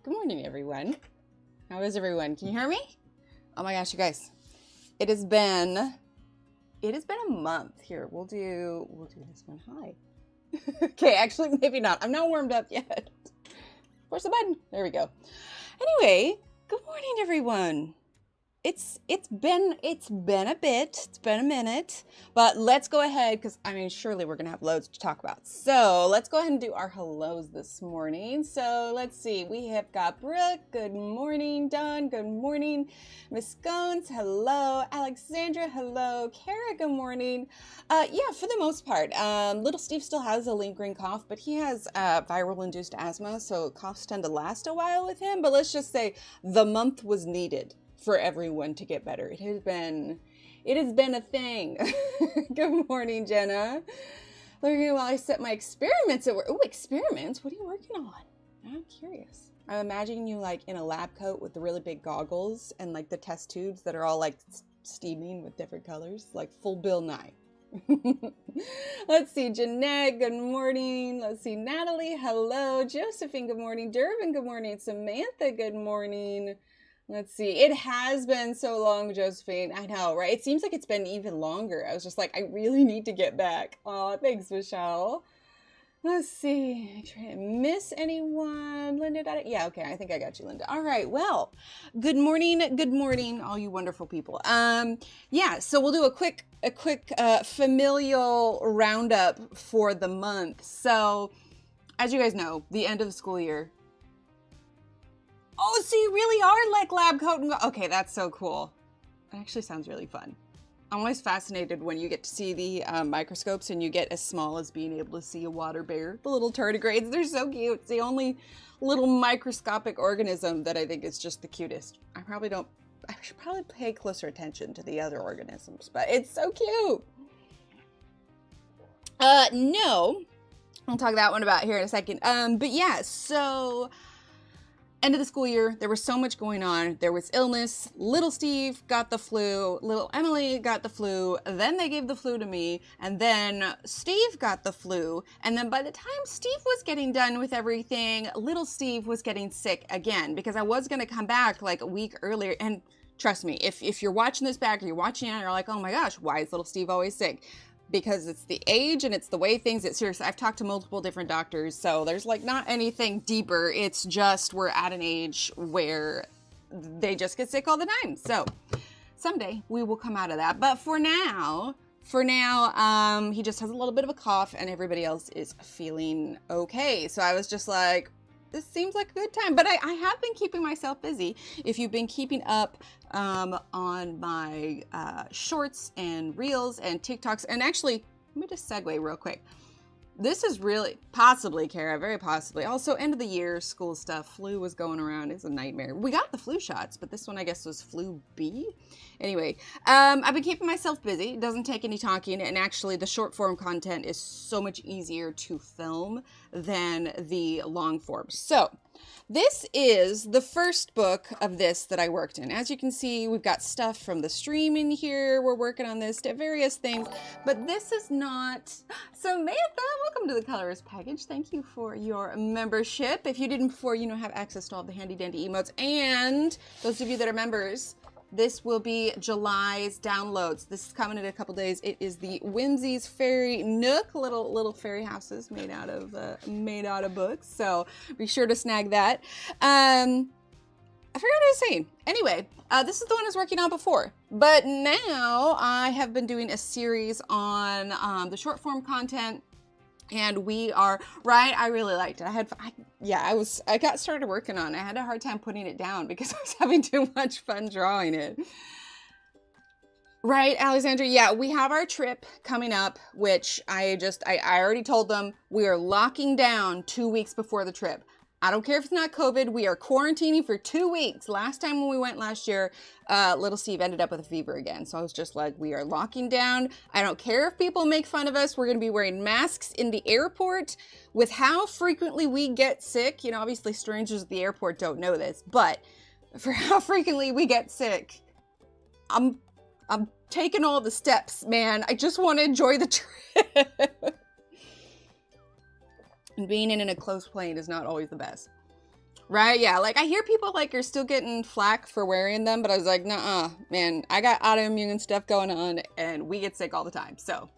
Good morning, everyone. How is everyone? Can you hear me? Oh my gosh, you guys. It has been a month. Here, we'll do this one. Hi. Okay, actually, maybe not. I'm not warmed up yet. Where's the button? There we go. Anyway, good morning, everyone. It's been a bit. It's been a minute, but let's go ahead because I mean, surely we're gonna have loads to talk about. So let's go ahead and do our hellos this morning. So let's see. We have got Brooke. Good morning, Dawn. Good morning, Miss Scones. Hello, Alexandra. Hello, Kara. Good morning. Yeah, for the most part, little Steve still has a lingering cough, but he has viral-induced asthma, so coughs tend to last a while with him. But let's just say the month was needed for everyone to get better. It has been a thing. Good morning, Jenna. Looking while I set my experiments at work. Oh, experiments? What are you working on? I'm curious. I'm imagining you like in a lab coat with the really big goggles and like the test tubes that are all like steaming with different colors, like full Bill Nye. Let's see, Jeanette, good morning. Let's see, Natalie, hello. Josephine, good morning. Durbin, good morning. Samantha, good morning. Let's see. It has been so long, Josephine. I know, right? It seems like it's been even longer. I was just like, I really need to get back. Oh, thanks, Michelle. Let's see. Try to miss anyone. Linda, yeah, okay. I think I got you, Linda. All right. Well, good morning, all you wonderful people. Yeah. So we'll do a quick familial roundup for the month. So, as you guys know, the end of the school year. Oh, so you really are like lab coat and okay, that's so cool. It actually sounds really fun. I'm always fascinated when you get to see the microscopes and you get as small as being able to see a water bear. The little tardigrades, they're so cute. It's the only little microscopic organism that I think is just the cutest. I should probably pay closer attention to the other organisms, but it's so cute. No, I'll talk that one about here in a second. But yeah, so end of the school year, there was so much going on. There was illness. Little Steve got the flu. Little Emily got the flu. Then they gave the flu to me. And then Steve got the flu. And then by the time Steve was getting done with everything, little Steve was getting sick again because I was going to come back like a week earlier. And trust me, if you're watching this back or you're watching it and you're like, oh my gosh, why is little Steve always sick? Because it's the age and it's the way things, seriously, I've talked to multiple different doctors, so there's like not anything deeper. It's just we're at an age where they just get sick all the time. So someday we will come out of that. But for now, he just has a little bit of a cough and everybody else is feeling okay. So I was just like, this seems like a good time. But I have been keeping myself busy. If you've been keeping up on my shorts and reels and TikToks, and actually, let me just segue real quick. This is really, possibly, Kara, very possibly. Also, end of the year, school stuff, flu was going around. It's a nightmare. We got the flu shots, but this one, I guess, was flu B. Anyway, I've been keeping myself busy. It doesn't take any talking, and actually, the short form content is so much easier to film than the long form. So, this is the first book of this that I worked in. As you can see, we've got stuff from the stream in here. We're working on this, various things, but this is not. Samantha, welcome to the colorist package. Thank you for your membership. If you didn't before, have access to all the handy dandy emotes. And those of you that are members, this will be July's downloads. This is coming in a couple days. It is the Whimsy's Fairy Nook, little fairy houses made out of books. So be sure to snag that. I forgot what I was saying. Anyway, this is the one I was working on before, but now I have been doing a series on the short form content. And we are, right, I really liked it. I got started working on it. I had a hard time putting it down because I was having too much fun drawing it. Right, Alexandra? Yeah, we have our trip coming up, which I already told them we are locking down 2 weeks before the trip. I don't care if it's not COVID. We are quarantining for 2 weeks. Last time when we went last year, little Steve ended up with a fever again. So I was just like, we are locking down. I don't care if people make fun of us. We're going to be wearing masks in the airport. With how frequently we get sick, obviously strangers at the airport don't know this, but for how frequently we get sick, I'm taking all the steps, man. I just want to enjoy the trip. And being in a closed plane is not always the best. Right? Yeah. Like I hear people like are still getting flack for wearing them, but I was like, nah, man, I got autoimmune stuff going on and we get sick all the time. So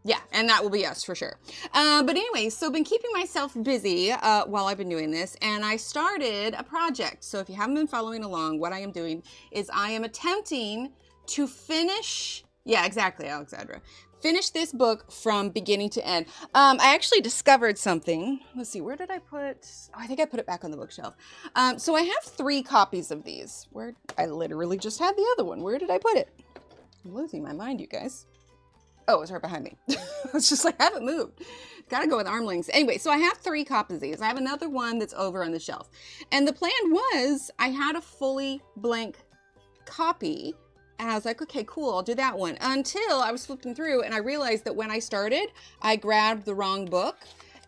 yeah, and that will be us for sure. But anyway, so been keeping myself busy while I've been doing this, and I started a project. So if you haven't been following along, what I am doing is I am attempting to finish, yeah, exactly, Alexandra. Finish this book from beginning to end. I actually discovered something. Let's see, where did I put? Oh, I think I put it back on the bookshelf. So I have 3 copies of these. Where I literally just had the other one. Where did I put it? I'm losing my mind, you guys. Oh, it's right behind me. It's just like, I haven't moved. Gotta go with arm lengths. Anyway, so I have 3 copies of these. I have another one that's over on the shelf. And the plan was I had a fully blank copy. And I was like, okay, cool, I'll do that one. Until I was flipping through and I realized that when I started, I grabbed the wrong book.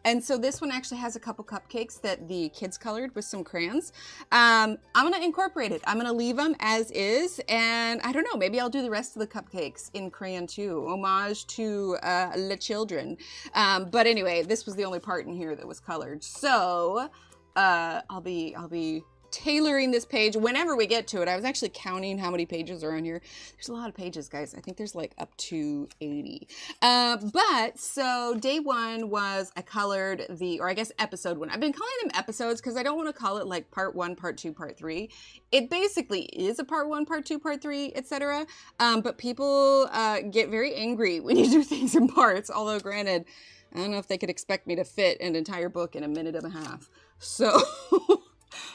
And so this one actually has a couple cupcakes that the kids colored with some crayons. I'm gonna incorporate it. I'm gonna leave them as is. And I don't know, maybe I'll do the rest of the cupcakes in crayon too. Homage to the children. But anyway, this was the only part in here that was colored. So I'll be tailoring this page whenever we get to it. I was actually counting how many pages are on here. There's a lot of pages, guys. I think there's like up to 80. But so day 1 was I colored or I guess episode 1. I've been calling them episodes because I don't want to call it like part 1, part 2, part 3. It basically is a part 1, part 2, part 3, etc. But people get very angry when you do things in parts. Although granted, I don't know if they could expect me to fit an entire book in a minute and a half. So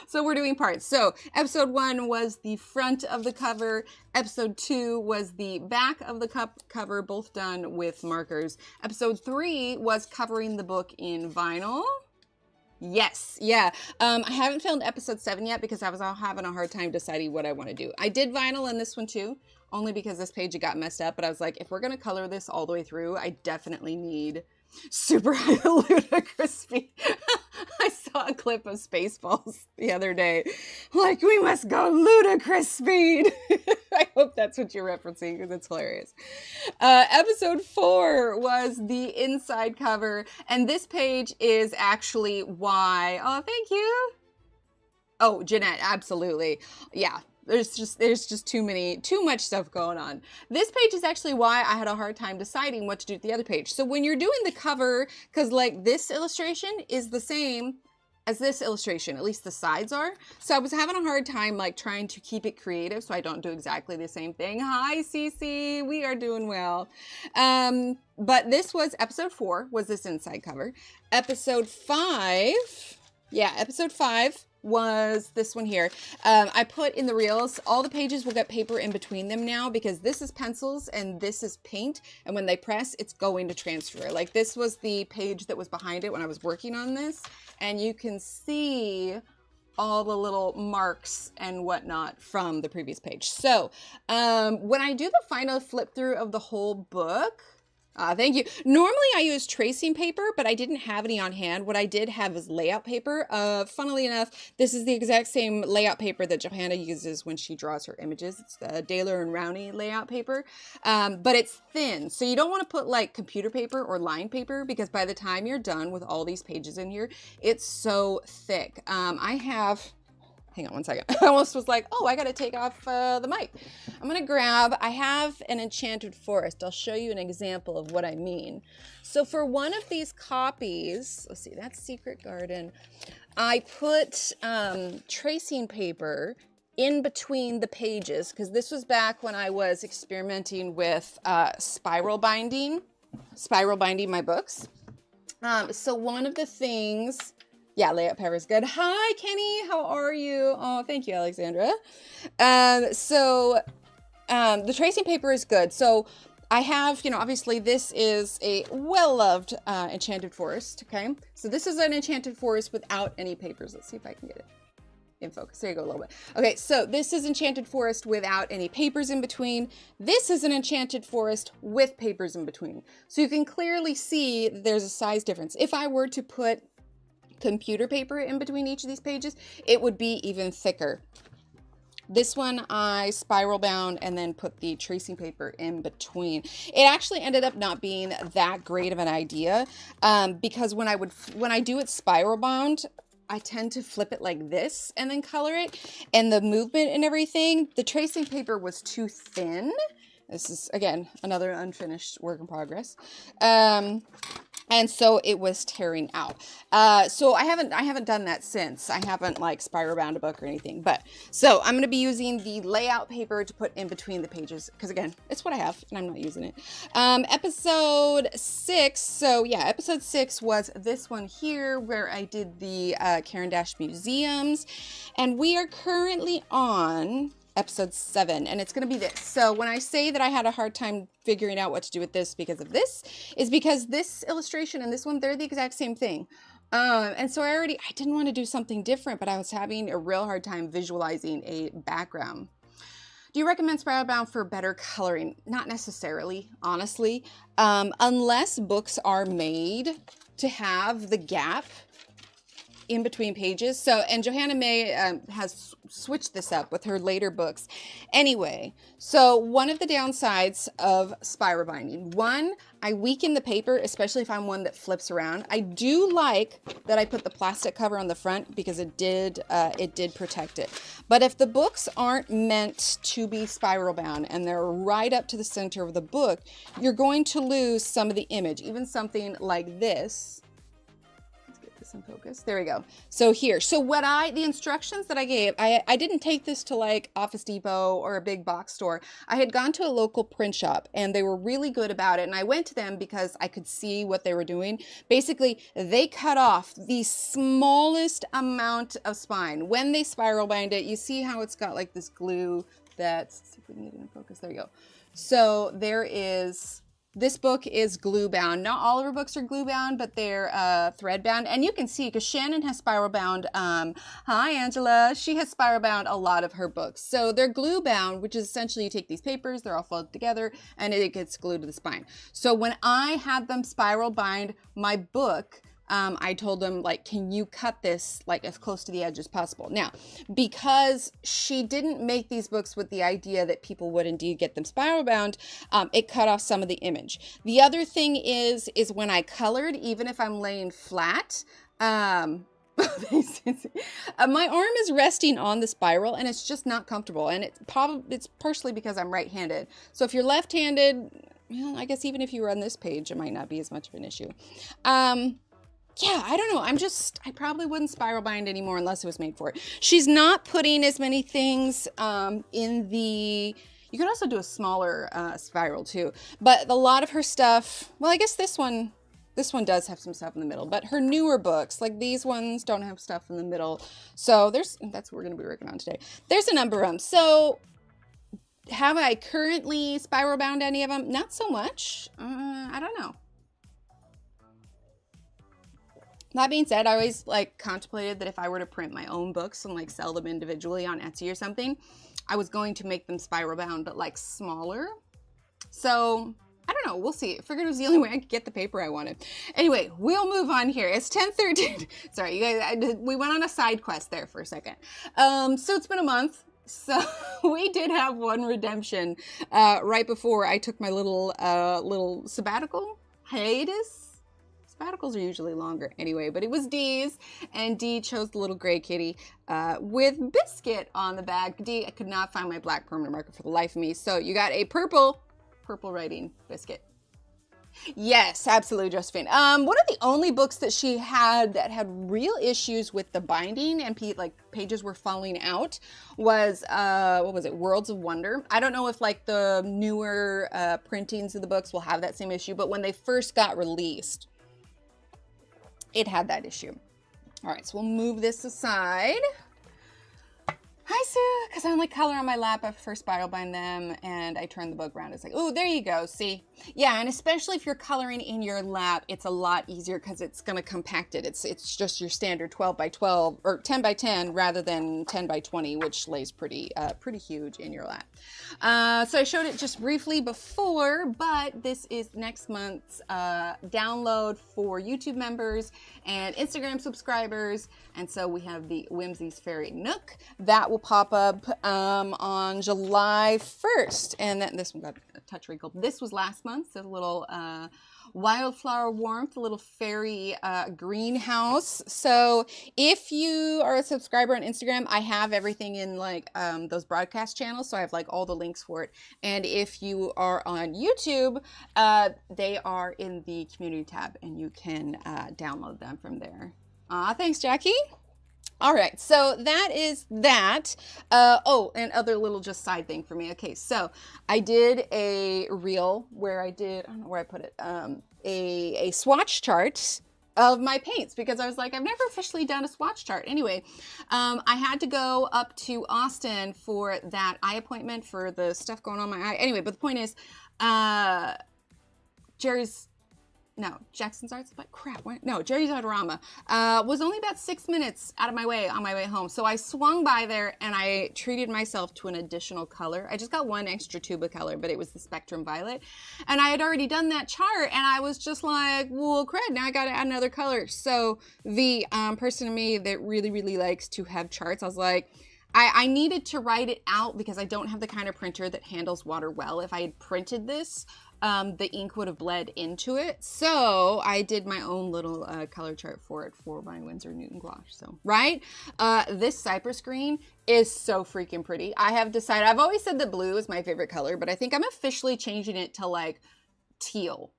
So we're doing parts. So episode 1 was the front of the cover. Episode 2 was the back of the cover, both done with markers. Episode 3 was covering the book in vinyl. Yes, yeah. I haven't filmed episode 7 yet because I was having a hard time deciding what I want to do. I did vinyl in this one too, only because this page got messed up. But I was like, if we're going to color this all the way through, I definitely need super high ludicrous speed. I saw a clip of Spaceballs the other day. Like, we must go ludicrous speed. I hope that's what you're referencing because it's hilarious. Episode 4 was the inside cover. And this page is actually why. Oh, thank you. Oh, Jeanette, absolutely. Yeah. There's just too much stuff going on. This page is actually why I had a hard time deciding what to do with the other page. So when you're doing the cover, because like this illustration is the same as this illustration, at least the sides are. So I was having a hard time like trying to keep it creative so I don't do exactly the same thing. Hi, Cece, we are doing well. But this was episode 4, was this inside cover. Episode 5, yeah, episode 5 was this one here. I put in the reels, all the pages will get paper in between them now because this is pencils and this is paint. And when they press, it's going to transfer. Like this was the page that was behind it when I was working on this. And you can see all the little marks and whatnot from the previous page. So when I do the final flip through of the whole book, thank you. Normally I use tracing paper, but I didn't have any on hand. What I did have is layout paper. Funnily enough, this is the exact same layout paper that Johanna uses when she draws her images. It's the Daler and Rowney layout paper, but it's thin. So you don't want to put like computer paper or line paper because by the time you're done with all these pages in here, it's so thick. Hang on one second. I almost was like, oh, I got to take off the mic. I'm going to grab, I have an enchanted forest. I'll show you an example of what I mean. So for one of these copies, let's see, that's Secret Garden. I put tracing paper in between the pages because this was back when I was experimenting with spiral binding my books. So one of the things, yeah, layout paper is good. Hi, Kenny. How are you? Oh, thank you, Alexandra. The tracing paper is good. So I have, obviously this is a well-loved enchanted forest, okay? So this is an enchanted forest without any papers. Let's see if I can get it in focus. There you go, a little bit. Okay, so this is enchanted forest without any papers in between. This is an enchanted forest with papers in between. So you can clearly see there's a size difference. If I were to put computer paper in between each of these pages, it would be even thicker. This one I spiral bound and then put the tracing paper in between. It actually ended up not being that great of an idea because when I do it spiral bound, I tend to flip it like this and then color it, and the movement and everything, the tracing paper was too thin. This is, again, another unfinished work in progress. And so it was tearing out. So I haven't done that since. I haven't like spiral bound a book or anything. But so I'm going to be using the layout paper to put in between the pages, because again, it's what I have and I'm not using it. Episode 6. So yeah, episode 6 was this one here where I did the Caran d'Ache museums, and we are currently on episode 7, and it's going to be this. So when I say that I had a hard time figuring out what to do with this because of this, is because this illustration and this one, they're the exact same thing. And so I didn't want to do something different, but I was having a real hard time visualizing a background. Do you recommend spiral bound for better coloring? Not necessarily, honestly, unless books are made to have the gap in between pages. So, and Johanna has switched this up with her later books. Anyway, so one of the downsides of spiral binding, one, I weaken the paper, especially if I'm one that flips around. I do like that I put the plastic cover on the front because it did protect it. But if the books aren't meant to be spiral bound and they're right up to the center of the book, you're going to lose some of the image. Even something like this. In focus. There we go. So here, so the instructions that I gave, I didn't take this to like Office Depot or a big box store. I had gone to a local print shop and they were really good about it. And I went to them because I could see what they were doing. Basically, they cut off the smallest amount of spine. When they spiral bind it, you see how it's got like this glue that's, let's see if we can get it in focus. There you go. So there is, this book is glue bound. Not all of her books are glue bound, but they're thread bound. And you can see, because Shannon has spiral bound, hi Angela, she has spiral bound a lot of her books. So they're glue bound, which is essentially you take these papers, they're all folded together, and it gets glued to the spine. So when I had them spiral bind my book, I told them, like, can you cut this like as close to the edge as possible? Now, because she didn't make these books with the idea that people would indeed get them spiral bound, it cut off some of the image. The other thing is when I colored, even if I'm laying flat, my arm is resting on the spiral and it's just not comfortable. And it's partially because I'm right-handed. So if you're left-handed, well, I guess even if you were on this page, it might not be as much of an issue. Yeah, I don't know. I probably wouldn't spiral bind anymore unless it was made for it. She's not putting as many things in the, you can also do a smaller spiral too, but a lot of her stuff, well, I guess this one does have some stuff in the middle, but her newer books, like these ones, don't have stuff in the middle. So that's what we're going to be working on today. There's a number of them. So have I currently spiral bound any of them? Not so much. I don't know. That being said, I always like contemplated that if I were to print my own books and like sell them individually on Etsy or something, I was going to make them spiral bound, but like smaller. So I don't know. We'll see. I figured it was the only way I could get the paper I wanted. Anyway, we'll move on here. It's 10:13. Sorry, you guys, we went on a side quest there for a second. So it's been a month. So we did have one redemption right before I took my little sabbatical hiatus. Sabbaticals are usually longer anyway, but it was Dee's, and Dee chose the little gray kitty with Biscuit on the back. Dee, I could not find my black permanent marker for the life of me, so you got a purple writing Biscuit. Yes, absolutely, Josephine. One of the only books that she had that had real issues with the binding and pages were falling out was, what was it, Worlds of Wonder. I don't know if like the newer printings of the books will have that same issue, but when they first got released, it had that issue. All right, so we'll move this aside. Hi, Sue, because I only color on my lap. I first spiral bind them, and I turn the book around. It's like, oh, there you go, see? Yeah, and especially if you're coloring in your lap, it's a lot easier because it's going to compact it. It's just your standard 12 by 12 or 10 by 10 rather than 10 by 20, which lays pretty huge in your lap. So I showed it just briefly before, but this is next month's download for YouTube members and Instagram subscribers. And so we have the Whimsy's Fairy Nook that will pop up on July 1st. And then this one got touch wrinkled. This was last month, so a little wildflower warmth, a little fairy greenhouse. So if you are a subscriber on Instagram, I have everything in like those broadcast channels, so I have like all the links for it. And if you are on YouTube, they are in the community tab, and you can download them from there. Thanks, Jackie. All right, so that is that. Oh, and other little just side thing for me. Okay, so I did a reel where I did, I don't know where I put it, a swatch chart of my paints, because I was like, I've never officially done a swatch chart. Anyway, I had to go up to Austin for that eye appointment for the stuff going on my eye. Anyway, but the point is, Jackson's Art Supply, crap, Jerry's Artorama, was only about 6 minutes out of my way on my way home. So I swung by there and I treated myself to an additional color. I just got one extra tube of color, but it was the Spectrum Violet. And I had already done that chart, and I was just like, well, crap, now I got to add another color. So the person in me that really, really likes to have charts, I was like, I needed to write it out because I don't have the kind of printer that handles water well. If I had printed this, the ink would have bled into it. So I did my own little color chart for it for my Winsor Newton gouache. So, right? This cypress green is so freaking pretty. I have decided, I've always said that blue is my favorite color, but I think I'm officially changing it to like teal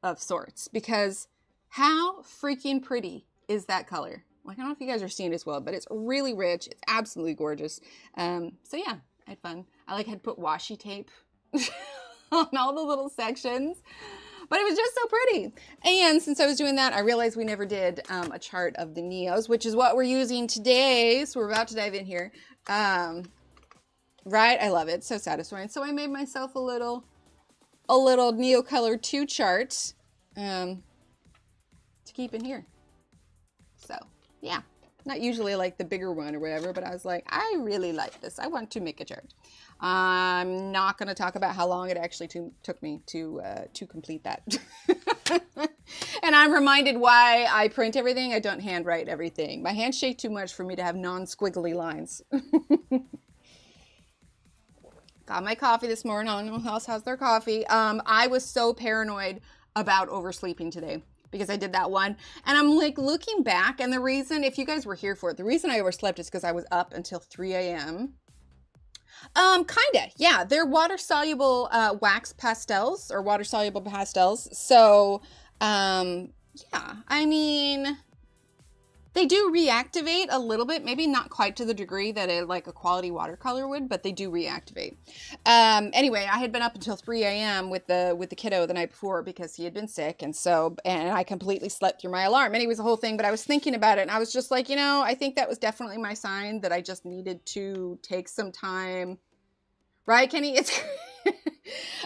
of sorts, because how freaking pretty is that color? Like, I don't know if you guys are seeing it as well, but it's really rich. It's absolutely gorgeous. So yeah, I had fun. I like had put washi tape on all the little sections, but it was just so pretty. And since I was doing that, I realized we never did a chart of the Neos, which is what we're using today. So we're about to dive in here. Right? I love it. It's so satisfying. So I made myself a little Neocolor II chart to keep in here. So yeah, not usually like the bigger one or whatever, but I was like, I really like this. I want to make a chart. I'm not going to talk about how long it actually took me to complete that. And I'm reminded why I print everything. I don't handwrite everything. My hands shake too much for me to have non-squiggly lines. Got my coffee this morning. I don't know who else has their coffee. I was so paranoid about oversleeping today, because I did that one. And I'm like looking back, and the reason, if you guys were here for it, the reason I overslept is because I was up until 3 a.m. Kinda, yeah. They're water-soluble wax pastels, or water-soluble pastels. So, yeah, I mean, they do reactivate a little bit, maybe not quite to the degree that like a quality watercolor would, but they do reactivate. Anyway, I had been up until 3 a.m. with the kiddo the night before because he had been sick, and I completely slept through my alarm. And it was a whole thing, but I was thinking about it, and I was just like, you know, I think that was definitely my sign that I just needed to take some time. Right, Kenny? It's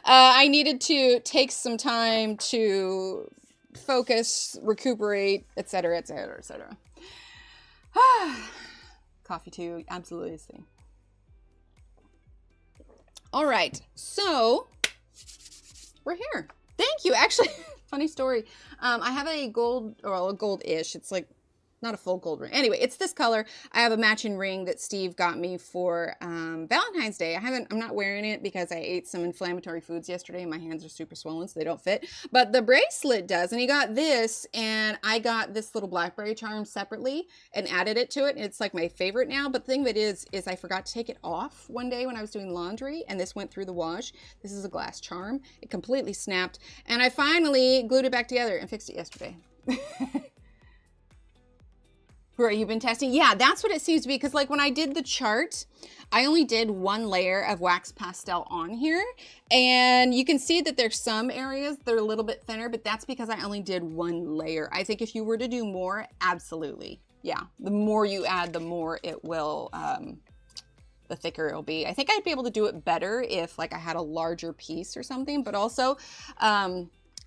I needed to take some time to focus, recuperate, etc., etc., etc. Coffee too, absolutely this thing. All right, so we're here. Thank you. Actually, funny story. I have a gold, or a gold-ish. It's like not a full gold ring. Anyway, it's this color. I have a matching ring that Steve got me for Valentine's Day. I'm not wearing it because I ate some inflammatory foods yesterday and my hands are super swollen, so they don't fit. But the bracelet does. And he got this, and I got this little blackberry charm separately and added it to it. And it's like my favorite now. But the thing of it is I forgot to take it off one day when I was doing laundry, and this went through the wash. This is a glass charm. It completely snapped. And I finally glued it back together and fixed it yesterday. Right, you've been testing? Yeah, that's what it seems to be, because like when I did the chart, I only did one layer of wax pastel on here, and you can see that there's some areas that are a little bit thinner, but that's because I only did one layer. I think if you were to do more, absolutely. Yeah, the more you add, the more it will, the thicker it'll be. I think I'd be able to do it better if like I had a larger piece or something, but also,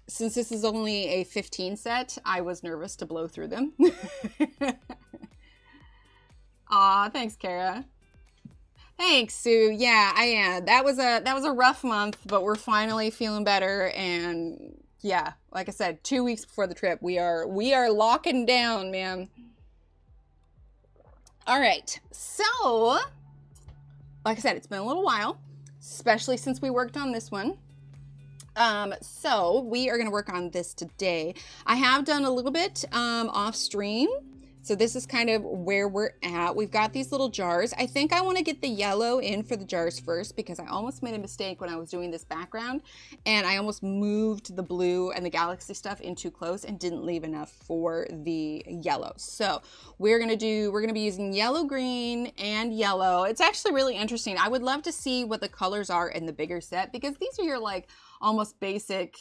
since this is only a 15 set, I was nervous to blow through them. Aw, thanks, Kara. Thanks, Sue. Yeah, I am. That was a rough month, but we're finally feeling better. And yeah, like I said, 2 weeks before the trip, we are locking down, man. All right, so like I said, it's been a little while, especially since we worked on this one. So we are going to work on this today. I have done a little bit off stream. So this is kind of where we're at. We've got these little jars. I think I want to get the yellow in for the jars first because I almost made a mistake when I was doing this background and I almost moved the blue and the galaxy stuff in too close and didn't leave enough for the yellow. So we're going to be using yellow, green, and yellow. It's actually really interesting. I would love to see what the colors are in the bigger set because these are your like almost basic.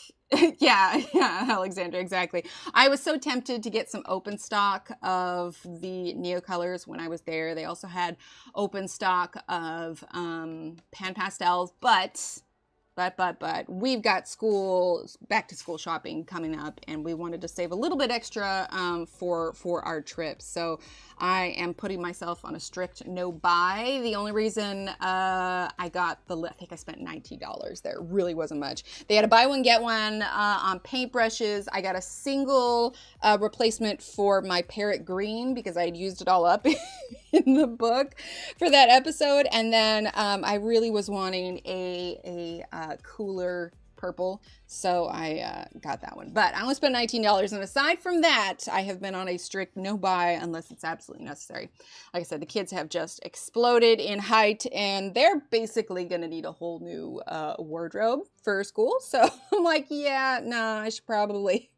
Yeah, Alexandra, exactly. I was so tempted to get some open stock of the Neocolors when I was there. They also had open stock of pan pastels, but we've got back to school shopping coming up, and we wanted to save a little bit extra for our trip. So I am putting myself on a strict no buy. The only reason I got I think I spent $19 there. It really wasn't much. They had a buy one get one on paintbrushes. I got a single replacement for my parrot green because I had used it all up in the book for that episode, and then I really was wanting a cooler purple, so I got that one. But I only spent $19, and aside from that, I have been on a strict no buy unless it's absolutely necessary. Like I said, the kids have just exploded in height, and they're basically going to need a whole new wardrobe for school. So I'm like, yeah, no, I should probably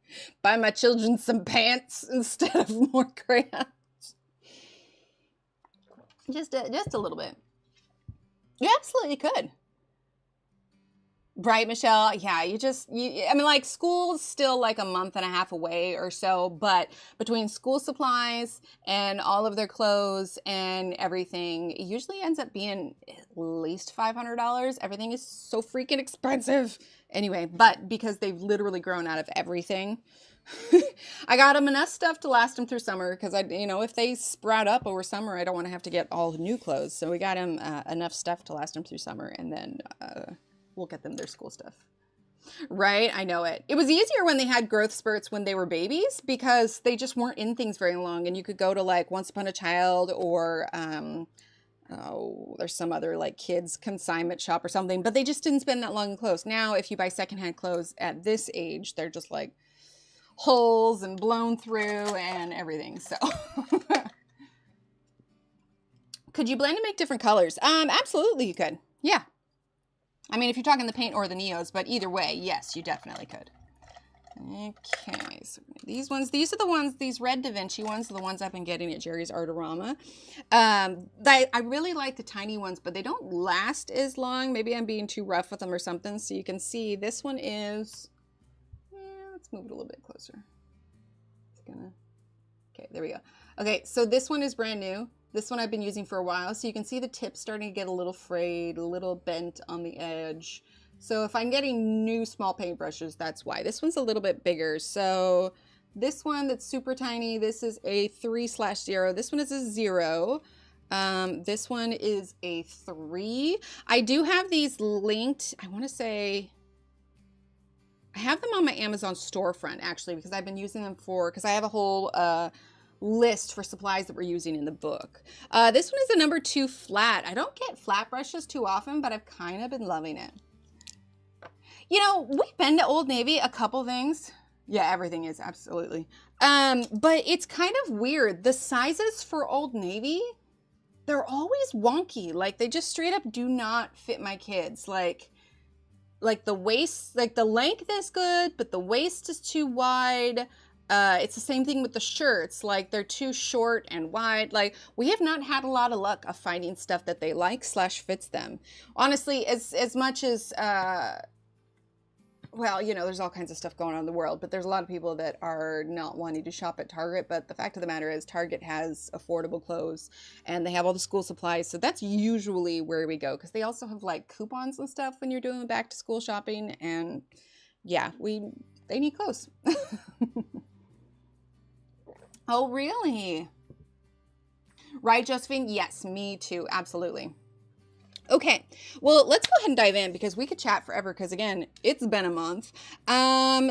buy my children some pants instead of more crayons. Just a little bit. You absolutely could. Right, Michelle? Yeah, I mean, like, school's still like a month and a half away or so, but between school supplies and all of their clothes and everything, it usually ends up being at least $500. Everything is so freaking expensive. Anyway, but because they've literally grown out of everything, I got them enough stuff to last them through summer because if they sprout up over summer, I don't want to have to get all new clothes. So we got them enough stuff to last them through summer, and then we'll get them their school stuff. Right? I know it. It was easier when they had growth spurts when they were babies because they just weren't in things very long, and you could go to like Once Upon a Child or there's some other like kids consignment shop or something, but they just didn't spend that long in clothes. Now, if you buy secondhand clothes at this age, they're just like holes and blown through and everything. So could you blend and make different colors? Absolutely you could. Yeah. I mean, if you're talking the paint or the Neos, but either way, yes, you definitely could. Okay, so these are the ones, these red Da Vinci ones are the ones I've been getting at Jerry's Artorama. I really like the tiny ones, but they don't last as long. Maybe I'm being too rough with them or something. So you can see this one is, let's move it a little bit closer. Okay, there we go. Okay, so this one is brand new. This one I've been using for a while, so you can see the tips starting to get a little frayed, a little bent on the edge. So if I'm getting new small paintbrushes, that's why. This one's a little bit bigger. So this one that's super tiny, this is a 3/0. This one is a 0. This one is a 3. I do have these linked, I want to say, I have them on my Amazon storefront actually, because I've been using them because I have a whole list for supplies that we're using in the book. This one is a number 2 flat. I don't get flat brushes too often, but I've kind of been loving it. You know, we've been to Old Navy, a couple things. Yeah, everything is, absolutely. But it's kind of weird. The sizes for Old Navy, they're always wonky. Like, they just straight up do not fit my kids. Like the waist, like the length is good, but the waist is too wide. It's the same thing with the shirts. Like, they're too short and wide. Like, we have not had a lot of luck of finding stuff that they like / fits them. Honestly, as much as, well, you know, there's all kinds of stuff going on in the world, but there's a lot of people that are not wanting to shop at Target. But the fact of the matter is Target has affordable clothes and they have all the school supplies. So that's usually where we go, because they also have like coupons and stuff when you're doing back to school shopping. And yeah, they need clothes. Oh, really? Right, Josephine? Yes, me too. Absolutely. Okay, well, let's go ahead and dive in because we could chat forever because, again, it's been a month.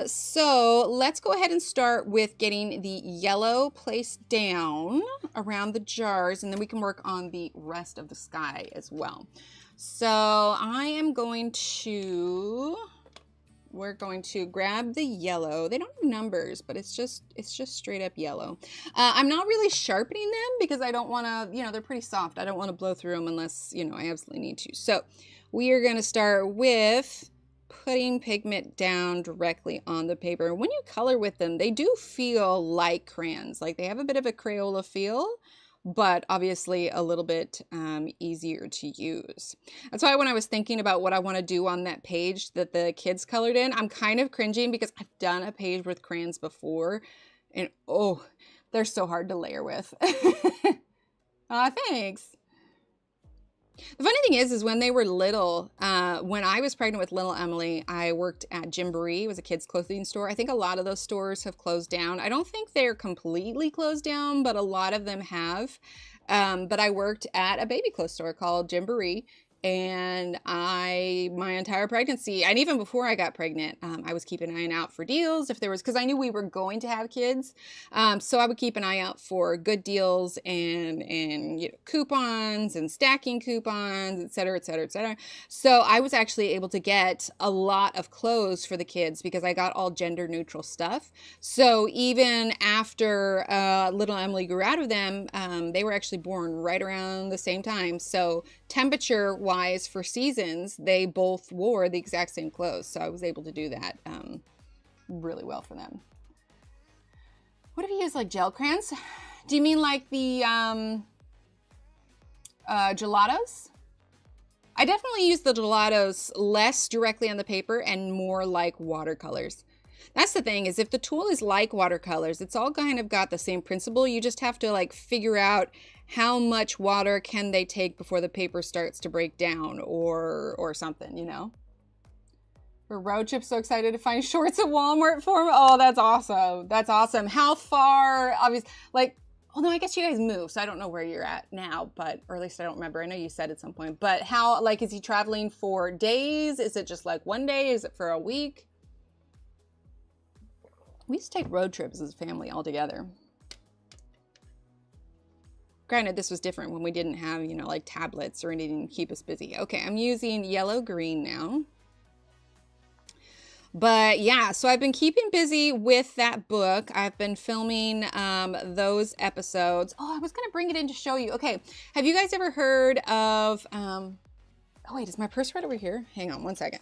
So let's go ahead and start with getting the yellow placed down around the jars, and then we can work on the rest of the sky as well. So I am going to we're going to grab the yellow. They don't have numbers, but it's just straight up yellow. I'm not really sharpening them because I don't want to, you know, they're pretty soft. I don't want to blow through them unless, you know, I absolutely need to. So we are going to start with putting pigment down directly on the paper. When you color with them, they do feel like crayons. Like they have a bit of a Crayola feel, but obviously a little bit easier to use. That's why when I was thinking about what I want to do on that page that the kids colored in, I'm kind of cringing because I've done a page with crayons before, and oh, they're so hard to layer with. Aw, thanks. The funny thing is when they were little, when I was pregnant with little Emily, I worked at Gymboree. It was a kids' clothing store. I think a lot of those stores have closed down. I don't think they're completely closed down, but a lot of them have. But I worked at a baby clothes store called Gymboree. And my entire pregnancy, and even before I got pregnant, I was keeping an eye out for deals if there was, because I knew we were going to have kids. So I would keep an eye out for good deals and you know, coupons and stacking coupons, et cetera, et cetera, et cetera. So I was actually able to get a lot of clothes for the kids because I got all gender neutral stuff. So even after little Emily grew out of them, they were actually born right around the same time. So temperature wise for seasons, they both wore the exact same clothes. So I was able to do that really well for them. What have you used, like gel crayons? Do you mean like the gelatos? I definitely use the gelatos less directly on the paper and more like watercolors. That's the thing, is if the tool is like watercolors, it's all kind of got the same principle. You just have to like figure out how much water can they take before the paper starts to break down or something, you know? For road trip, so excited to find shorts at Walmart for me. Oh, that's awesome. That's awesome. How far, obviously, like, oh no, I guess you guys moved, so I don't know where you're at now, but, or at least I don't remember. I know you said at some point, but how, like, is he traveling for days? Is it just like one day? Is it for a week? We used to take road trips as a family all together. Granted, this was different when we didn't have, you know, like tablets or anything to keep us busy. Okay, I'm using yellow green now. But yeah, so I've been keeping busy with that book. I've been filming those episodes. Oh, I was going to bring it in to show you. Okay, have you guys ever heard of, oh wait, is my purse right over here? Hang on one second.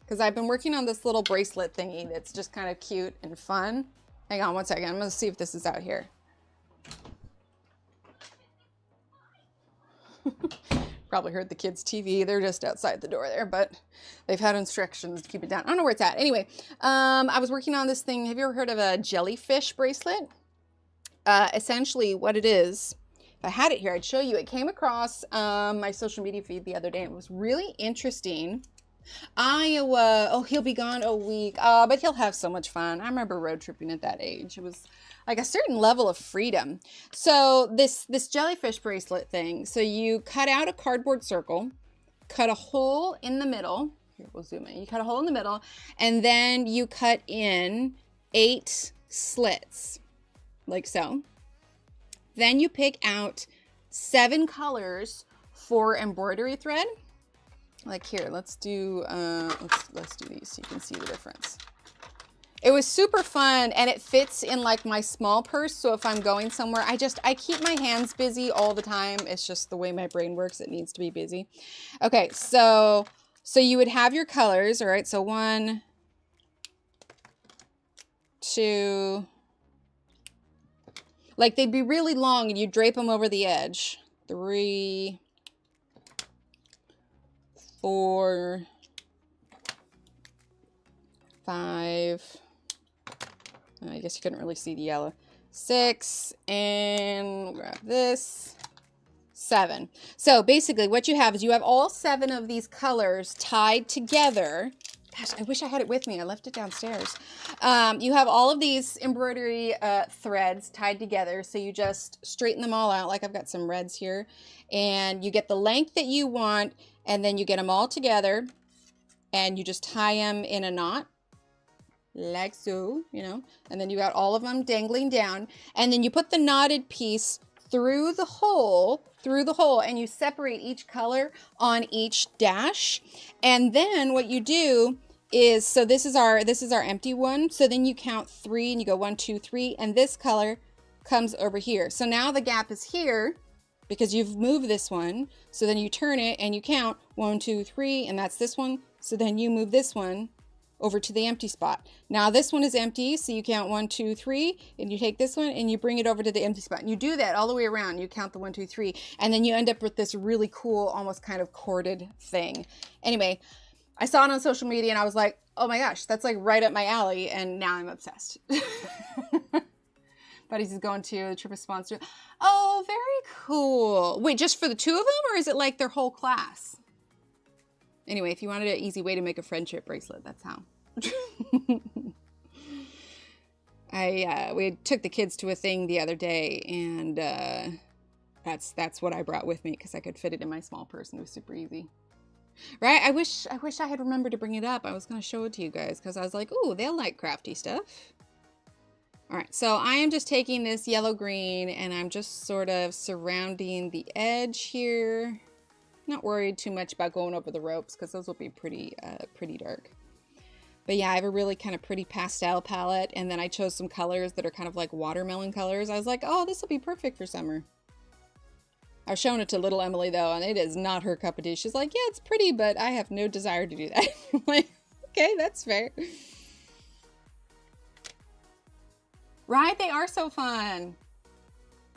Because I've been working on this little bracelet thingy that's just kind of cute and fun. Hang on one second, I'm going to see if this is out here. Probably heard the kids' TV. They're just outside the door there, but they've had instructions to keep it down. I don't know where it's at. Anyway, I was working on this thing. Have you ever heard of a jellyfish bracelet? Essentially what it is, if I had it here, I'd show you. It came across my social media feed the other day. It was really interesting. Iowa, oh, he'll be gone a week, but he'll have so much fun. I remember road tripping at that age. It was like a certain level of freedom. So this jellyfish bracelet thing, so you cut out a cardboard circle, cut a hole in the middle. Here, we'll zoom in. You cut a hole in the middle, and then you cut in 8 slits, like so. Then you pick out 7 colors for embroidery thread. Like here, let's do these so you can see the difference. It was super fun, and it fits in like my small purse. So if I'm going somewhere, I keep my hands busy all the time. It's just the way my brain works. It needs to be busy. Okay, so you would have your colors, all right? So 1, 2, like they'd be really long and you drape them over the edge. 3, 4, 5, I guess you couldn't really see the yellow. 6, and we'll grab this, 7. So basically what you have is you have all 7 of these colors tied together. Gosh, I wish I had it with me. I left it downstairs. You have all of these embroidery threads tied together. So you just straighten them all out. Like I've got some reds here. And you get the length that you want. And then you get them all together. And you just tie them in a knot. Like so, you know. And then you got all of them dangling down. And then you put the knotted piece through the hole, and you separate each color on each dash. And then what you do is, so this is our empty one. So then you count 3 and you go 1, 2, 3, and this color comes over here. So now the gap is here because you've moved this one. So then you turn it and you count 1, 2, 3, and that's this one. So then you move this one over to the empty spot. Now this one is empty, so you count 1, 2, 3, and you take this one and you bring it over to the empty spot. And you do that all the way around. You count the 1, 2, 3, and then you end up with this really cool, almost kind of corded thing. Anyway, I saw it on social media and I was like, oh my gosh, that's like right up my alley, and now I'm obsessed. Buddies is going to the trip is sponsored. Oh, very cool. Wait, just for the 2 of them, or is it like their whole class? Anyway, if you wanted an easy way to make a friendship bracelet, that's how. We took the kids to a thing the other day, and that's what I brought with me because I could fit it in my small purse and it was super easy. Right? I wish I had remembered to bring it up. I was going to show it to you guys because I was like, ooh, they'll like crafty stuff. All right, so I am just taking this yellow green and I'm just sort of surrounding the edge here. Not worried too much about going over the ropes because those will be pretty dark. But yeah, I have a really kind of pretty pastel palette, and then I chose some colors that are kind of like watermelon colors. I was like, oh, this will be perfect for summer. I was showing it to little Emily though, and it is not her cup of tea. She's like, yeah, it's pretty, but I have no desire to do that. I'm like, okay, that's fair. Right? They are so fun.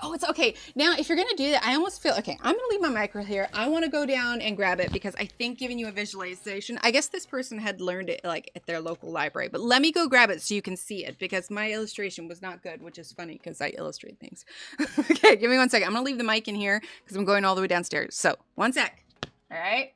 Oh, it's okay. Now, if you're going to do that, I almost feel, okay, I'm going to leave my mic right here. I want to go down and grab it because I think giving you a visualization, I guess this person had learned it like at their local library, but let me go grab it so you can see it because my illustration was not good, which is funny because I illustrate things. Okay, give me 1 second. I'm going to leave the mic in here because I'm going all the way downstairs. So 1 sec. All right.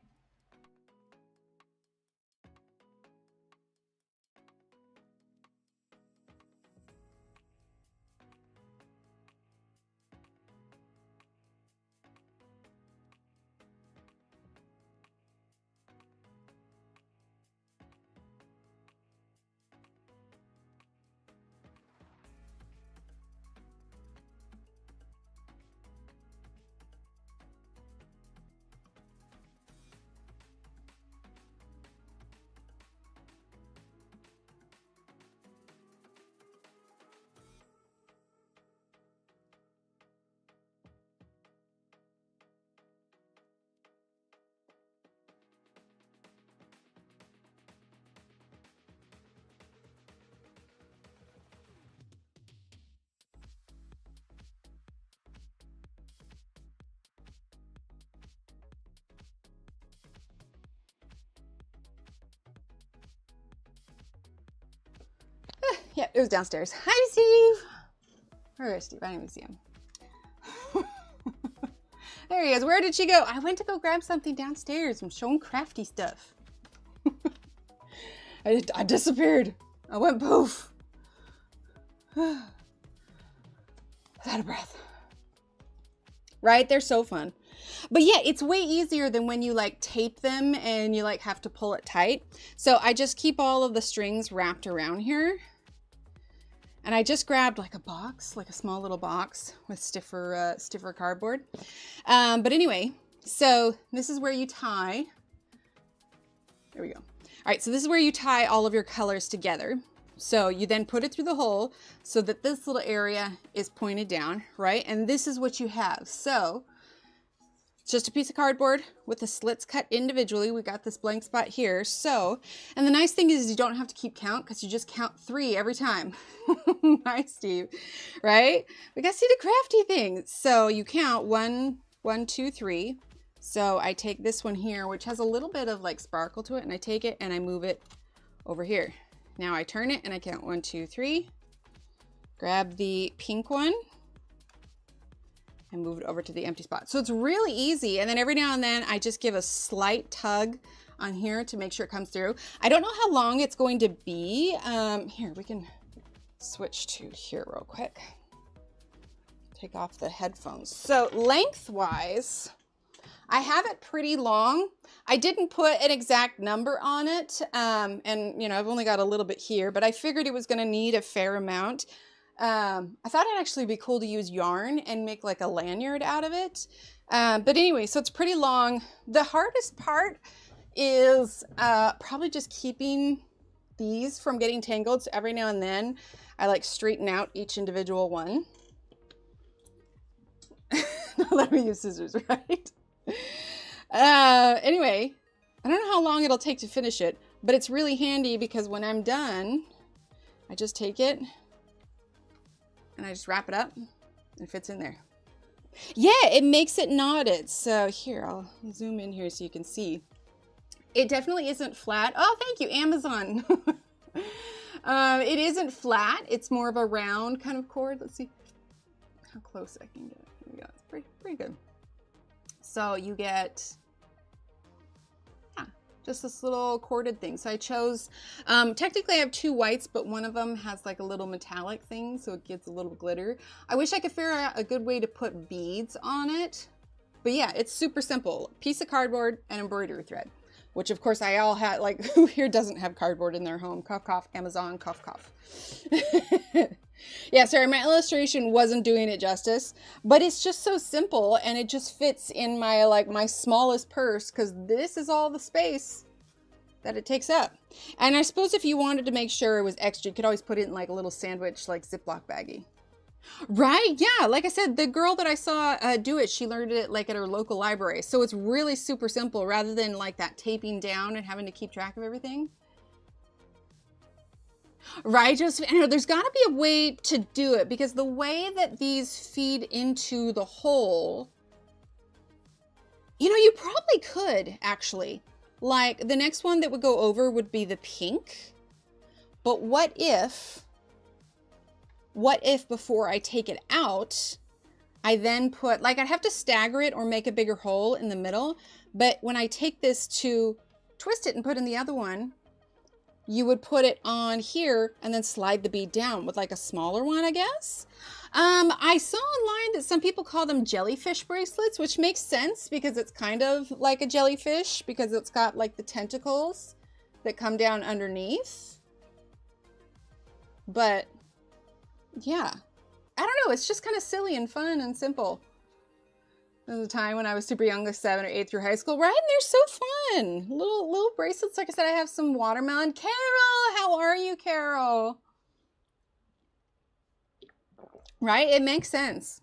Yeah, it was downstairs. Hi, Steve. Where is Steve? I didn't even see him. There he is. Where did she go? I went to go grab something downstairs. I'm showing crafty stuff. I disappeared. I went poof. I was out of breath. Right? They're so fun. But yeah, it's way easier than when you like tape them and you like have to pull it tight. So I just keep all of the strings wrapped around here. And I just grabbed like a box, like a small little box with stiffer cardboard. But anyway, so this is where you tie. There we go. All right, so this is where you tie all of your colors together. So you then put it through the hole so that this little area is pointed down, right? And this is what you have. So it's just a piece of cardboard with the slits cut individually. We got this blank spot here. So, and the nice thing is you don't have to keep count because you just count 3 every time. Nice, Steve. Right? We got to see the crafty thing. So you count 1, 1, 2, 3. So I take this one here, which has a little bit of like sparkle to it, and I take it and I move it over here. Now I turn it and I count 1, 2, 3. Grab the pink one and move it over to the empty spot. So it's really easy. And then every now and then I just give a slight tug on here to make sure it comes through. I don't know how long it's going to be. Here, we can switch to here real quick. Take off the headphones. So lengthwise, I have it pretty long. I didn't put an exact number on it. And you know, I've only got a little bit here, but I figured it was gonna need a fair amount. I thought it'd actually be cool to use yarn and make like a lanyard out of it. But anyway, so it's pretty long. The hardest part is probably just keeping these from getting tangled. So every now and then I like straighten out each individual one. Let me use scissors, right? Anyway, I don't know how long it'll take to finish it, but it's really handy because when I'm done, I just take it and I just wrap it up and it fits in there. Yeah, it makes it knotted. So here, I'll zoom in here so you can see. It definitely isn't flat. Oh, thank you, Amazon. It isn't flat. It's more of a round kind of cord. Let's see how close I can get. There we go. It's pretty good. So you get, yeah, just this little corded thing. So I chose, technically I have 2 whites, but one of them has like a little metallic thing, so it gives a little glitter. I wish I could figure out a good way to put beads on it. But yeah, it's super simple. Piece of cardboard and embroidery thread, which of course I all had, like, who here doesn't have cardboard in their home? Cough, cough, Amazon, cough, cough. Yeah, sorry, my illustration wasn't doing it justice, but it's just so simple and it just fits in my, like, my smallest purse, because this is all the space that it takes up. And I suppose if you wanted to make sure it was extra, you could always put it in like a little sandwich, like Ziploc baggie. Right, yeah, like I said, the girl that I saw do it, she learned it like at her local library. So it's really super simple rather than like that taping down and having to keep track of everything. Right, just, there's got to be a way to do it, because the way that these feed into the hole, you probably could actually. Like the next one that would go over would be the pink. But what if before I take it out, I then put, like, I'd have to stagger it or make a bigger hole in the middle. But when I take this to twist it and put in the other one, you would put it on here and then slide the bead down with like a smaller one, I guess. I saw online that some people call them jellyfish bracelets, which makes sense because it's kind of like a jellyfish because it's got like the tentacles that come down underneath. But yeah, I don't know. It's just kind of silly and fun and simple. There was a time when I was super young, like 7th or 8th through high school, right? And they're so fun. Little bracelets. Like I said, I have some watermelon. Carol, how are you, Carol? Right? It makes sense.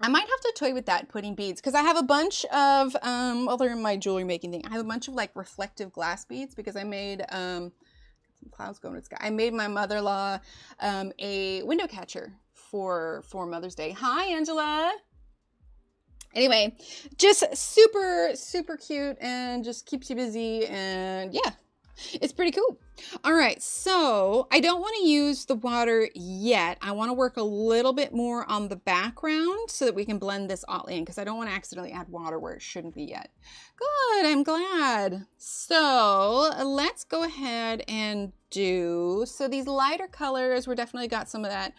I might have to toy with that, putting beads, because I have a bunch of, well, they're in my jewelry making thing. I have a bunch of like reflective glass beads because I made, some clouds going to the sky. I made my mother-in-law a window catcher for Mother's Day. Hi, Angela. Anyway, just super, super cute and just keeps you busy, and yeah, it's pretty cool. All right, so I don't want to use the water yet. I want to work a little bit more on the background so that we can blend this all in, because I don't want to accidentally add water where it shouldn't be yet. Good, I'm glad. So let's go ahead and so these lighter colors, we're definitely got some of that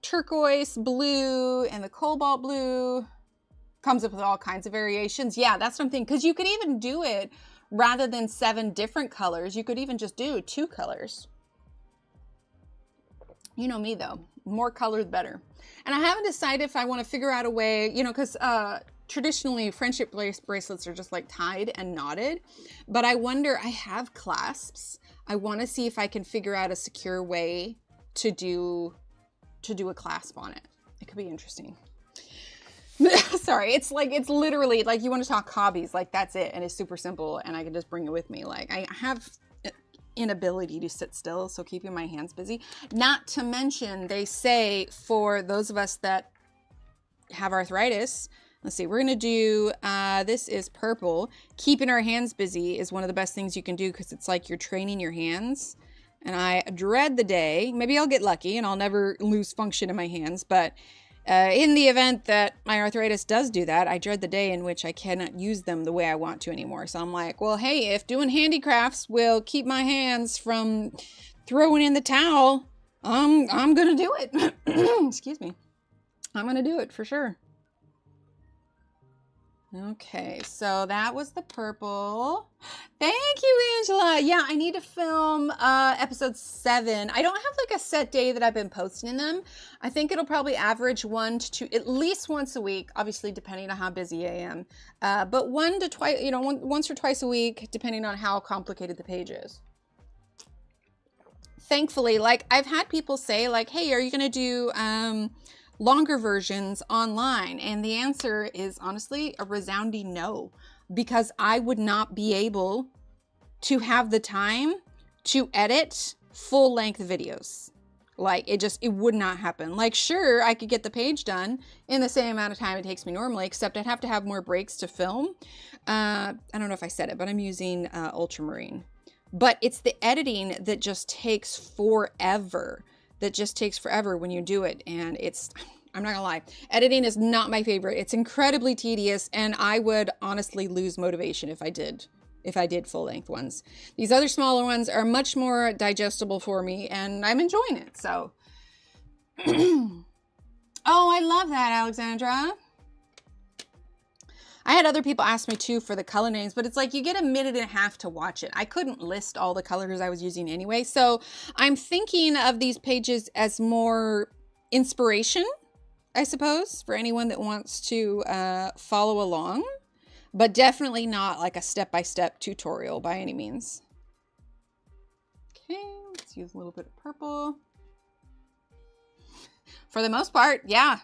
turquoise blue and the cobalt blue. Comes up with all kinds of variations. Yeah, that's something, because you could even do it rather than 7 different colors. You could even just do 2 colors. You know me though, more color the better. And I haven't decided if I want to figure out a way, because traditionally friendship bracelets are just like tied and knotted, but I wonder, I have clasps. I want to see if I can figure out a secure way to do a clasp on it. It could be interesting. Sorry, it's literally like, you want to talk hobbies, like that's it, and it's super simple and I can just bring it with me. Like I have inability to sit still, so keeping my hands busy. Not to mention, they say for those of us that have arthritis, let's see, we're gonna do this is purple. Keeping our hands busy is one of the best things you can do, because it's like you're training your hands. And I dread the day, maybe I'll get lucky and I'll never lose function in my hands, but in the event that my arthritis does do that, I dread the day in which I cannot use them the way I want to anymore. So I'm like, well, hey, if doing handicrafts will keep my hands from throwing in the towel, I'm gonna do it. Excuse me. I'm gonna do it for sure. Okay, so that was the purple. Thank you, Angela. Yeah, I need to film episode 7. I don't have like a set day that I've been posting them. I think it'll probably average 1 to 2, at least once a week, obviously depending on how busy I am. But 1 to twice, once or twice a week, depending on how complicated the page is. thankfully, like I've had people say like, hey, are you going to do longer versions online? And the answer is honestly a resounding no, because I would not be able to have the time to edit full length videos. Like it would not happen. Like, sure, I could get the page done in the same amount of time it takes me normally, except I'd have to have more breaks to film. I don't know if I said it, but I'm using ultramarine. But it's the editing that just takes forever. That just takes forever when you do it. And I'm not gonna lie, editing is not my favorite. It's incredibly tedious, and I would honestly lose motivation if I did full length ones. These other smaller ones are much more digestible for me, and I'm enjoying it. So, oh, I love that, Alexandra. I had other people ask me too for the color names, but it's like you get a minute and a half to watch it. I couldn't list all the colors I was using anyway. So I'm thinking of these pages as more inspiration, I suppose, for anyone that wants to follow along, but definitely not like a step-by-step tutorial by any means. Okay, let's use a little bit of purple. For the most part, yeah,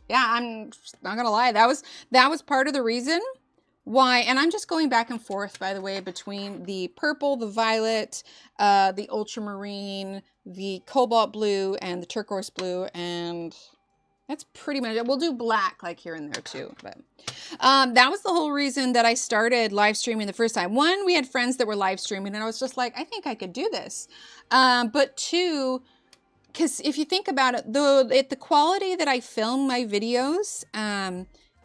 I'm not gonna lie, that was part of the reason why, and I'm just going back and forth, by the way, between the purple, the violet, the ultramarine, the cobalt blue, and the turquoise blue, and that's pretty much it. We'll do black like here and there too, but that was the whole reason that I started live streaming the first time. One, we had friends that were live streaming, and I was just like, I think I could do this. But two, because if you think about it, the quality that I film my videos,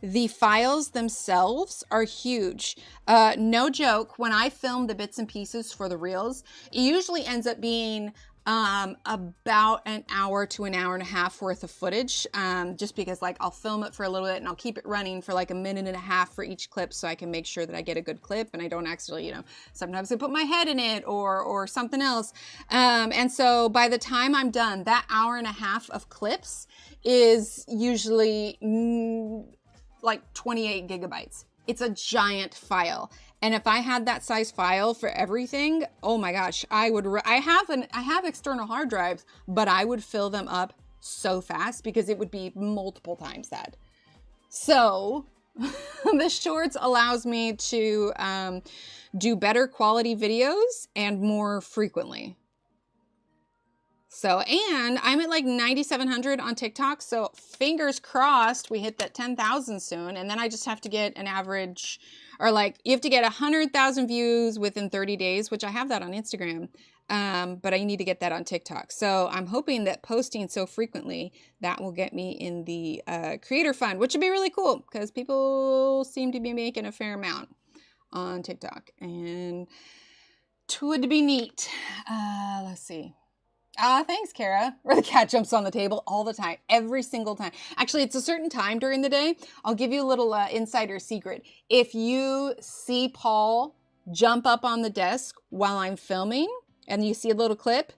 the files themselves are huge. No joke, when I film the bits and pieces for the reels, it usually ends up being about an hour to an hour and a half worth of footage, just because like I'll film it for a little bit and I'll keep it running for like a minute and a half for each clip, so I can make sure that I get a good clip and I don't accidentally, you know, sometimes I put my head in it or something else. And so by the time I'm done, that hour and a half of clips is usually like 28 gigabytes. It's a giant file. And if I had that size file for everything, oh my gosh, I have external hard drives, but I would fill them up so fast because it would be multiple times that. So the shorts allows me to do better quality videos and more frequently. So, and I'm at like 9,700 on TikTok. So fingers crossed we hit that 10,000 soon. And then I just have to get an average, or like you have to get 100,000 views within 30 days, which I have that on Instagram. But I need to get that on TikTok. So I'm hoping that posting so frequently, that will get me in the creator fund, which would be really cool because people seem to be making a fair amount on TikTok, and it would be neat. Let's see. Thanks, Kara. Or the cat jumps on the table all the time, every single time. Actually, it's a certain time during the day. I'll give you a little insider secret. If you see Paul jump up on the desk while I'm filming and you see a little clip,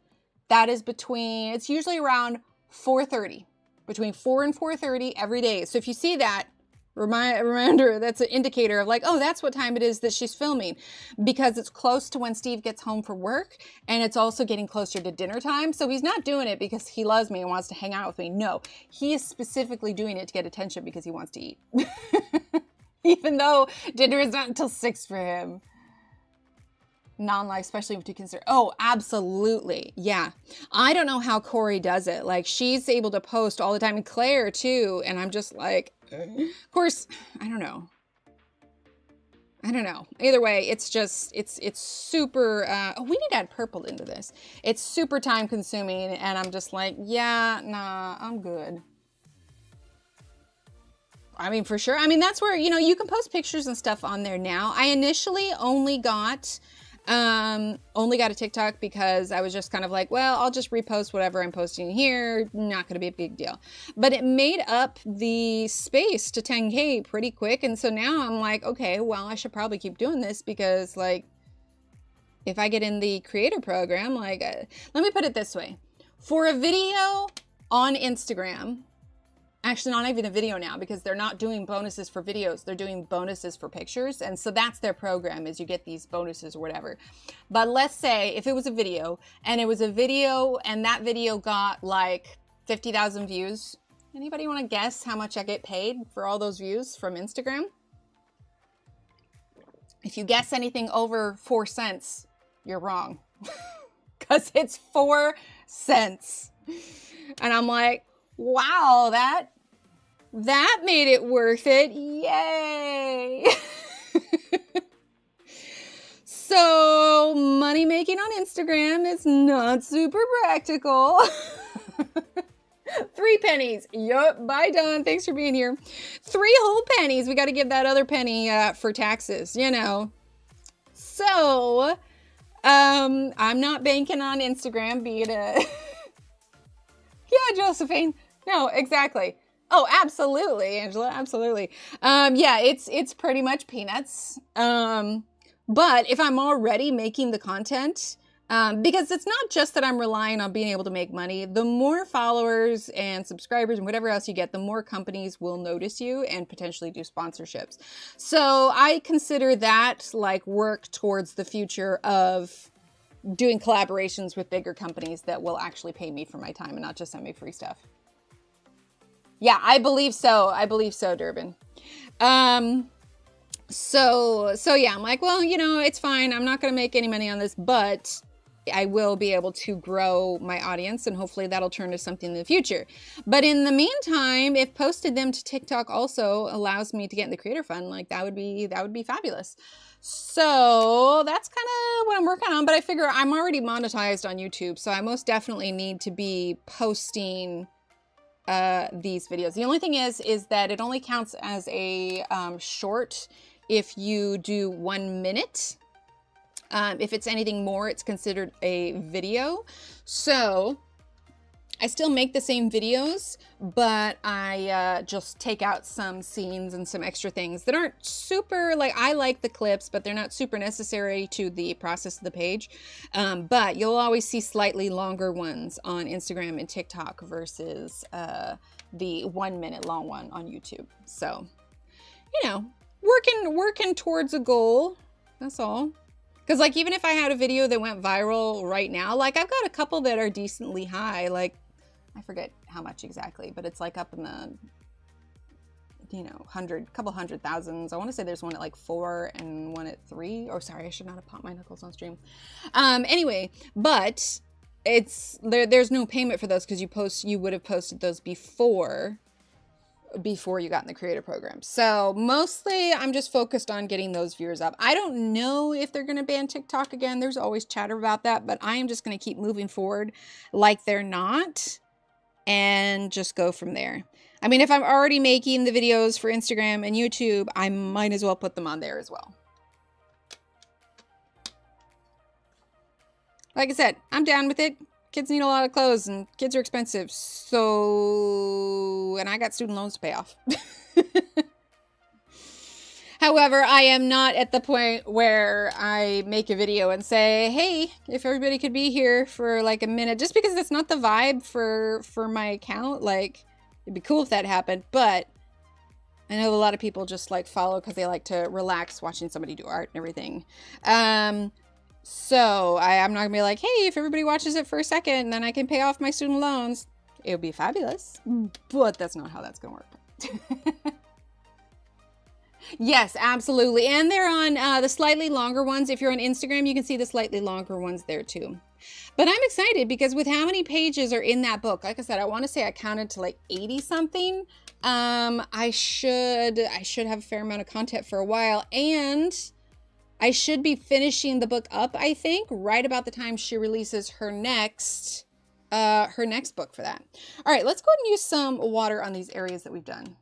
that is it's usually around 4:30, between 4 and 4:30 every day. So if you see that, reminder, that's an indicator of like, oh, that's what time it is that she's filming, because it's close to when Steve gets home from work, and it's also getting closer to dinner time. So he's not doing it because he loves me and wants to hang out with me. No, he is specifically doing it to get attention because he wants to eat. Even though dinner is not until 6 for him. Non-life, especially if you consider, oh, absolutely. Yeah. I don't know how Corey does it. Like, she's able to post all the time, and Claire too. And I'm just like, of course, I don't know. Either way, it's just, it's super, oh, we need to add purple into this. It's super time consuming. And I'm just like, yeah, nah, I'm good. I mean, for sure. I mean, that's where, you know, you can post pictures and stuff on there now. I initially only got a TikTok because I was just kind of like, well, I'll just repost whatever I'm posting here. Not going to be a big deal. But it made up the space to 10K pretty quick. And so now I'm like, okay, well, I should probably keep doing this because, like, if I get in the creator program, like, let me put it this way. For a video on Instagram, Actually, not even a video now, because they're not doing bonuses for videos. They're doing bonuses for pictures. And so that's their program, is you get these bonuses or whatever. But let's say if it was a video and that video got like 50,000 views. Anybody want to guess how much I get paid for all those views from Instagram? If you guess anything over 4 cents, you're wrong. Because it's 4 cents. And I'm like, wow, that made it worth it. Yay. So money making on Instagram is not super practical. 3 pennies. Yup. Bye, Dawn. Thanks for being here. 3 whole pennies. We got to give that other penny for taxes, you know. So, I'm not banking on Instagram being a... Yeah, Josephine. No, exactly. Oh, absolutely, Angela. Absolutely. Yeah, it's pretty much peanuts. But if I'm already making the content, because it's not just that I'm relying on being able to make money. The more followers and subscribers and whatever else you get, the more companies will notice you and potentially do sponsorships. So I consider that like work towards the future of doing collaborations with bigger companies that will actually pay me for my time and not just send me free stuff. Yeah, I believe so. I believe so, Durbin. So yeah, I'm like, well, you know, it's fine. I'm not going to make any money on this, but I will be able to grow my audience and hopefully that'll turn to something in the future. But in the meantime, if posted them to TikTok also allows me to get in the creator fund, like that would be fabulous. So that's kind of what I'm working on, but I figure I'm already monetized on YouTube. So I most definitely need to be posting these videos. The only thing is that it only counts as a short if you do 1 minute. If it's anything more, it's considered a video. So I still make the same videos, but I just take out some scenes and some extra things that aren't super, like, I like the clips, but they're not super necessary to the process of the page. But you'll always see slightly longer ones on Instagram and TikTok versus the 1 minute long one on YouTube. So, you know, working towards a goal. That's all. Because, like, even if I had a video that went viral right now, like, I've got a couple that are decently high. Like, I forget how much exactly, but it's, like, up in the, you know, couple hundred thousands. I want to say there's one at, like, 4 and one at 3. Oh, sorry, I should not have popped my knuckles on stream. Anyway, but it's, there's no payment for those because you would have posted those before you got in the creator program. So mostly I'm just focused on getting those viewers up. I don't know if they're going to ban TikTok again. There's always chatter about that, but I am just going to keep moving forward like they're not and just go from there. I mean, if I'm already making the videos for Instagram and YouTube, I might as well put them on there as well. Like I said, I'm down with it. Kids need a lot of clothes and kids are expensive. So, and I got student loans to pay off. However, I am not at the point where I make a video and say, hey, if everybody could be here for like a minute, just because it's not the vibe for my account. Like, it'd be cool if that happened, but I know a lot of people just like follow because they like to relax watching somebody do art and everything. So I'm not gonna be like, hey, if everybody watches it for a second, then I can pay off my student loans. It would be fabulous, but that's not how that's gonna work. Yes, absolutely. And they're on the slightly longer ones. If you're on Instagram, you can see the slightly longer ones there too. But I'm excited because with how many pages are in that book, like I said, I want to say I counted to like 80 something. I should have a fair amount of content for a while, and I should be finishing the book up, I think, right about the time she releases her next book for that. All right, let's go ahead and use some water on these areas that we've done.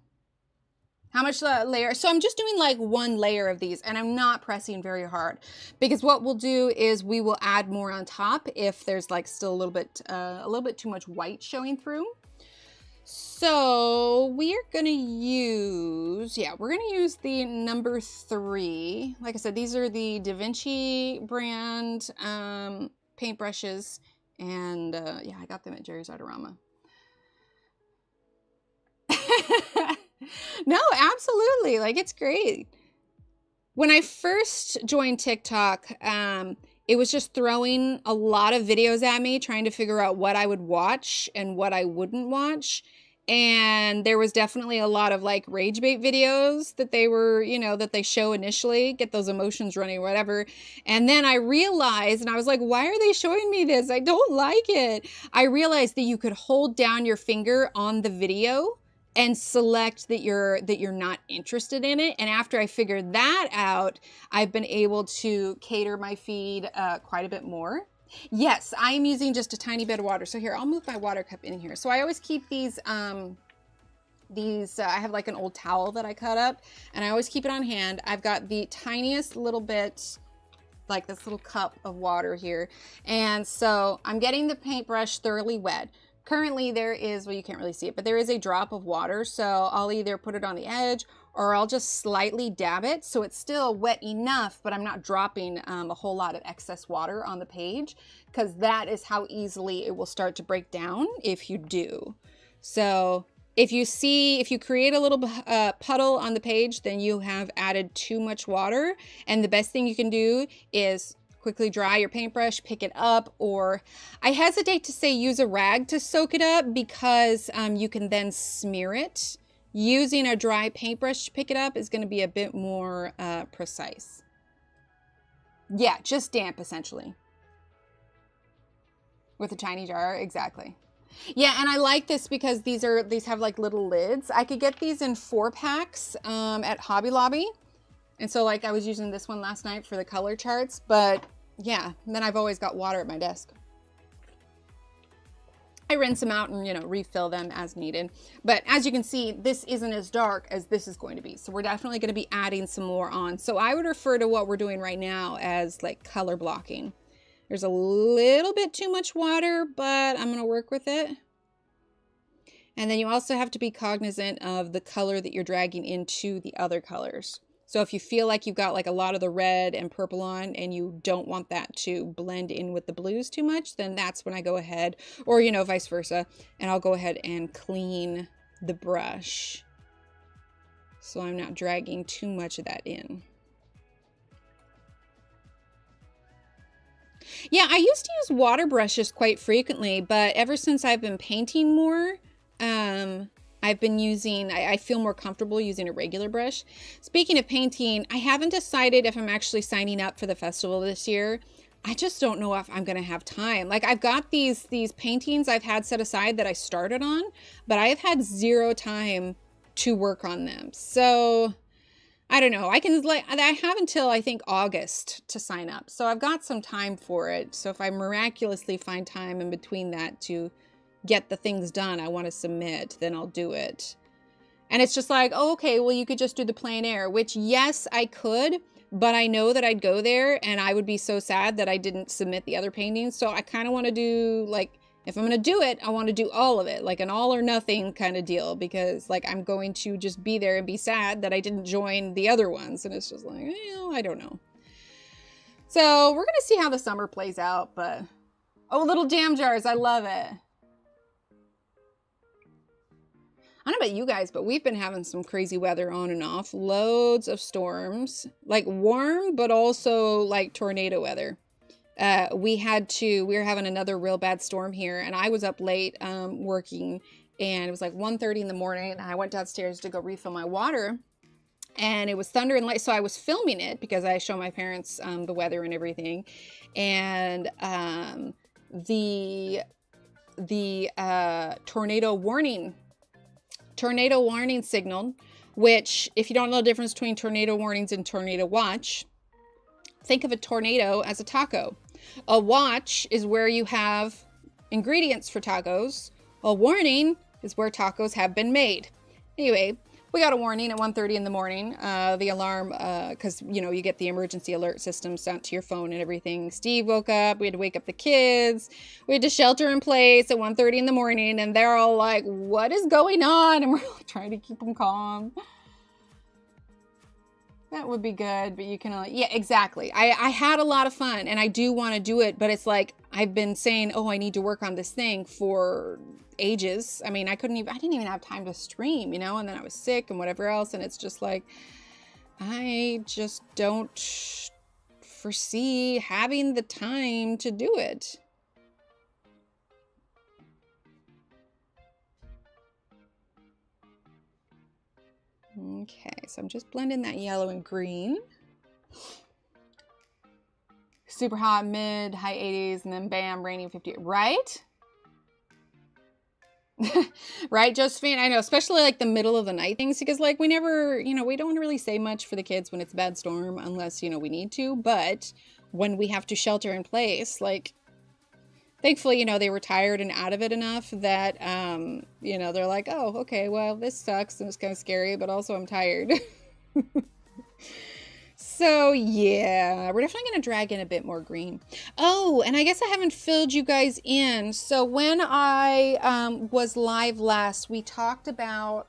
How much layer? So I'm just doing like 1 layer of these, and I'm not pressing very hard because what we'll do is we will add more on top if there's like still a little bit too much white showing through. So we're gonna use, we're gonna use the number 3. Like I said, these are the Da Vinci brand paintbrushes, and yeah, I got them at Jerry's Artorama. No, absolutely. Like, it's great. When I first joined TikTok, it was just throwing a lot of videos at me, trying to figure out what I would watch and what I wouldn't watch. And there was definitely a lot of like rage bait videos that they were, you know, that they show initially, get those emotions running or whatever. And then I realized, and I was like, why are they showing me this? I don't like it. I realized that you could hold down your finger on the video and select that you're not interested in it. And after I figured that out, I've been able to cater my feed quite a bit more. Yes, I am using just a tiny bit of water. So here, I'll move my water cup in here. So I always keep these, I have like an old towel that I cut up, and I always keep it on hand. I've got the tiniest little bit, like this little cup of water here. And so I'm getting the paintbrush thoroughly wet. Currently there is, well, you can't really see it, but there is a drop of water. So I'll either put it on the edge or I'll just slightly dab it. So it's still wet enough, but I'm not dropping a whole lot of excess water on the page, because that is how easily it will start to break down if you do. So if you create a little puddle on the page, then you have added too much water. And the best thing you can do is quickly dry your paintbrush, pick it up, or I hesitate to say use a rag to soak it up, because you can then smear it. Using a dry paintbrush to pick it up is going to be a bit more precise. Yeah, just damp essentially. With a tiny jar, exactly. Yeah, and I like this because these have like little lids. I could get these in 4-packs at Hobby Lobby. And so like I was using this one last night for the color charts, but yeah, then I've always got water at my desk. I rinse them out and, you know, refill them as needed. But as you can see, this isn't as dark as this is going to be. So we're definitely going to be adding some more on. So I would refer to what we're doing right now as like color blocking. There's a little bit too much water, but I'm going to work with it. And then you also have to be cognizant of the color that you're dragging into the other colors. So if you feel like you've got like a lot of the red and purple on and you don't want that to blend in with the blues too much, then that's when I go ahead, or, you know, vice versa, and I'll go ahead and clean the brush so I'm not dragging too much of that in. Yeah, I used to use water brushes quite frequently, but ever since I've been painting more, I've been using, I feel more comfortable using a regular brush. Speaking of painting, I haven't decided if I'm actually signing up for the festival this year. I just don't know if I'm going to have time. Like, I've got these paintings I've had set aside that I started on, but I've had zero time to work on them. So I don't know. I have until I think August to sign up. So I've got some time for it. So if I miraculously find time in between that to get the things done I want to submit, then I'll do it. And it's just like, oh, okay, well, you could just do the plein air, which yes, I could, but I know that I'd go there and I would be so sad that I didn't submit the other paintings. So I kind of want to do, like, if I'm going to do it, I want to do all of it, like an all or nothing kind of deal, because like I'm going to just be there and be sad that I didn't join the other ones. And it's just like, I don't know. So we're going to see how the summer plays out, but oh, little jam jars. I love it. I don't know about you guys, but we've been having some crazy weather on and off. Loads of storms, like warm, but also like tornado weather. We were having another real bad storm here, and I was up late working, and it was like 1:30 in the morning, and I went downstairs to go refill my water, and it was thunder and light. So I was filming it because I show my parents the weather and everything. And the tornado warning signal, which if you don't know the difference between tornado warnings and tornado watch, think of a tornado as a taco. A watch is where you have ingredients for tacos. A warning is where tacos have been made. Anyway, we got a warning at 1:30 in the morning. The alarm, because, you know, you get the emergency alert system sent to your phone and everything. Steve woke up. We had to wake up the kids. We had to shelter in place at 1:30 in the morning. And they're all like, what is going on? And we're like, trying to keep them calm. That would be good, but you can only, yeah, exactly. I had a lot of fun and I do want to do it, but it's like, I've been saying, oh, I need to work on this thing for ages. I mean, I didn't even have time to stream, you know, and then I was sick and whatever else. And it's just like, I just don't foresee having the time to do it. Okay, so I'm just blending that yellow and green. Super hot, mid, high 80s, and then bam, raining 50, right? Right, Josephine? I know, especially like the middle of the night things, because like we never, you know, we don't really say much for the kids when it's a bad storm unless, you know, we need to. But when we have to shelter in place, like, thankfully, you know, they were tired and out of it enough that, you know, they're like, oh, okay, well, this sucks and it's kind of scary, but also I'm tired. So yeah, we're definitely going to drag in a bit more green. Oh, and I guess I haven't filled you guys in. So when I was live last, we talked about,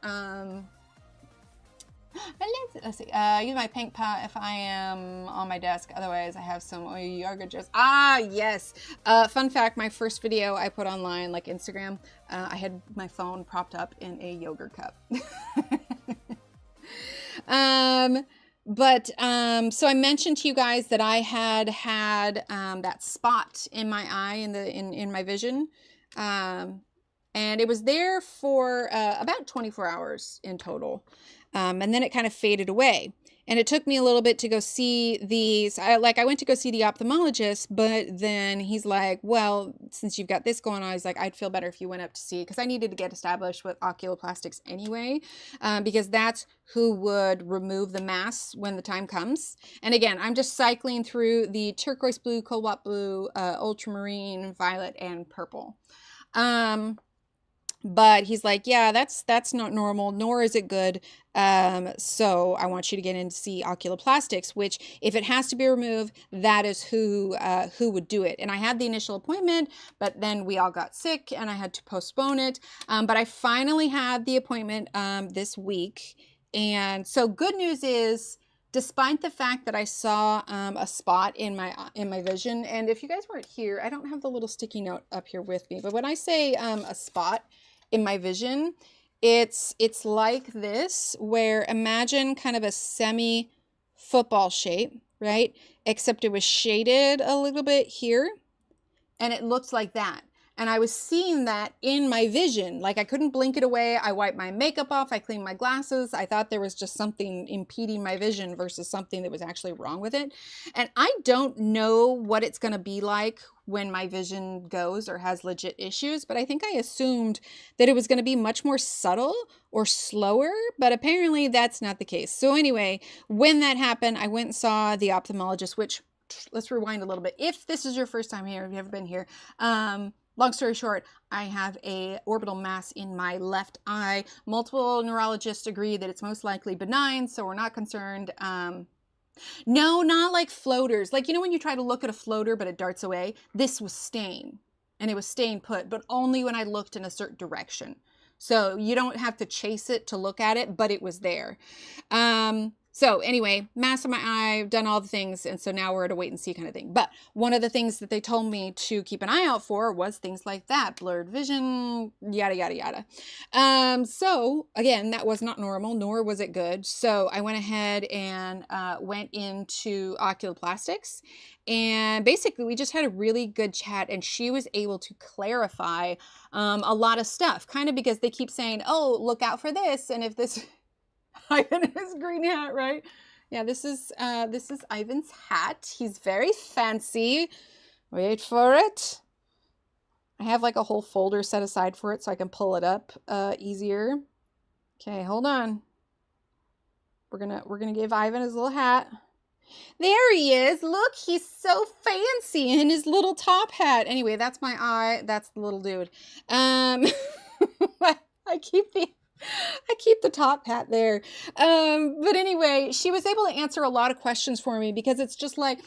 let's see, use my pink pot if I am on my desk. Otherwise, I have some yogurt juice. Ah, yes. Fun fact, my first video I put online, like Instagram, I had my phone propped up in a yogurt cup. So I mentioned to you guys that I had that spot in my eye in my vision. And it was there for about 24 hours in total. And then it kind of faded away. And it took me a little bit to go see these. I went to go see the ophthalmologist, but then he's like, well, since you've got this going on, he's like, I'd feel better if you went up to see, because I needed to get established with oculoplastics anyway, because that's who would remove the mass when the time comes. And again, I'm just cycling through the turquoise blue, cobalt blue, ultramarine, violet, and purple. But he's like, yeah, that's not normal, nor is it good. So I want you to get in to see oculoplastics, which if it has to be removed, that is who would do it. And I had the initial appointment, but then we all got sick and I had to postpone it. But I finally had the appointment this week. And so good news is, despite the fact that I saw a spot in my vision, and if you guys weren't here, I don't have the little sticky note up here with me, but when I say a spot in my vision, it's like this, where imagine kind of a semi football shape, right? Except it was shaded a little bit here, and it looks like that. And I was seeing that in my vision. Like I couldn't blink it away. I wiped my makeup off. I cleaned my glasses. I thought there was just something impeding my vision versus something that was actually wrong with it. And I don't know what it's going to be like when my vision goes or has legit issues, but I think I assumed that it was going to be much more subtle or slower, but apparently that's not the case. So anyway, when that happened, I went and saw the ophthalmologist, which, let's rewind a little bit. If this is your first time here, if you've ever been here, long story short, I have a orbital mass in my left eye. Multiple neurologists agree that it's most likely benign, so we're not concerned. No, not like floaters. Like, you know when you try to look at a floater, but it darts away? This was staying, and it was staying put, but only when I looked in a certain direction. So you don't have to chase it to look at it, but it was there. So anyway, mass in my eye, I've done all the things, and so now we're at a wait and see kind of thing. But one of the things that they told me to keep an eye out for was things like that, blurred vision, yada, yada, yada. So again, that was not normal, nor was it good. So I went ahead and went into oculoplastics, and basically we just had a really good chat, and she was able to clarify a lot of stuff, kind of because they keep saying, oh, look out for this, and if this... Ivan has green hat, right? Yeah, this is Ivan's hat. He's very fancy. Wait for it. I have like a whole folder set aside for it so I can pull it up easier. Okay, hold on. We're gonna give Ivan his little hat. There he is. Look, he's so fancy in his little top hat. Anyway, that's my eye. That's the little dude. I keep the top hat there. But anyway, she was able to answer a lot of questions for me, because it's just like,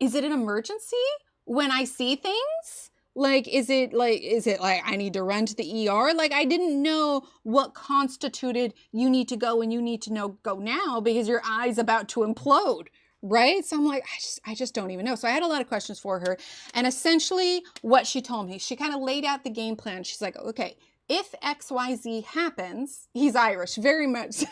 is it an emergency when I see things? Like, is it like I need to run to the ER? Like, I didn't know what constituted you need to go and you need to go now because your eye's about to implode, Right? So I'm like, I just don't even know. So I had a lot of questions for her. And essentially what she told me, she kind of laid out the game plan. She's like, okay, if XYZ happens, he's Irish, very much.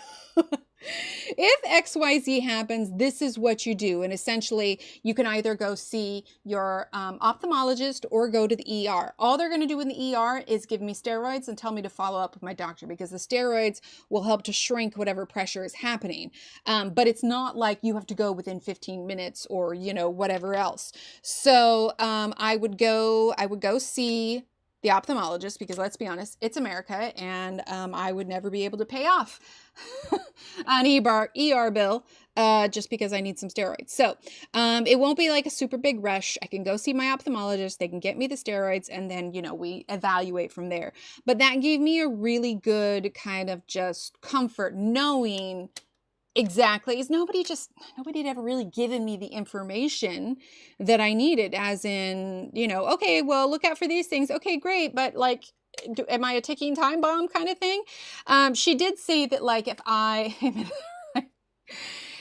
If XYZ happens, this is what you do. And essentially, you can either go see your ophthalmologist or go to the ER. All they're going to do in the ER is give me steroids and tell me to follow up with my doctor, because the steroids will help to shrink whatever pressure is happening. But it's not like you have to go within 15 minutes or, you know, whatever else. So I would go see the ophthalmologist, because let's be honest, it's America, and I would never be able to pay off an ER bill just because I need some steroids. So it won't be like a super big rush. I can go see my ophthalmologist. They can get me the steroids, and then, you know, we evaluate from there. But that gave me a really good kind of just comfort knowing exactly, is nobody had ever really given me the information that I needed, as in, you know, okay, well, look out for these things. Okay, great. But like, am I a ticking time bomb kind of thing? She did say that, like, if I,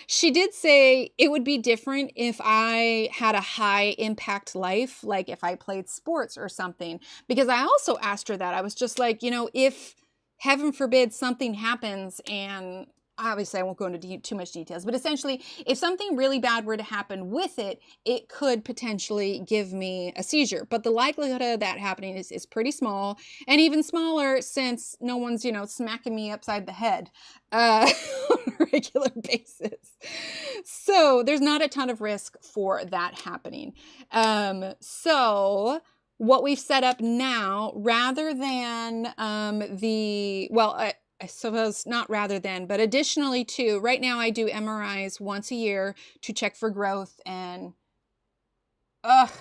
she did say it would be different if I had a high impact life, like if I played sports or something, because I also asked her that. I was just like, you know, if heaven forbid something happens, and obviously I won't go into too much details, but essentially if something really bad were to happen with it, it could potentially give me a seizure. But the likelihood of that happening is pretty small, and even smaller since no one's, you know, smacking me upside the head on a regular basis. So there's not a ton of risk for that happening. So what we've set up now, rather than I suppose not rather than, but additionally to, right now I do MRIs once a year to check for growth. And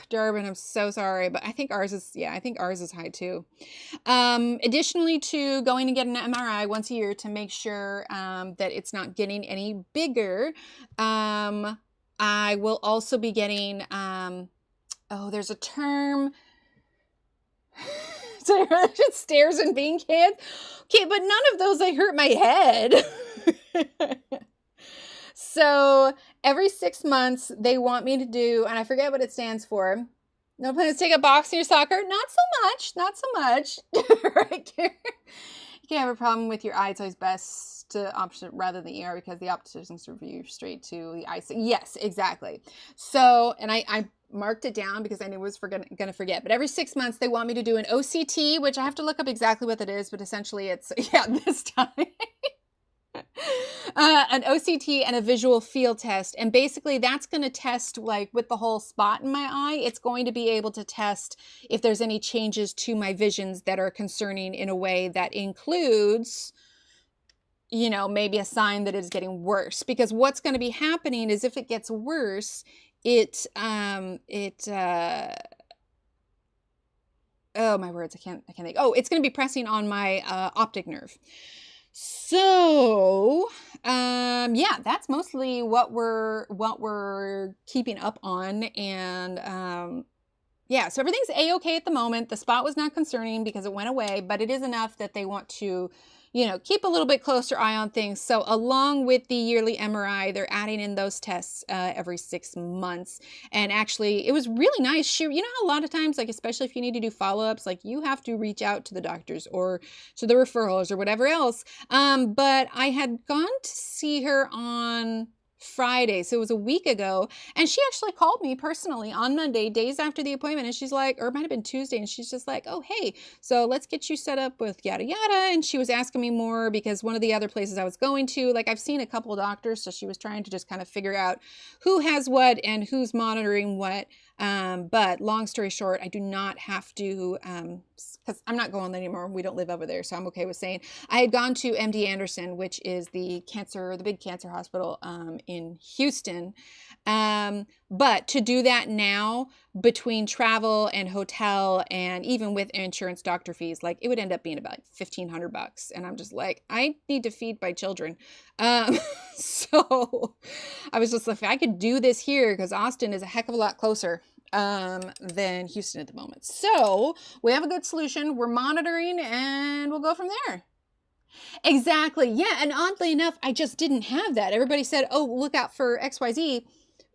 Durbin, I'm so sorry, but I think ours is high too. Additionally to going to get an MRI once a year to make sure that it's not getting any bigger, I will also be getting, there's a term, stairs and bean cans. Okay, but none of those, I hurt my head. So every 6 months they want me to do, and I forget what it stands for. No plans to take a boxing or soccer? Not so much. Right, Karen? You can have a problem with your eye. It's always best to option rather than ER, because the opticians review straight to the eye. Yes, exactly. So, and I marked it down because I knew I was going to forget. But every 6 months they want me to do an OCT, which I have to look up exactly what that is. But essentially it's, this time. An OCT and a visual field test. And basically that's going to test, like with the whole spot in my eye, it's going to be able to test if there's any changes to my visions that are concerning in a way that includes, you know, maybe a sign that it is getting worse. Because what's going to be happening is if it gets worse, oh my words, I can't think. Oh, it's going to be pressing on my optic nerve. So, that's mostly what we're keeping up on. And, so everything's a-okay at the moment. The spot was not concerning because it went away, but it is enough that they want to, you know, keep a little bit closer eye on things. So along with the yearly MRI, they're adding in those tests every 6 months. And actually, it was really nice. You know how a lot of times, like, especially if you need to do follow-ups, like you have to reach out to the doctors or to the referrals or whatever else. But I had gone to see her on Friday, so it was a week ago, and she actually called me personally on Monday, days after the appointment, and she's like, or it might have been Tuesday, and she's just like, oh, hey, so let's get you set up with yada yada. And she was asking me more because one of the other places I was going to, like, I've seen a couple of doctors, so she was trying to just kind of figure out who has what and who's monitoring what. But long story short, I do not have to, because I'm not going there anymore. We don't live over there, so I'm okay with saying I had gone to MD Anderson, which is the big cancer hospital in Houston. But to do that now, between travel and hotel and even with insurance doctor fees, like it would end up being about $1,500. And I'm just like, I need to feed my children. So I was just like, if I could do this here, because Austin is a heck of a lot closer than Houston at the moment. So we have a good solution. We're monitoring and we'll go from there. Exactly. Yeah. And oddly enough, I just didn't have that. Everybody said, oh, look out for XYZ.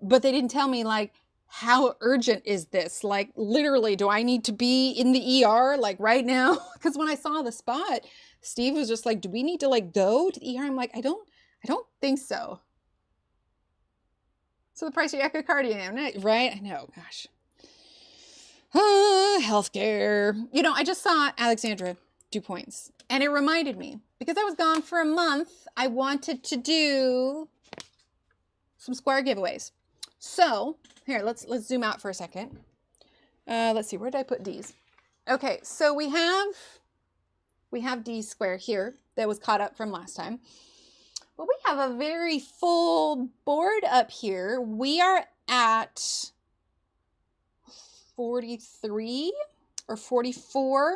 but they didn't tell me like, how urgent is this? Like literally, do I need to be in the ER like right now? Because when I saw the spot, Steve was just like, do we need to like go to the ER? I'm like, I don't think so. So the price of your echocardiogram, right? I know, gosh. Healthcare. You know, I just saw Alexandra do points and it reminded me because I was gone for a month. I wanted to do some square giveaways. So here, let's zoom out for a second. Let's see, where did I put D's? Okay, so we have D square here that was caught up from last time. But we have a very full board up here. We are at 43 or 44.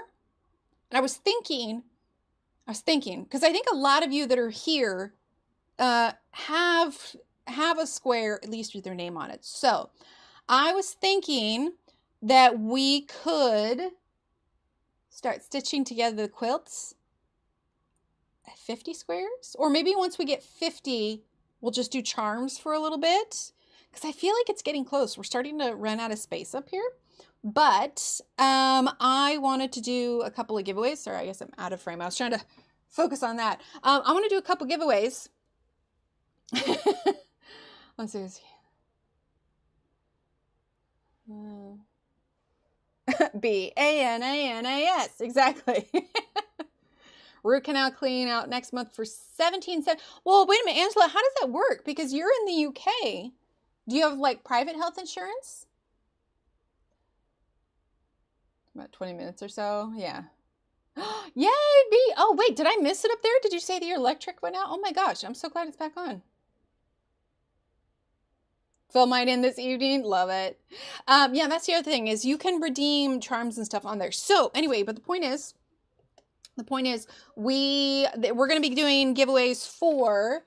And I was thinking, because I think a lot of you that are here have a square, at least with their name on it. So I was thinking that we could start stitching together the quilts at 50 squares, or maybe once we get 50, we'll just do charms for a little bit, because I feel like it's getting close. We're starting to run out of space up here, but I wanted to do a couple of giveaways. Sorry, I guess I'm out of frame. I was trying to focus on that. I want to do a couple giveaways. Let's see. BANANAS, exactly. Root canal clean out next month for 17 cents. Well, wait a minute, Angela, how does that work? Because you're in the UK. Do you have like private health insurance? About 20 minutes or so, yeah. Yay, B. Oh, wait, did I miss it up there? Did you say that your electric went out? Oh my gosh, I'm so glad it's back on. Fill mine in this evening. Love it. Yeah, that's the other thing is you can redeem charms and stuff on there. So anyway, but the point is we're going to be doing giveaways for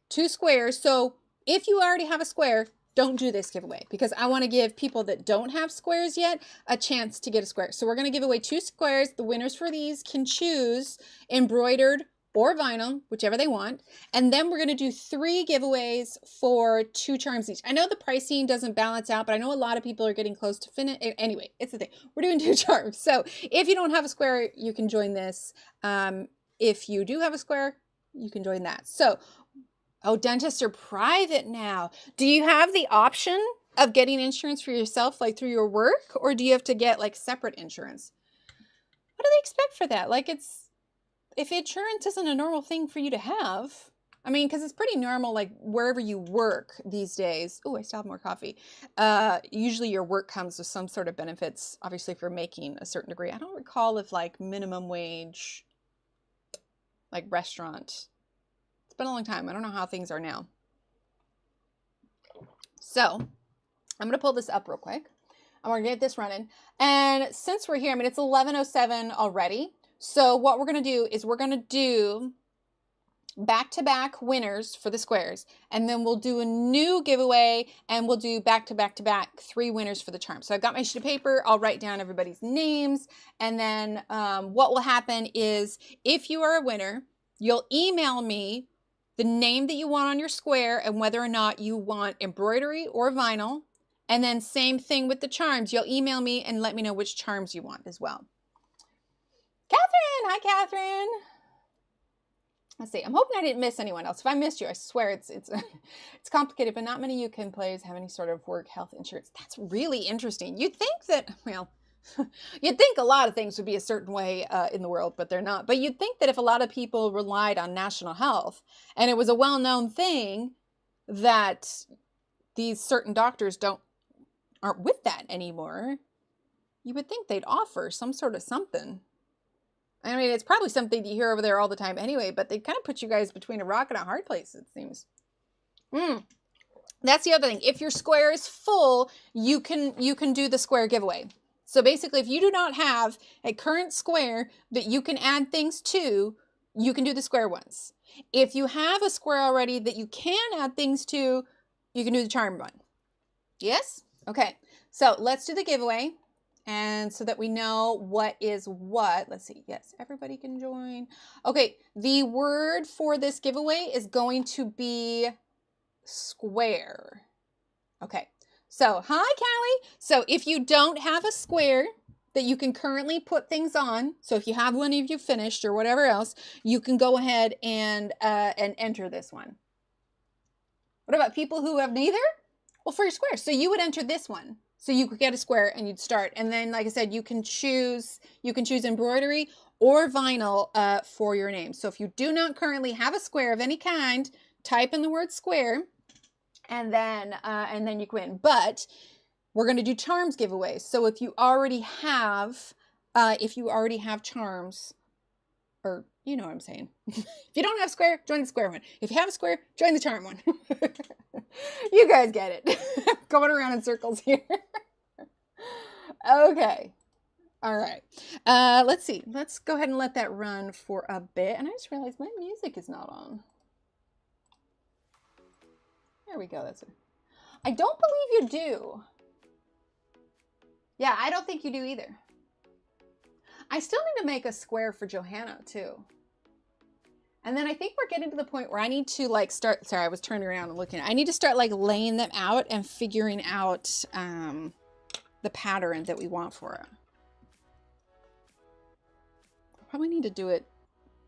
2 squares. So if you already have a square, don't do this giveaway because I want to give people that don't have squares yet a chance to get a square. So we're going to give away 2 squares. The winners for these can choose embroidered or vinyl, whichever they want. And then we're going to do 3 giveaways for 2 charms each. I know the pricing doesn't balance out, but I know a lot of people are getting close to finish. Anyway, it's the thing. We're doing 2 charms. So if you don't have a square, you can join this. If you do have a square, you can join that. So, oh, dentists are private now. Do you have the option of getting insurance for yourself, like through your work, or do you have to get like separate insurance? What do they expect for that? Like if insurance isn't a normal thing for you to have, I mean, because it's pretty normal, like wherever you work these days. Oh, I still have more coffee. Usually your work comes with some sort of benefits, obviously if you're making a certain degree. I don't recall if like minimum wage, like restaurant. It's been a long time. I don't know how things are now. So I'm going to pull this up real quick. I'm going to get this running. And since we're here, I mean, it's 11:07 already. So what we're going to do is we're going to do back-to-back winners for the squares. And then we'll do a new giveaway and we'll do back-to-back-to-back 3 winners for the charm. So I've got my sheet of paper. I'll write down everybody's names. And then what will happen is if you are a winner, you'll email me the name that you want on your square and whether or not you want embroidery or vinyl. And then same thing with the charms. You'll email me and let me know which charms you want as well. Catherine! Hi, Catherine! Let's see. I'm hoping I didn't miss anyone else. If I missed you, I swear it's complicated, but not many UK players have any sort of work health insurance. That's really interesting. You'd think that, well, you'd think a lot of things would be a certain way in the world, but they're not. But you'd think that if a lot of people relied on national health and it was a well-known thing that these certain doctors aren't with that anymore, you would think they'd offer some sort of something. I mean, it's probably something you hear over there all the time anyway, but they kind of put you guys between a rock and a hard place, it seems. That's the other thing. If your square is full, you can do the square giveaway. So basically, if you do not have a current square that you can add things to, you can do the square ones. If you have a square already that you can add things to, you can do the charm one. Yes? Okay. So let's do the giveaway. And so that we know what is what, let's see. Yes, everybody can join. Okay, the word for this giveaway is going to be square. Okay, so hi, Callie. So if you don't have a square that you can currently put things on, so if you have one of you finished or whatever else, you can go ahead and enter this one. What about people who have neither? Well, for your square, so you would enter this one. So you could get a square and you'd start. And then, like I said, you can choose embroidery or vinyl for your name. So if you do not currently have a square of any kind, type in the word square, and then you win. But we're going to do charms giveaways. So if you already have charms, or you know what I'm saying. If you don't have a square, join the square one. If you have a square, join the charm one. You guys get it. Going around in circles here. Okay. All right. Let's see. Let's go ahead and let that run for a bit. And I just realized my music is not on. There we go. That's it. I don't believe you do. Yeah, I don't think you do either. I still need to make a square for Johanna too. And then I think we're getting to the point where I need to like start, sorry, I was turning around and looking. I need to start like laying them out and figuring out the pattern that we want for it. I probably need to do it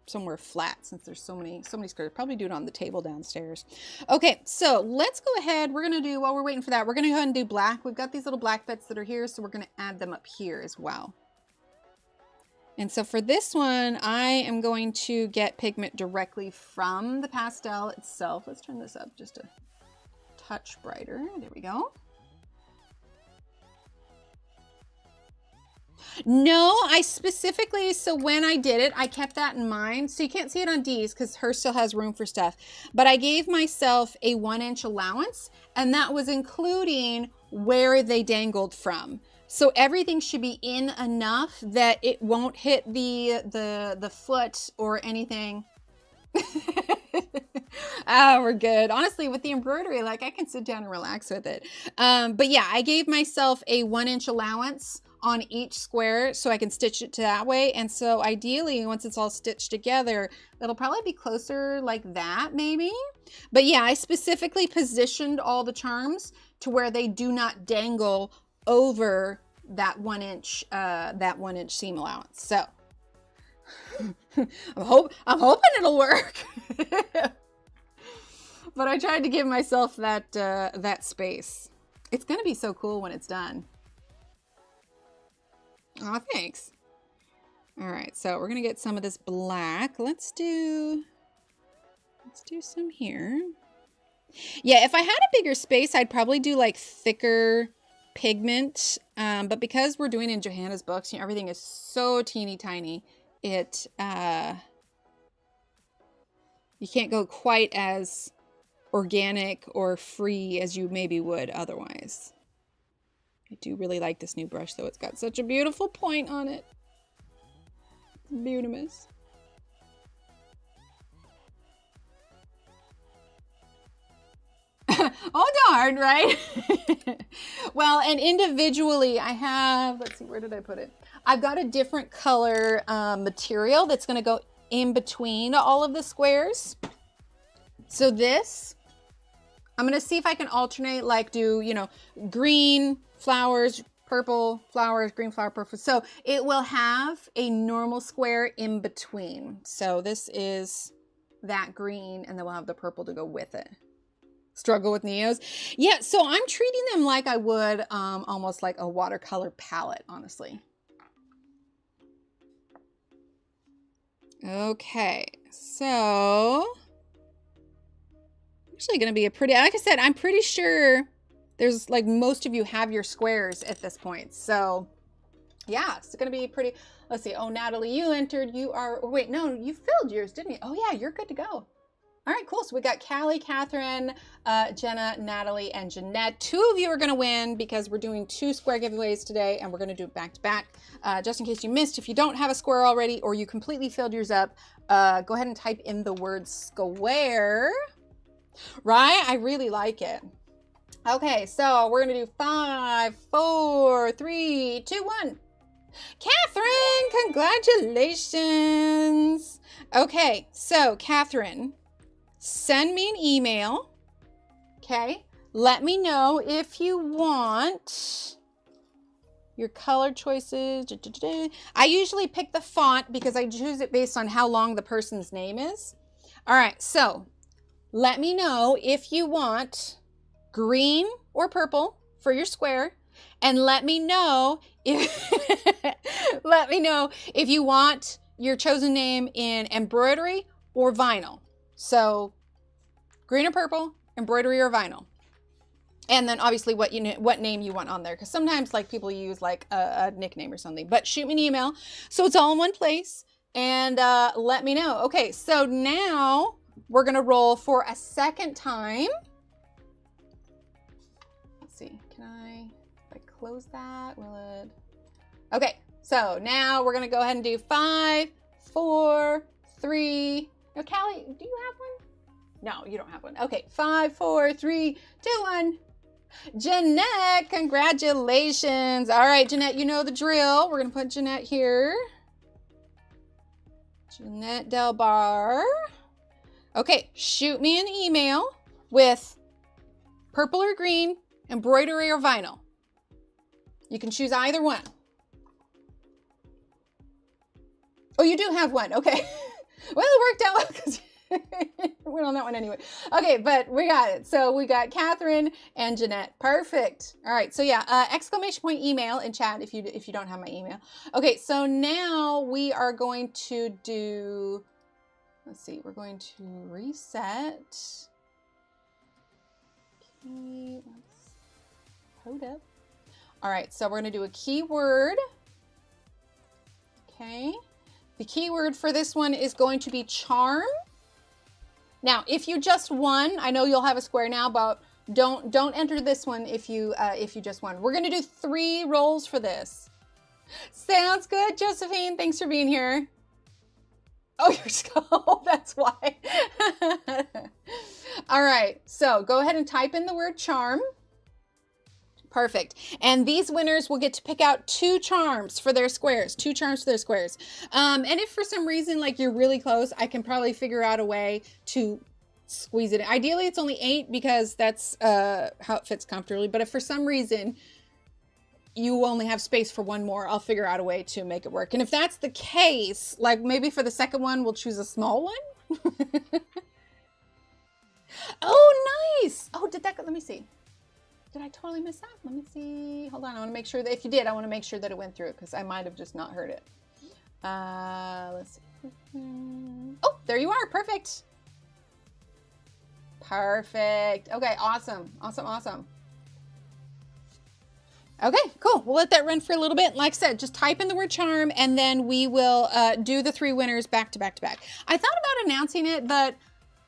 somewhere flat since there's so many squares. Probably do it on the table downstairs. Okay, so let's go ahead. We're gonna do, while we're waiting for that, we're gonna go ahead and do black. We've got these little black bits that are here, so we're gonna add them up here as well. And so for this one, I am going to get pigment directly from the pastel itself. Let's turn this up just a touch brighter. There we go. No, I specifically, so when I did it, I kept that in mind. So you can't see it on Dee's because hers still has room for stuff. But I gave myself a 1-inch allowance, and that was including where they dangled from. So everything should be in enough that it won't hit the foot or anything. Oh, we're good. Honestly, with the embroidery, like I can sit down and relax with it. But yeah, I gave myself a 1-inch allowance on each square so I can stitch it to that way. And so ideally, once it's all stitched together, it'll probably be closer like that maybe. But yeah, I specifically positioned all the charms to where they do not dangle over that 1-inch seam allowance. So I'm hoping it'll work. But I tried to give myself that that space. It's gonna be so cool when it's done. Oh, thanks. All right, so we're gonna get some of this black. Let's do some here. Yeah, if I had a bigger space, I'd probably do like thicker pigment. But because we're doing in Johanna's books, you know, everything is so teeny tiny. You can't go quite as organic or free as you maybe would otherwise. I do really like this new brush though. It's got such a beautiful point on it. Beautiful. Oh darn, right? Well, and individually I have, let's see, where did I put it? I've got a different color material that's going to go in between all of the squares. So this, I'm going to see if I can alternate, like do, you know, green flowers, purple flowers, green flower, purple. So it will have a normal square in between. So this is that green, and then we'll have the purple to go with it. Struggle with Neos. Yeah, so I'm treating them like I would almost like a watercolor palette, honestly. Okay, so actually going to be a pretty, like I said, I'm pretty sure there's like most of you have your squares at this point. So yeah, it's going to be pretty. Let's see. Oh, Natalie, you entered. You are, oh, wait, no, you filled yours, didn't you? Oh yeah, you're good to go. All right, cool. So we got Callie, Catherine, Jenna, Natalie, and Jeanette. 2 of you are going to win because we're doing 2 square giveaways today, and we're going to do it back to back. Just in case you missed, if you don't have a square already or you completely filled yours up, go ahead and type in the word square. Right? I really like it. Okay, so we're going to do 5, 4, 3, 2, 1. Catherine, congratulations. Okay, so Catherine, send me an email, okay? let me know if you want your color choices. I usually pick the font because I choose it based on how long the person's name is. All right, so let me know if you want green or purple for your square, and let me know if let me know if you want your chosen name in embroidery or vinyl. So green or purple, embroidery or vinyl. And then obviously what name you want on there, because sometimes like people use like a nickname or something. But shoot me an email so it's all in one place, and let me know. Okay, so now we're gonna roll for a second time. Let's see, if I close that, will it? Okay, so now we're gonna go ahead and do 5, 4, 3. No, Callie, do you have one? No, you don't have one. Okay, 5, 4, 3, 2, 1. Jeanette, congratulations. All right, Jeanette, you know the drill. We're going to put Jeanette here. Jeanette Delbar. Okay, shoot me an email with purple or green, embroidery or vinyl. You can choose either one. Oh, you do have one. Okay. Well, it worked out well because we're on that one anyway. Okay, but we got it. So we got Catherine and Jeanette. Perfect. All right. So yeah, exclamation point email in chat if you don't have my email. Okay, so now we are going to do, let's see, we're going to reset. Okay, let's hold up. All right, so we're going to do a keyword. Okay. The keyword for this one is going to be charm. Now, if you just won, I know you'll have a square now, but don't enter this one if you just won. We're gonna do 3 rolls for this. Sounds good, Josephine. Thanks for being here. Oh, you're skull. That's why. All right, so go ahead and type in the word charm. Perfect. And these winners will get to pick out 2 charms for their squares, 2 charms for their squares. And if for some reason, like you're really close, I can probably figure out a way to squeeze it in. Ideally, it's only 8 because that's how it fits comfortably. But if for some reason you only have space for 1 more, I'll figure out a way to make it work. And if that's the case, like maybe for the second one, we'll choose a small one. Oh, nice. Oh, did that go? Let me see. Did I totally miss that? Let me see. Hold on. I want to make sure that if you did, I want to make sure that it went through because I might have just not heard it. Let's see. Oh, there you are. Perfect. Perfect. Okay. Awesome. Awesome. Awesome. Okay, cool. We'll let that run for a little bit. Like I said, just type in the word charm and then we will do the 3 winners back to back to back. I thought about announcing it, but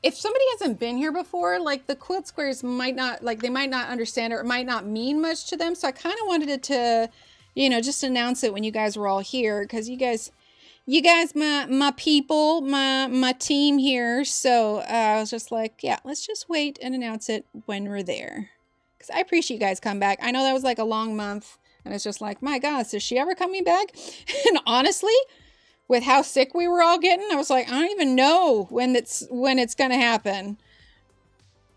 if somebody hasn't been here before, like the quilt squares might not, like they might not understand it or it might not mean much to them. So I kind of wanted it to, you know, just announce it when you guys were all here because you guys, my people, my team here. So I was just like, yeah, let's just wait and announce it when we're there. Because I appreciate you guys come back. I know that was like a long month and it's just like, my gosh, is she ever coming back? And honestly, with how sick we were all getting, I was like, I don't even know when it's gonna happen.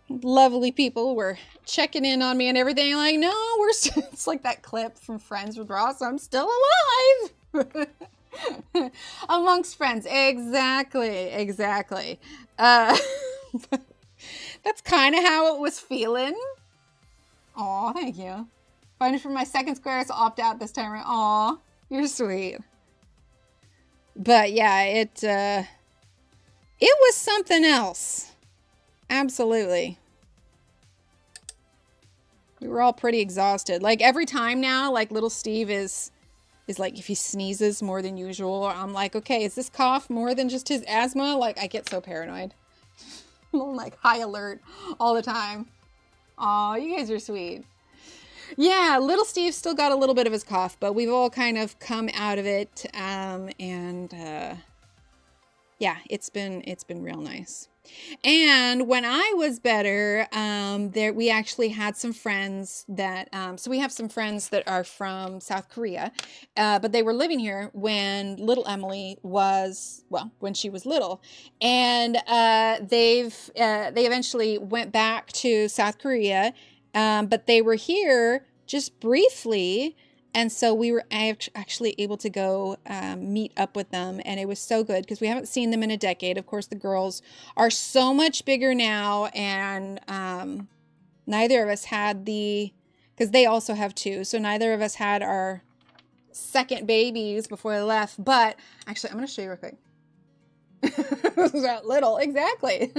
Lovely people were checking in on me and everything. Like, no, it's like that clip from Friends with Ross. I'm still alive. Amongst friends, exactly. That's kind of how it was feeling. Aw, thank you. Finding for my second square, so opt out this time around. Aw, you're sweet. But yeah, it was something else. Absolutely. We were all pretty exhausted. Like every time now, like little Steve is like, if he sneezes more than usual, I'm like, okay, is this cough more than just his asthma? Like I get so paranoid. I'm like high alert all the time. Aw, you guys are sweet. Yeah, little Steve still got a little bit of his cough, but we've all kind of come out of it. Yeah, it's been real nice. And when I was better, we actually had some friends that, so we have some friends that are from South Korea, but they were living here when little Emily was, well, when she was little. And they eventually went back to South Korea but they were here just briefly. And so we were actually able to go meet up with them. And it was so good because we haven't seen them in a decade. Of course, the girls are so much bigger now. And neither of us had because they also have 2. So neither of us had our second babies before they left. But actually, I'm going to show you real quick. That little, exactly.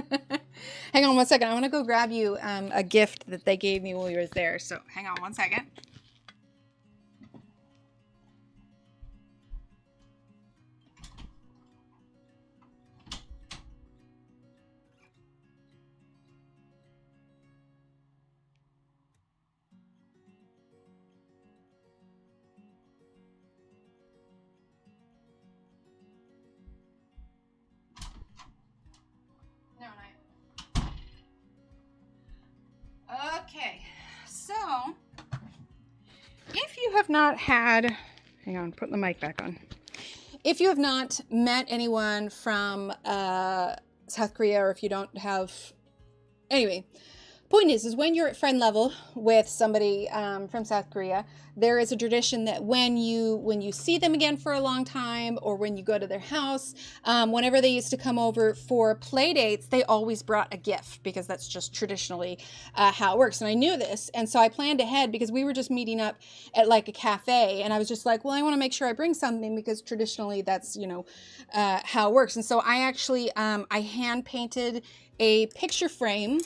Hang on one second. I want to go grab you a gift that they gave me while we were there. So hang on one second. Okay, so if you have not had, hang on, putting the mic back on. If you have not met anyone from South Korea, or if you don't have, anyway, point is when you're at friend level with somebody from South Korea, there is a tradition that when you see them again for a long time, or when you go to their house, whenever they used to come over for play dates, they always brought a gift, because that's just traditionally how it works. And I knew this, and so I planned ahead, because we were just meeting up at like a cafe, and I was just like, well, I want to make sure I bring something, because traditionally that's, you know, how it works. And so I actually I hand painted a picture frame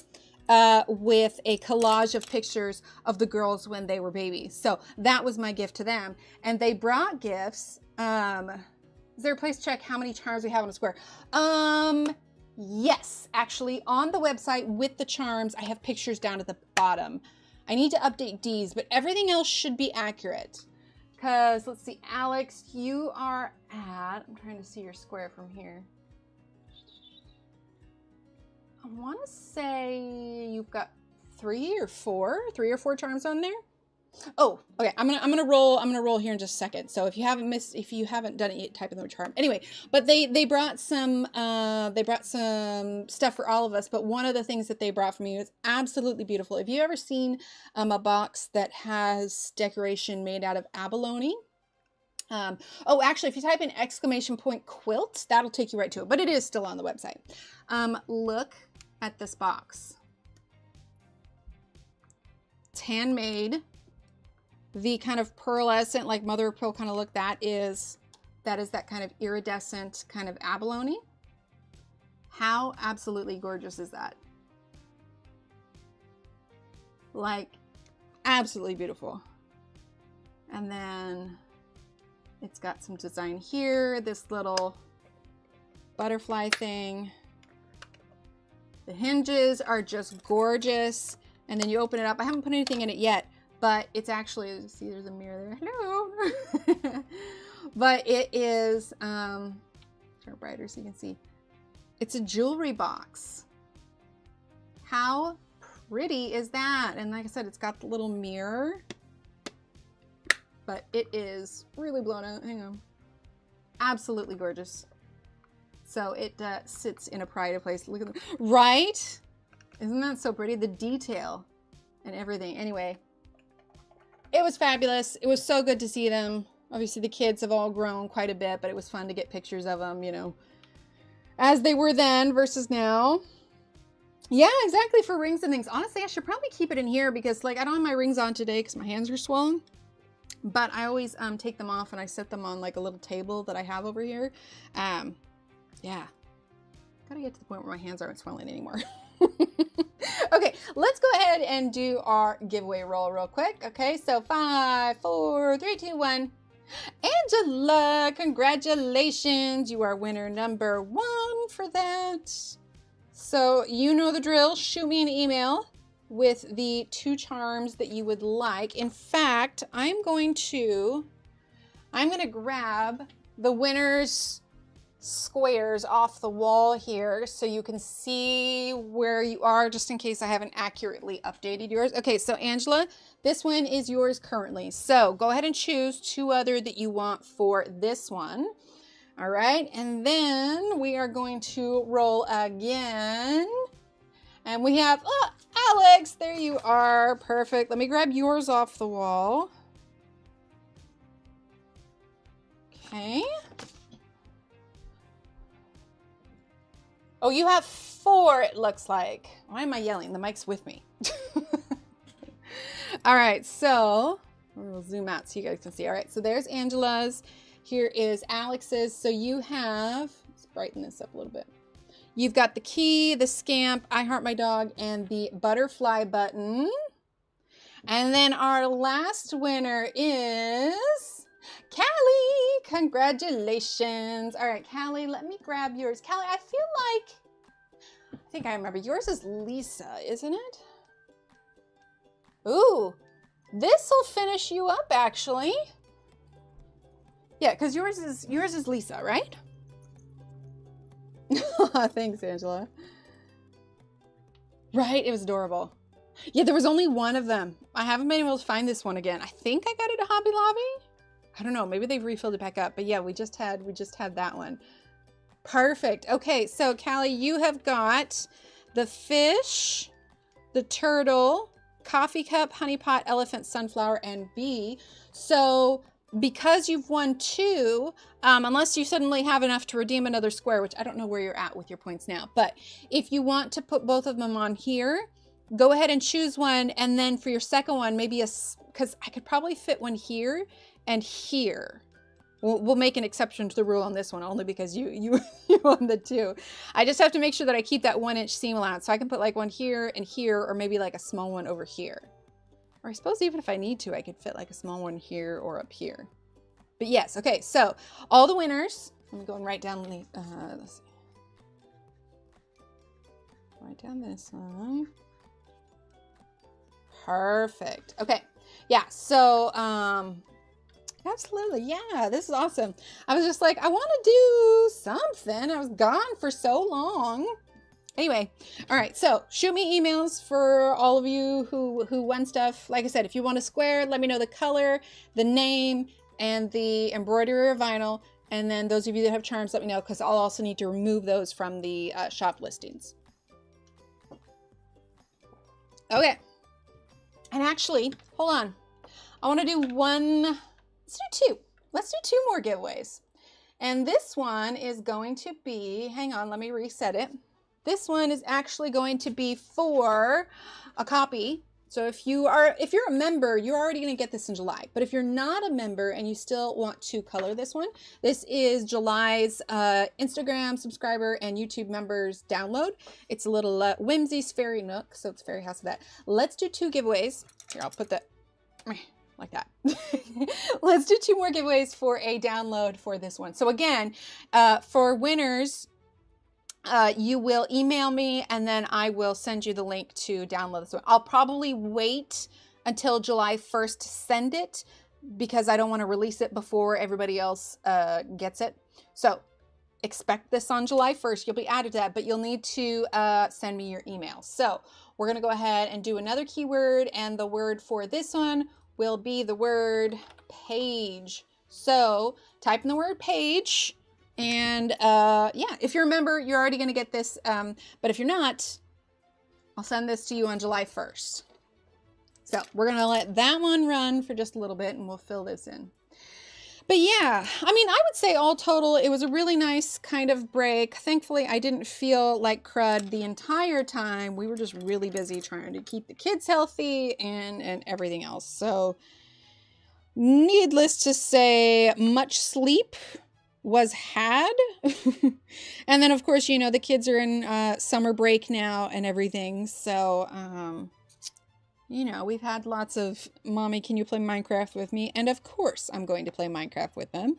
with a collage of pictures of the girls when they were babies. So that was my gift to them. And they brought gifts. Is there a place to check how many charms we have on a square? Yes, actually on the website with the charms, I have pictures down at the bottom. I need to update these, but everything else should be accurate. Because let's see, Alex, you are at, I'm trying to see your square from here. I want to say you've got 3 or 4 charms on there. Oh, okay. I'm gonna roll here in just a second. So if you haven't done it yet, type in the word charm. Anyway, but they brought some stuff for all of us. But one of the things that they brought for me was absolutely beautiful. Have you ever seen a box that has decoration made out of abalone? Oh, actually, if you type in ! quilt, that'll take you right to it. But it is still on the website. Look at this box. It's handmade. The kind of pearlescent, like mother of pearl kind of look, that is that kind of iridescent kind of abalone. How absolutely gorgeous is that? Like, absolutely beautiful. And then it's got some design here, this little butterfly thing. The hinges are just gorgeous. And then you open it up. I haven't put anything in it yet, but it's actually, see, there's a mirror there. Hello. But it is, turn brighter so you can see. It's a jewelry box. How pretty is that? And like I said, it's got the little mirror, but it is really blown out. Hang on. Absolutely gorgeous. So it sits in a pride place. Look at that. Right? Isn't that so pretty? The detail and everything. Anyway, it was fabulous. It was so good to see them. Obviously, the kids have all grown quite a bit, but it was fun to get pictures of them, you know, as they were then versus now. Yeah, exactly, for rings and things. Honestly, I should probably keep it in here because, like, I don't have my rings on today because my hands are swollen. But I always take them off and I set them on, like, a little table that I have over here. Yeah. Gotta get to the point where my hands aren't swelling anymore. Okay, let's go ahead and do our giveaway roll real quick. Okay, so 5, 4, 3, 2, 1. Angela, congratulations. You are winner number 1 for that. So you know the drill. Shoot me an email with the 2 charms that you would like. In fact, I'm going to grab the winner's squares off the wall here so you can see where you are, just in case I haven't accurately updated yours. Okay, so Angela, this one is yours currently. So go ahead and choose 2 other that you want for this one. All right, and then we are going to roll again. And we have, oh, Alex, there you are. Perfect. Let me grab yours off the wall. Okay. Oh, you have 4, it looks like. Why am I yelling? The mic's with me. All right, so we'll zoom out so you guys can see. All right, so there's Angela's. Here is Alex's. So you have, let's brighten this up a little bit. You've got the key, the scamp, I Heart My Dog, and the butterfly button. And then our last winner is Callie. Congratulations. All right, Callie, let me grab yours. Callie, I feel like, I think I remember. Yours is Lisa, isn't it? Ooh, this will finish you up, actually. Yeah, because yours is Lisa, right? Thanks, Angela. Right, it was adorable. Yeah, there was only one of them. I haven't been able to find this one again. I think I got it at Hobby Lobby. I don't know, maybe they've refilled it back up. But yeah, we just had that one. Perfect. Okay, so Callie, you have got the fish, the turtle, coffee cup, honey pot, elephant, sunflower, and bee. So because you've won 2, unless you suddenly have enough to redeem another square, which I don't know where you're at with your points now, but if you want to put both of them on here, go ahead and choose one. And then for your second one, maybe because I could probably fit one here and here. We'll make an exception to the rule on this one only because you won the 2. I just have to make sure that I keep that 1-inch seam allowance. So I can put like one here and here, or maybe like a small one over here. Or I suppose even if I need to, I could fit like a small one here or up here. But yes, okay, so all the winners, let me go and write down, let's see. Write down this one. Perfect. Okay, yeah, so, absolutely, yeah, this is awesome. I was just like, I want to do something. I was gone for so long. Anyway, all right, so shoot me emails for all of you who won stuff. Like I said, if you want a square, let me know the color, the name, and the embroidery or vinyl. And then those of you that have charms, let me know, because I'll also need to remove those from the shop listings. Okay. And actually, hold on. I want to do one, let's do 2. Let's do 2 more giveaways. And this one is going to be, hang on, let me reset it. This one is actually going to be for a copy. So if you're a member, you're already going to get this in July. But if you're not a member and you still want to color this one, this is July's Instagram subscriber and YouTube members download. It's a little Whimsy's Fairy Nook, so it's Fairy House of that. Let's do 2 giveaways. Here, I'll put that like that. Let's do 2 more giveaways for a download for this one. So again, for winners, you will email me and then I will send you the link to download this one. I'll probably wait until July 1st to send it because I don't want to release it before everybody else gets it. So expect this on July 1st. You'll be added to that, but you'll need to send me your email. So we're going to go ahead and do another keyword, and the word for this one will be the word page. So type in the word page. And yeah, if you're a member, you're already going to get this. But if you're not, I'll send this to you on July 1st. So we're going to let that one run for just a little bit and we'll fill this in. But yeah, I mean, I would say all total, it was a really nice kind of break. Thankfully, I didn't feel like crud the entire time. We were just really busy trying to keep the kids healthy and everything else. So needless to say, much sleep was had. And then of course, you know, the kids are in summer break now and everything. So, you know, we've had lots of, Mommy, can you play Minecraft with me? And of course, I'm going to play Minecraft with them.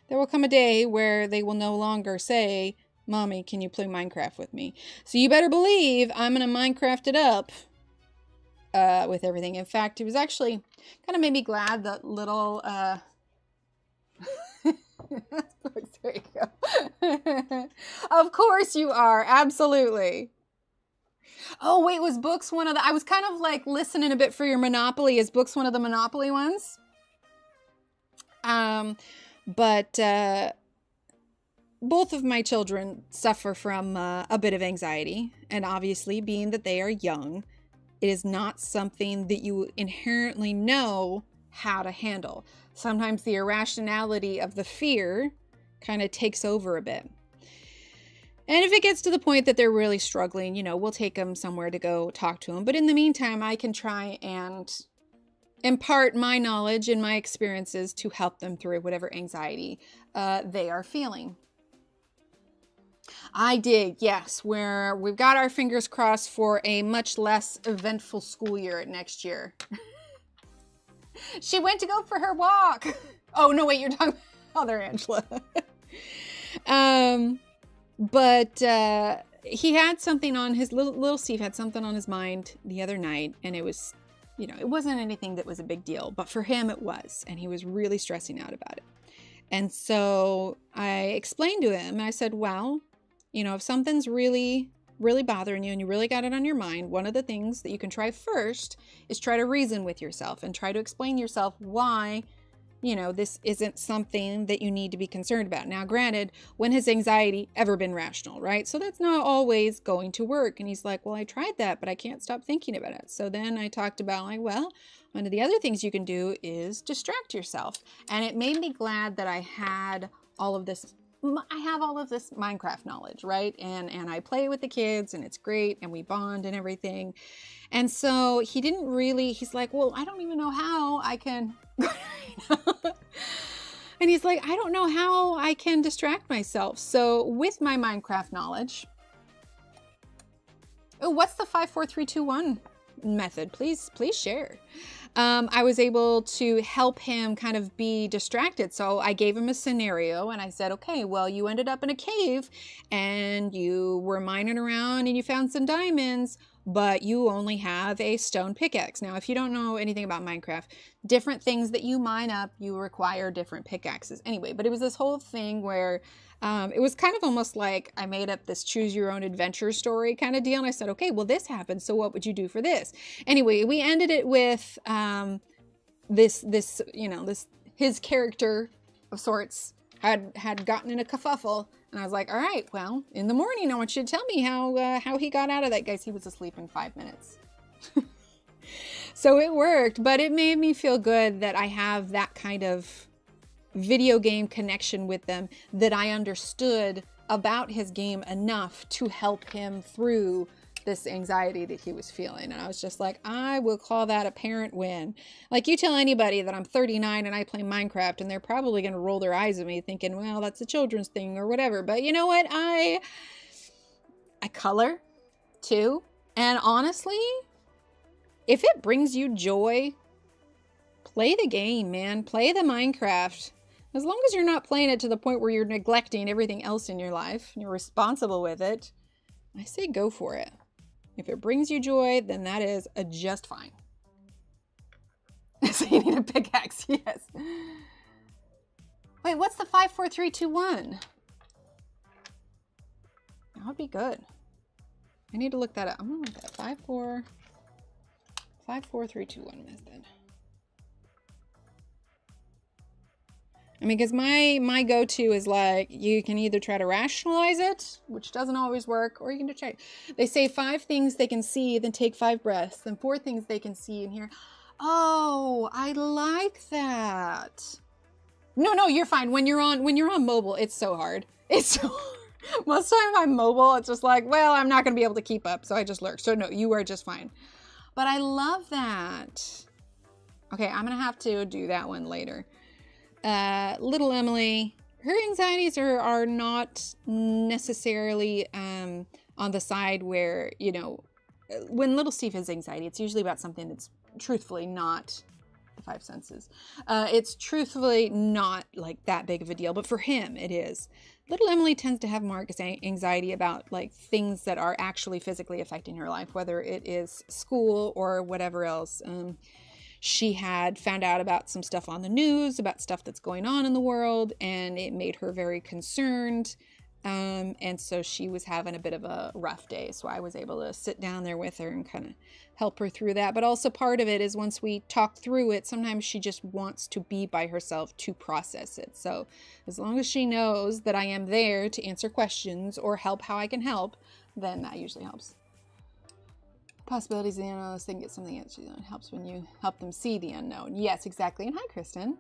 There will come a day where they will no longer say, Mommy, can you play Minecraft with me? So you better believe I'm going to Minecraft it up with everything. In fact, it was actually kind of made me glad that little, there you go. Of course you are. Absolutely. Oh, wait, was books one of the... I was kind of like listening a bit for your Monopoly. Is books one of the Monopoly ones? But both of my children suffer from a bit of anxiety. And obviously, being that they are young, It is not something that you inherently know how to handle. Sometimes the irrationality of the fear kind of takes over a bit. And if it gets to the point that they're really struggling, you know, we'll take them somewhere to go talk to them. But in the meantime, I can try and impart my knowledge and my experiences to help them through whatever anxiety they are feeling. I did, yes, where we've got our fingers crossed for a much less eventful school year next year. She went to go for her walk. Oh, no, wait, you're talking about other Angela. But he had something on his, little Steve had something on his mind the other night, and it was, you know, it wasn't anything that was a big deal, but for him it was, and he was really stressing out about it. And so I explained to him, I said, well, you know, if something's really, really bothering you and you really got it on your mind, one of the things that you can try first is try to reason with yourself and try to explain to yourself why, you know, this isn't something that you need to be concerned about. Now, granted, when has anxiety ever been rational, right? So that's not always going to work. And he's like, well, I tried that, but I can't stop thinking about it. So then I talked about, like, well, one of the other things you can do is distract yourself. And it made me glad that I had all of this. I have all of this Minecraft knowledge, right? And I play with the kids and it's great and we bond and everything. And so he didn't really, he's like, well, I don't even know how I can, and he's like, I don't know how I can distract myself. So with my Minecraft knowledge, oh, what's the 5, 4, 3, 2, 1 method? Please share. I was able to help him kind of be distracted. So I gave him a scenario and I said, okay, well, you ended up in a cave and you were mining around and you found some diamonds, but you only have a stone pickaxe. Now, if you don't know anything about Minecraft, different things that you mine up, you require different pickaxes. Anyway, but it was this whole thing where it was kind of almost like I made up this choose your own adventure story kind of deal. And I said, okay, well, this happened. So what would you do for this? Anyway, we ended it with his character of sorts had gotten in a kerfuffle. And I was like, all right, well, in the morning, I want you to tell me how he got out of that. Guys, he was asleep in 5 minutes. So it worked, but it made me feel good that I have that kind of video game connection with them, that I understood about his game enough to help him through this anxiety that he was feeling. And I was just like, I will call that a parent win. Like, you tell anybody that I'm 39 and I play Minecraft and they're probably going to roll their eyes at me thinking, well, that's a children's thing or whatever. But you know what? I color too. And honestly, if it brings you joy, play the game, man. Play the Minecraft. As long as you're not playing it to the point where you're neglecting everything else in your life and you're responsible with it, I say go for it. If it brings you joy, then that is just fine. So you need a pickaxe, yes. Wait, what's the 5, 4, 3, 2, 1? That would be good. I need to look that up. I'm gonna look at that 5, 4, 3, 2, 1 method. I mean, because my go-to is like, you can either try to rationalize it, which doesn't always work, or you can just try. They say 5 things they can see, then take 5 breaths, then 4 things they can see and hear. Oh, I like that. No, you're fine. When you're on mobile, it's so hard. It's so hard. Most of the time I'm mobile, it's just like, well, I'm not going to be able to keep up, so I just lurk. So no, you are just fine. But I love that. Okay, I'm going to have to do that one later. Little Emily, her anxieties are not necessarily on the side where, you know, when little Steve has anxiety, it's usually about something that's truthfully not the 5 senses. It's truthfully not like that big of a deal, but for him it is. Little Emily tends to have more anxiety about like things that are actually physically affecting her life, whether it is school or whatever else. She had found out about some stuff on the news, about stuff that's going on in the world, and it made her very concerned. And so she was having a bit of a rough day. So I was able to sit down there with her and kind of help her through that. But also part of it is once we talk through it, sometimes she just wants to be by herself to process it. So as long as she knows that I am there to answer questions or help how I can help, then that usually helps. possibilities of the unknown. They can get something that helps when you help them see the unknown. Yes, exactly. And hi, Kristen.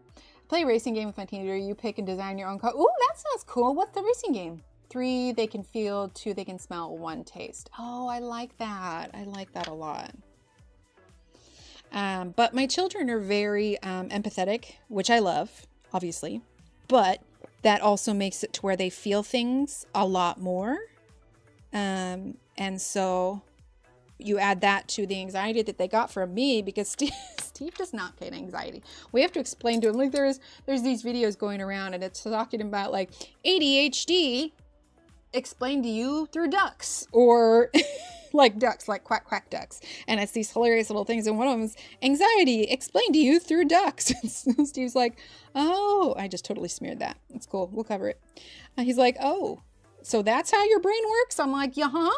Play a racing game with my teenager. You pick and design your own car. Ooh, that sounds cool. What's the racing game? 3, they can feel. 2, they can smell. 1, taste. Oh, I like that. I like that a lot. But my children are very empathetic, which I love, obviously. But that also makes it to where they feel things a lot more. And so you add that to the anxiety that they got from me, because Steve does not get anxiety. We have to explain to him, like there's these videos going around and it's talking about like ADHD explained to you through ducks, or like ducks, like quack quack ducks. And it's these hilarious little things. And one of them is anxiety explained to you through ducks. And Steve's like, oh, I just totally smeared that. It's cool. We'll cover it. He's like, oh, so that's how your brain works? I'm like, yeah, huh?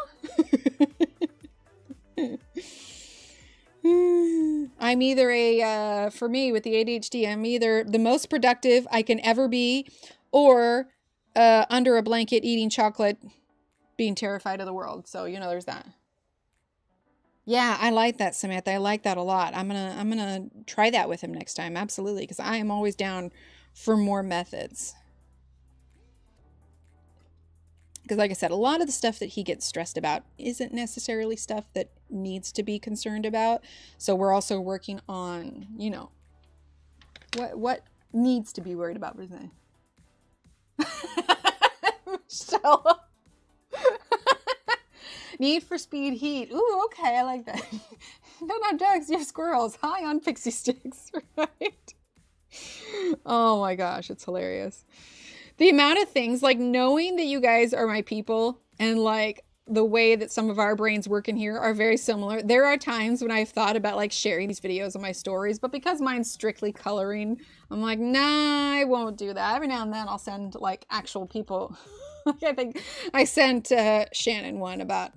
I'm either for me with the ADHD, I'm either the most productive I can ever be, or under a blanket eating chocolate, being terrified of the world. So, you know, there's that. Yeah, I like that, Samantha. I like that a lot. I'm gonna try that with him next time. Absolutely, because I am always down for more methods. Because like I said, a lot of the stuff that he gets stressed about isn't necessarily stuff that needs to be concerned about. So we're also working on, you know, what needs to be worried about, isn't it? Michelle. Need for speed heat. Ooh, okay, I like that. Don't have ducks, you have squirrels. High on pixie sticks, right? Oh my gosh, it's hilarious. The amount of things, like knowing that you guys are my people and like the way that some of our brains work in here are very similar. There are times when I've thought about like sharing these videos on my stories, but because mine's strictly coloring, I'm like, nah, I won't do that. Every now and then I'll send like actual people. I think I sent Shannon one about,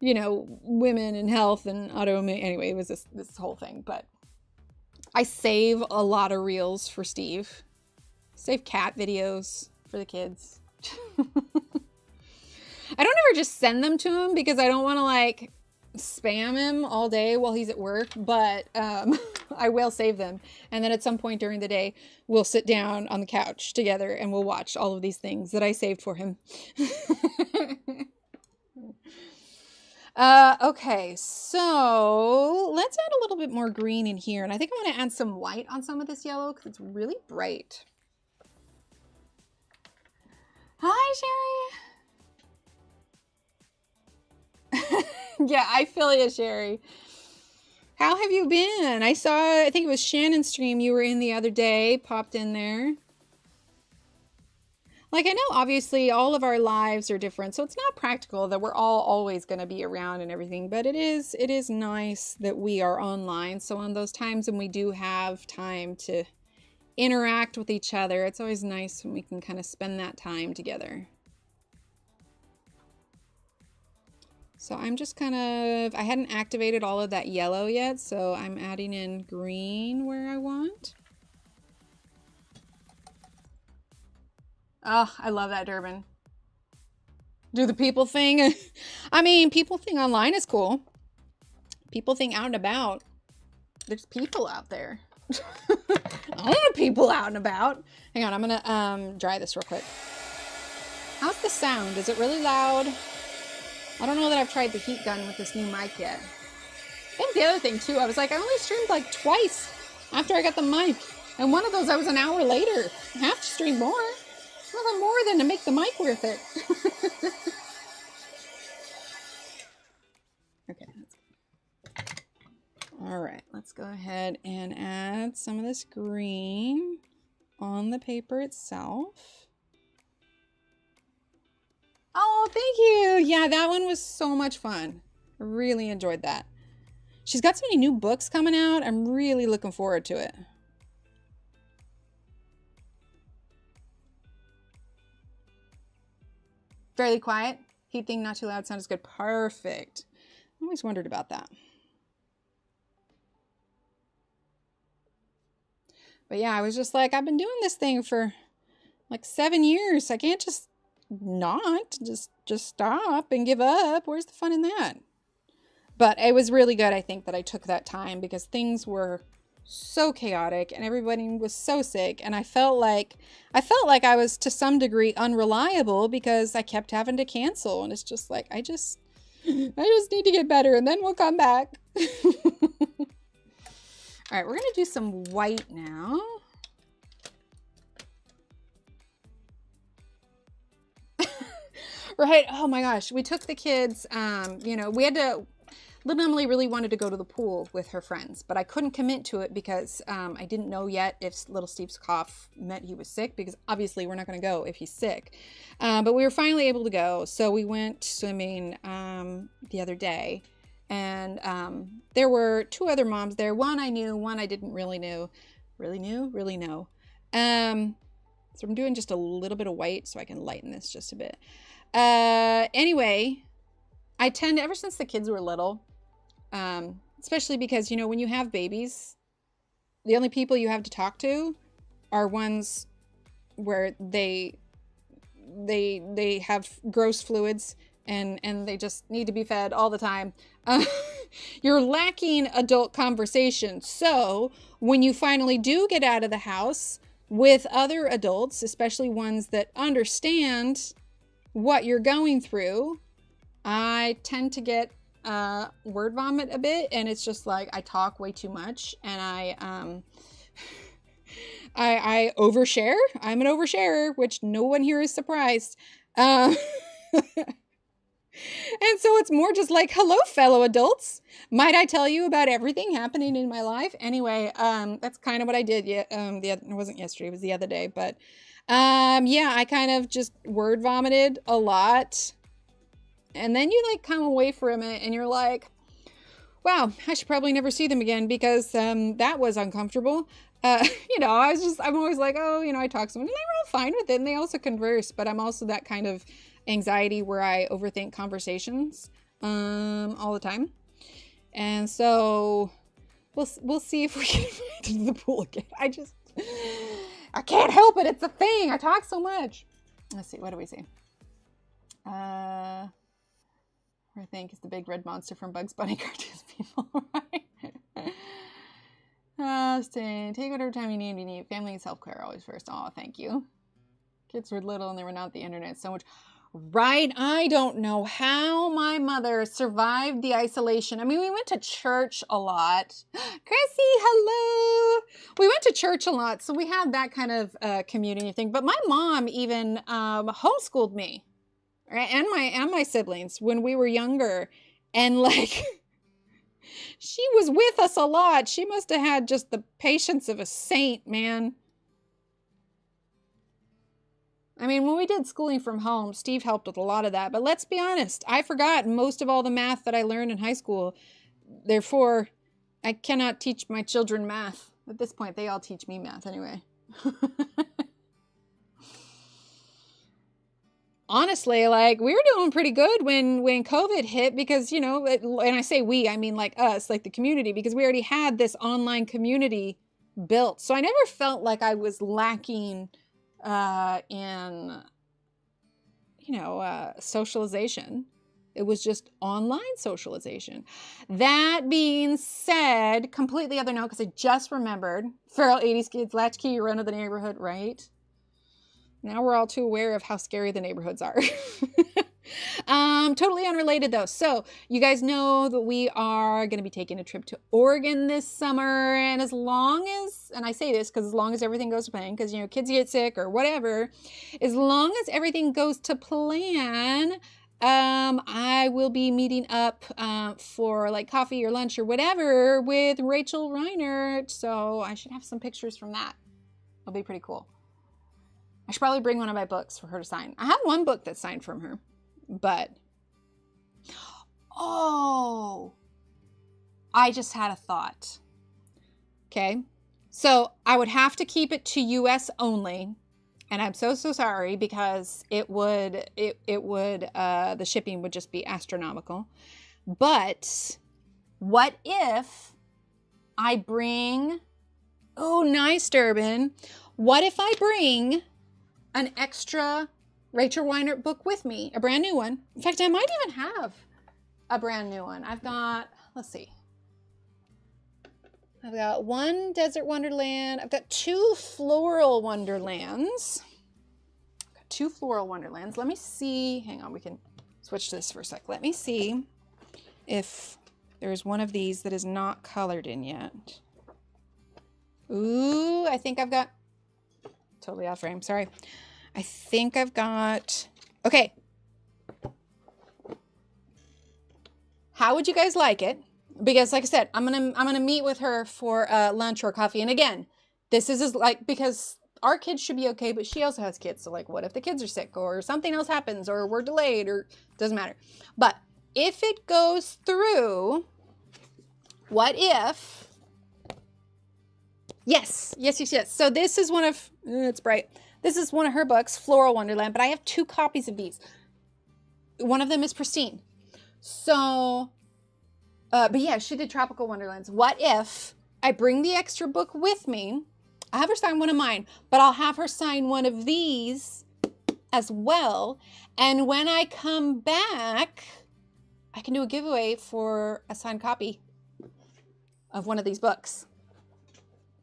you know, women and health and autoimmune. Anyway, it was this whole thing, but I save a lot of reels for Steve. Save cat videos for the kids. I don't ever just send them to him because I don't want to like spam him all day while he's at work, but I will save them. And then at some point during the day, we'll sit down on the couch together and we'll watch all of these things that I saved for him. Okay, so let's add a little bit more green in here. And I think I want to add some white on some of this yellow because it's really bright. Hi, Sherry. Yeah, I feel you, Sherry. How have you been? I think it was Shannon's stream you were in the other day, popped in there. Like, I know obviously all of our lives are different, so it's not practical that we're all always going to be around and everything, but it is nice that we are online. So on those times when we do have time to interact with each other, it's always nice when we can kind of spend that time together. So I'm just kind of, I hadn't activated all of that yellow yet, so I'm adding in green where I want. Oh, I love that, Durbin. Do the people thing. I mean, people thing online is cool. People thing out and about. There's people out there. I want people out and about. Hang on, I'm gonna dry this real quick. How's the sound? Is it really loud? I don't know that I've tried the heat gun with this new mic yet. I think the other thing too, I was like, I only streamed like twice after I got the mic. And one of those I was an hour later. I have to stream more. Nothing more than to make the mic worth it. Okay, that's good. All right, let's go ahead and add some of this green on the paper itself. Oh, thank you. Yeah, that one was so much fun. I really enjoyed that. She's got so many new books coming out. I'm really looking forward to it. Fairly quiet. Heat thing, not too loud. Sound is good. Perfect. I always wondered about that. But yeah, I was just like, I've been doing this thing for like 7 years. I can't just not just stop and give up. Where's the fun in that? But it was really good, I think, that I took that time because things were so chaotic and everybody was so sick, and I felt like I was to some degree unreliable because I kept having to cancel, and it's just like I just need to get better and then we'll come back. All right, we're gonna do some white now. Right, oh my gosh, we took the kids, you know, we had to, little Emily really wanted to go to the pool with her friends, but I couldn't commit to it because I didn't know yet if little Steve's cough meant he was sick, because obviously we're not going to go if he's sick. But we were finally able to go. So we went swimming the other day, and there were 2 other moms there. One I knew, one I didn't really know. Really know. So I'm doing just a little bit of white so I can lighten this just a bit. Anyway, I tend to, ever since the kids were little, especially because, you know, when you have babies, the only people you have to talk to are ones where they have gross fluids and they just need to be fed all the time. You're lacking adult conversation. So when you finally do get out of the house with other adults, especially ones that understand what you're going through, I tend to get word vomit a bit, and it's just like I talk way too much, and I overshare. I'm an oversharer, which no one here is surprised. And so it's more just like, hello, fellow adults. Might I tell you about everything happening in my life? Anyway, that's kind of what I did. Yeah, it wasn't yesterday, it was the other day, but yeah, I kind of just word vomited a lot. And then you like come away from it and you're like, wow, I should probably never see them again because that was uncomfortable. You know, I'm always like, oh, you know, I talk to someone and they were all fine with it and they also converse, but I'm also that kind of anxiety where I overthink conversations all the time. And so we'll see if we can get into the pool again. I can't help it. It's a thing. I talk so much. Let's see. What do we see? I think it's the big red monster from Bugs Bunny cartoons, people, right? Take whatever time you need. Family and self-care always first. Oh, thank you. Kids were little and they were not the internet so much. Right? I don't know how my mother survived the isolation. I mean, we went to church a lot. Chrissy, hello. We went to church a lot, so we had that kind of community thing. But my mom even homeschooled me. Right? And my siblings when we were younger, and like she was with us a lot. She must have had just the patience of a saint, man. I mean, when we did schooling from home, Steve helped with a lot of that, but let's be honest, I forgot most of all the math that I learned in high school. Therefore, I cannot teach my children math. At this point, they all teach me math anyway. Honestly, like, we were doing pretty good when COVID hit because, you know, and I say we, I mean like us, like the community, because we already had this online community built. So I never felt like I was lacking in, you know, socialization. It was just online socialization. That being said, completely other note, because I just remembered, feral 80s kids, latchkey, run of the neighborhood, right? Now we're all too aware of how scary the neighborhoods are. Totally unrelated though. So you guys know that we are going to be taking a trip to Oregon this summer. And as long as, and I say this because as long as everything goes to plan, because, you know, kids get sick or whatever, as long as everything goes to plan, I will be meeting up for like coffee or lunch or whatever with Rachel Reinert. So I should have some pictures from that. It'll be pretty cool. I should probably bring one of my books for her to sign. I have one book that's signed from her, but, oh, I just had a thought. Okay. So I would have to keep it to US only. And I'm so sorry because the shipping would just be astronomical. But what if I bring, oh, nice, Durbin. What if I bring an extra Rachel Reinert book with me, a brand new one? In fact, I might even have a brand new one. I've got, let's see. I've got one Desert Wonderland. I've got two Floral Wonderlands. Two Floral Wonderlands. Let me see. Hang on, we can switch to this for a sec. Let me see if there's one of these that is not colored in yet. Ooh, I think I've got, totally off frame, sorry. I think I've got, okay. How would you guys like it? Because like I said, I'm gonna meet with her for lunch or coffee. And again, this is like, because our kids should be okay, but she also has kids. So like, what if the kids are sick or something else happens or we're delayed or doesn't matter. But if it goes through, what if, yes. So this is one of, it's bright. This is one of her books, Floral Wonderland, but I have two copies of these. One of them is pristine. So, but yeah, she did Tropical Wonderlands. What if I bring the extra book with me? I have her sign one of mine, but I'll have her sign one of these as well. And when I come back, I can do a giveaway for a signed copy of one of these books.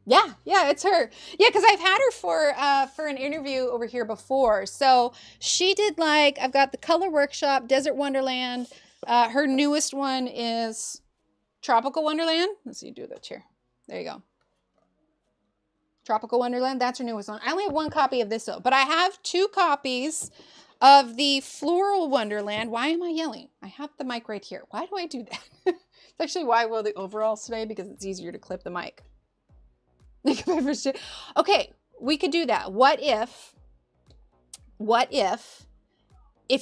Yeah, it's her. Yeah, because I've had her for an interview over here before. So she did like, I've got the Color Workshop, Desert Wonderland. Her newest one is Tropical Wonderland. Let's see, do that here. There you go. Tropical Wonderland, that's her newest one. I only have one copy of this though, but I have two copies of the Floral Wonderland. Why am I yelling? I have the mic right here. Why do I do that? It's actually why I wore the overalls today, because it's easier to clip the mic. Okay, we could do that. What if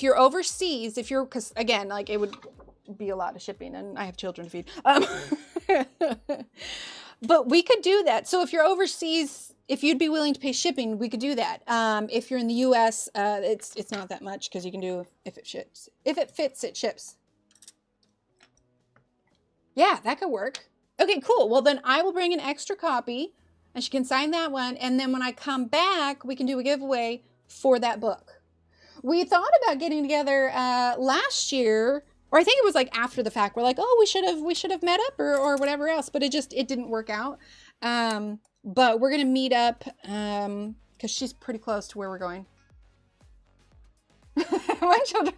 you're overseas, because again, like it would be a lot of shipping and I have children to feed. But we could do that. So if you're overseas, if you'd be willing to pay shipping, we could do that. If you're in the US, it's not that much, because you can do if it ships. If it fits, it ships. Yeah, that could work. Okay, cool. Well, then I will bring an extra copy and she can sign that one. And then when I come back, we can do a giveaway for that book. We thought about getting together last year, or I think it was like after the fact. We're like, oh, we should have met up or whatever else, but it didn't work out. But we're gonna meet up because she's pretty close to where we're going. My children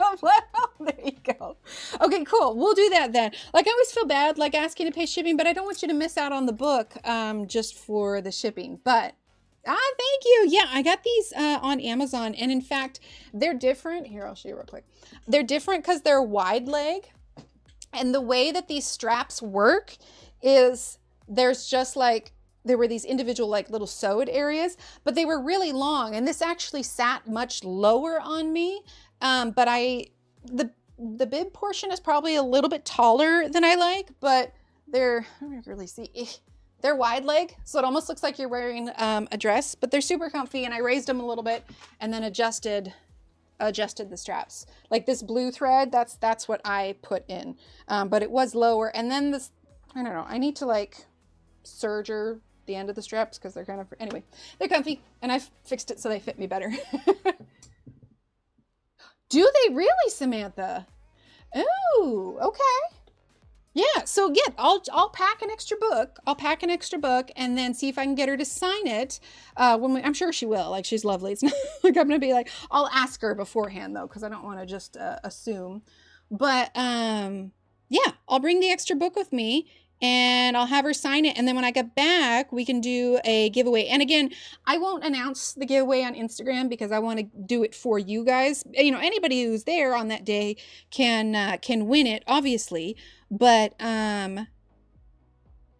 there you go. Okay, cool. We'll do that then. Like, I always feel bad like asking to pay shipping, but I don't want you to miss out on the book just for the shipping. But thank you. Yeah, I got these on Amazon, and in fact, they're different. Here, I'll show you real quick. They're different because they're wide leg, and the way that these straps work is there's just like, there were these individual like little sewed areas, but they were really long, and this actually sat much lower on me. But the bib portion is probably a little bit taller than I like, but they're, I don't really see, they're wide leg, so it almost looks like you're wearing a dress, but they're super comfy, and I raised them a little bit and then adjusted the straps. Like this blue thread, that's what I put in, but it was lower. And then this, I don't know, I need to like serger the end of the straps because they're kind of, anyway, they're comfy, and I've fixed it so they fit me better. Do they really, Samantha? Oh, okay. Yeah, so yeah, I'll pack an extra book. I'll pack an extra book and then see if I can get her to sign it. I'm sure she will. Like, she's lovely. It's not like I'm gonna be like, I'll ask her beforehand though, because I don't want to just assume. But yeah, I'll bring the extra book with me and I'll have her sign it. And then when I get back, we can do a giveaway. And again, I won't announce the giveaway on Instagram because I want to do it for you guys. You know, anybody who's there on that day can win it, obviously. But,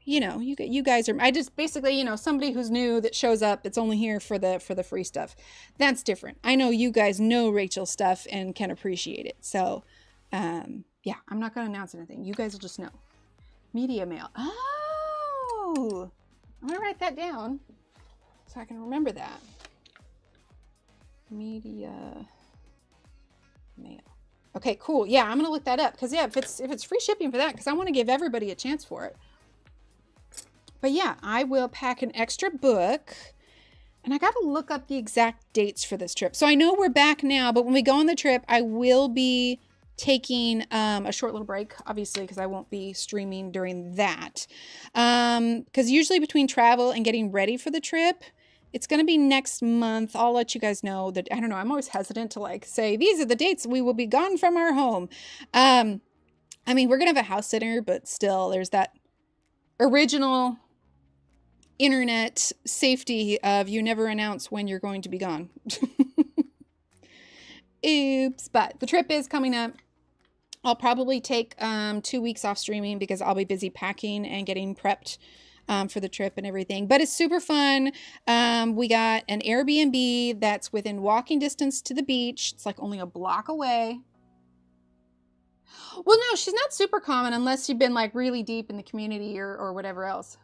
you know, you guys are, I just basically, you know, somebody who's new that shows up, it's only here for the free stuff. That's different. I know you guys know Rachel's stuff and can appreciate it. So, yeah, I'm not going to announce anything. You guys will just know. Media mail. Oh, I'm going to write that down so I can remember that. Media mail. Okay, cool. Yeah, I'm going to look that up because, yeah, if it's free shipping for that, because I want to give everybody a chance for it. But yeah, I will pack an extra book, and I got to look up the exact dates for this trip. So I know we're back now, but when we go on the trip, I will be taking a short little break, obviously, because I won't be streaming during that. Because usually between travel and getting ready for the trip, it's going to be next month. I'll let you guys know that, I don't know, I'm always hesitant to like say, these are the dates we will be gone from our home. I mean, we're going to have a house sitter, but still there's that original internet safety of you never announce when you're going to be gone. Oops. But the trip is coming up. I'll probably take 2 weeks off streaming because I'll be busy packing and getting prepped for the trip and everything. But it's super fun. We got an Airbnb that's within walking distance to the beach. It's like only a block away. Well, no, she's not super common unless you've been like really deep in the community or whatever else.